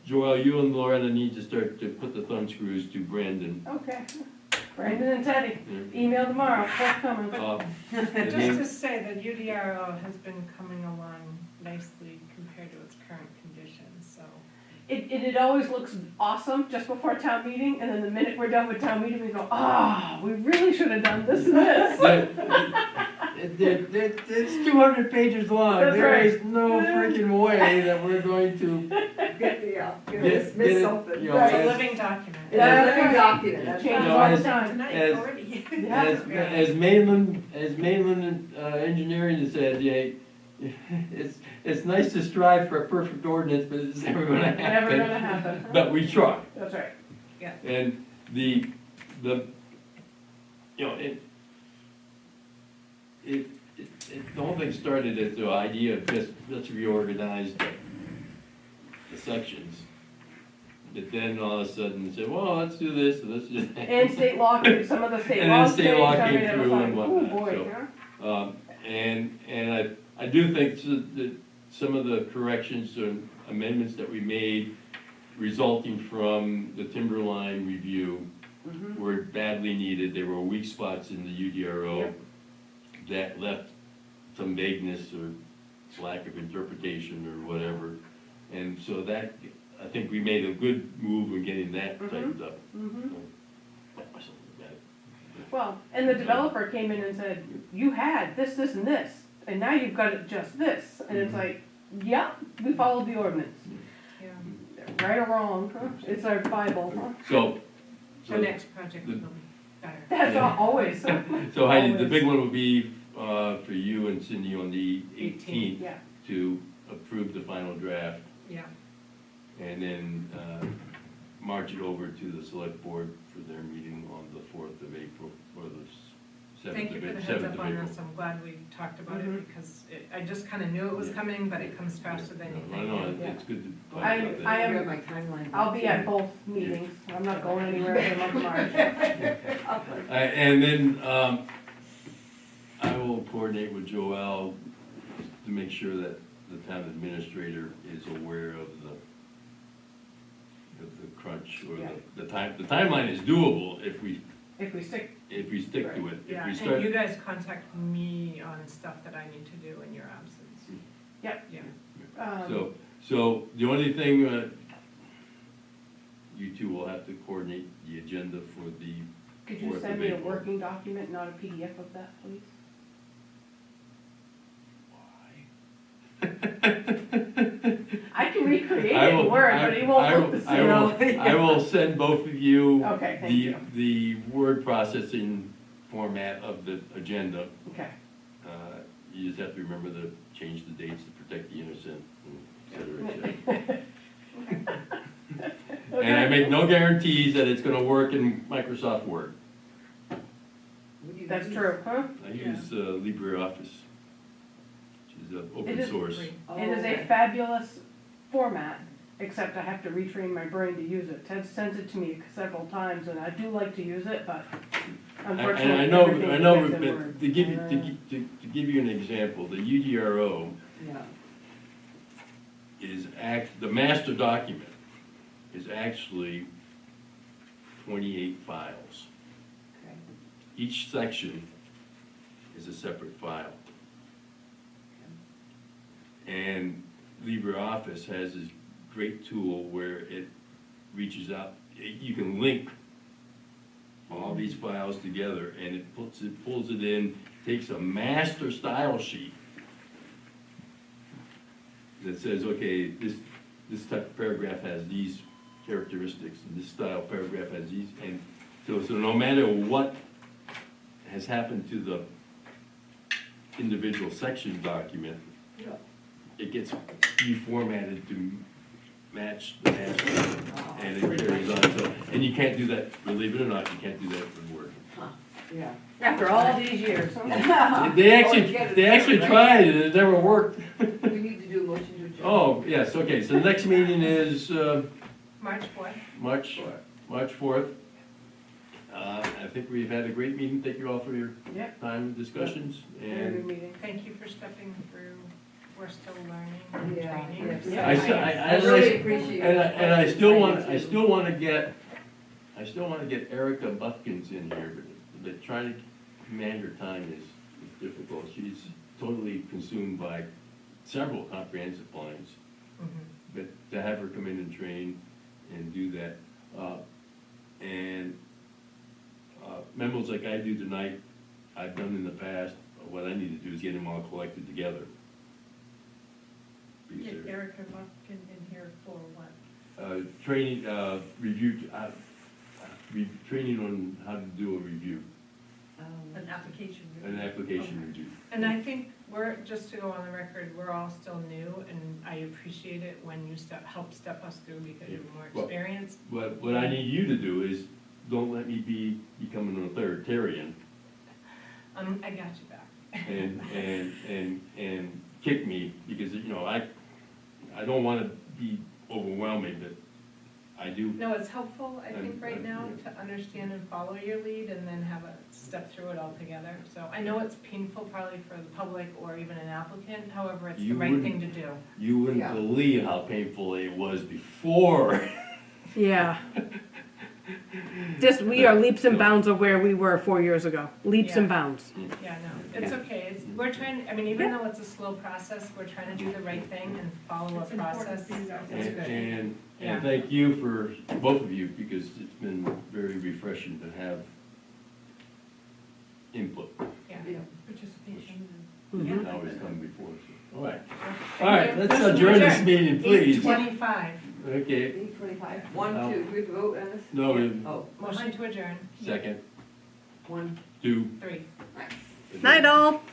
B: Joel, you and Loretta need to start to put the thumb screws to Brandon.
C: Okay, Brandon and Teddy, email tomorrow, forthcoming.
B: And
E: Just
B: then-
E: to say that UDRO has been coming along nicely compared to its current conditions, so.
C: It always looks awesome just before town meeting, and then the minute we're done with town meeting, we go, we really should have done this and this.
B: It's 200 pages long.
C: That's
B: There
C: right.
B: is no freaking way that we're going to
D: Get the,
B: get
D: miss
B: it,
D: something.
B: you know,
E: It's a
B: as-
E: living document.
D: It's a living
C: Right.
D: document, that's
C: Changes
B: No,
C: all
D: right.
C: the time.
E: Tonight
B: as-
E: already.
C: Yeah.
B: As mainland engineering has said, yeah, it's nice to strive for a perfect ordinance, but it's never gonna happen.
C: Never gonna happen.
B: But we try.
C: That's right.
B: And the, you know, the whole thing started as the idea of just, let's reorganize the sections. But then all of a sudden said, well, let's do this, and let's do that.
C: And state law, some of the state
B: And then
C: laws
B: state
C: changed,
B: law
C: I mean,
B: came
C: it was
B: through
C: like,
B: and
C: oh
B: whatnot,
C: boy,
B: so.
C: huh?
B: And I do think that some of the corrections or amendments that we made resulting from the Timberline review
C: Mhm.
B: were badly needed. There were weak spots in the UDRO
C: Yep.
B: that left some vagueness or lack of interpretation or whatever. And so that, I think we made a good move in getting that tightened up.
C: Mhm.
B: Pat myself on the back.
C: Well, and the developer came in and said, you had this, this, and this, and now you've got it just this, and it's
B: Mhm.
C: like, yeah, we followed the ordinance,
E: Yeah.
C: right or wrong, huh? It's our Bible, huh?
B: So,
E: The next project will be better.
C: That's
B: Yeah.
C: always,
B: so Heidi, the
C: Always.
B: big one would be, for you and Cindy on the 18th
C: yeah.
B: to approve the final draft.
E: Yeah.
B: And then, march it over to the select board for their meeting on the 4th of April, or the 7th
E: Thank you
B: of
E: for the
B: April.
E: heads
B: 7th
E: up
B: of
E: on
B: April.
E: this, I'm glad we talked about
C: Mhm.
E: it, because I just kinda knew it was
B: Yeah.
E: coming, but it comes faster than you
B: I
E: think.
B: know,
C: Yeah.
B: it's good to talk
C: I-
B: about that.
C: I am-
D: You have my timeline.
C: I'll be at both meetings, I'm not going anywhere in the month of March.
B: And then, I will coordinate with Joel to make sure that the town administrator is aware of the crunch, or
C: Yeah.
B: the time, the timeline is doable if we
C: If we stick,
B: to it. If
E: Yeah,
B: we
E: and
B: start,
E: you guys contact me on stuff that I need to do in your absence.
C: Yep.
E: Yeah.
B: so the only thing, you two will have to coordinate the agenda for the
C: could you
B: 4th
C: send
B: of
C: me a
B: April.
C: working document, not a PDF of that, please? I can recreate it in Word, but it won't look the same.
B: I will send both of you
C: Okay, thank you.
B: the word processing format of the agenda.
C: Okay,
B: You just have to remember to change the dates to protect the innocent, et cetera, et cetera. And I make no guarantees that it's gonna work in Microsoft Word.
C: that's true, huh?
B: I use LibreOffice, which is
C: It
B: open
C: is
B: source.
E: Free.
C: It is a fabulous format, except I have to retrain my brain to use it. Ted sent it to me several times, and I do like to use it, but Unfortunately,
B: And I know,
C: everything gets in
B: but
C: Word.
B: to give you, to give you an example, the UDRO
D: Yeah,
B: is the master document is actually 28 files.
D: okay.
B: Each section is a separate file. And LibreOffice has this great tool where it reaches out, you can link all these files together, and it pulls it in, takes a master style sheet that says, okay, this type of paragraph has these characteristics, and this style paragraph has these, and so no matter what has happened to the individual section document,
D: Yeah.
B: it gets reformatted to match the master, and it carries on, so, and you can't do that, believe it or not, you can't do that with Word.
D: Huh, yeah.
C: After all these years.
B: They actually tried, and it never worked.
D: We need to do a motion to adjourn.
B: Oh, yes, okay, so the next meeting is,
E: March 4th.
B: March 4th. I think we've had a great meeting, thank you all for your
C: Yep.
B: time and discussions,
C: Very good
B: and
C: meeting.
E: Thank you for stepping through. We're still learning and
D: Yeah,
E: training.
D: yes.
E: so
B: I
D: really appreciate it.
B: and I still want,
D: I
B: I
D: do
B: still want to get, Erica Buffkins in here, but trying to command her time is difficult. She's totally consumed by several comprehensive plans,
E: Mhm.
B: but to have her come in and train and do that, and memos like I do tonight, I've done in the past. What I need to do is get them all collected together. Because
E: Get
B: they're-
E: Erica Buffkin in here for what?
B: training, review, training on how to do a review,
F: An application.
B: an application
F: Okay.
B: review.
E: And I think just to go on the record, we're all still new, and I appreciate it when you help step us through because you're more
B: Well-
E: experienced.
B: What I need you to do is, don't let me become an authoritarian
E: I got you back.
B: and kick me, because, you know, I don't wanna be overwhelming, but I do.
E: No, it's helpful, I think, right
B: I'm-
E: now, to understand and follow your lead and then have a step through it all together. So I know it's painful probably for the public or even an applicant, however, it's the
B: You
E: right thing
B: wouldn't-
E: to do.
B: You wouldn't
D: Yeah.
B: believe how painful it was before.
C: Yeah. Just, we are leaps and bounds of where we were 4 years ago. Leaps and
E: Yeah.
C: bounds.
E: Yeah, no, it's okay, we're trying, I mean, even though it's a slow process, we're trying to do the right thing and follow a
F: It's important
E: process.
F: for you guys.
E: It's
B: And,
E: good.
B: and
E: Yeah.
B: thank you for, both of you, because it's been very refreshing to have input.
E: Yeah.
D: Yeah.
F: Participation
C: Mhm.
B: Didn't always come before, so, all right.
E: Thank
B: All right,
E: you.
B: let's adjourn this meeting, please.
E: 8:25,
B: Okay,
D: 8:25. One, two, do we have to vote on this?
B: no,
D: Oh,
E: motion to adjourn,
B: second,
D: 1,
B: 2.
E: 3.
D: nice.
C: Night all.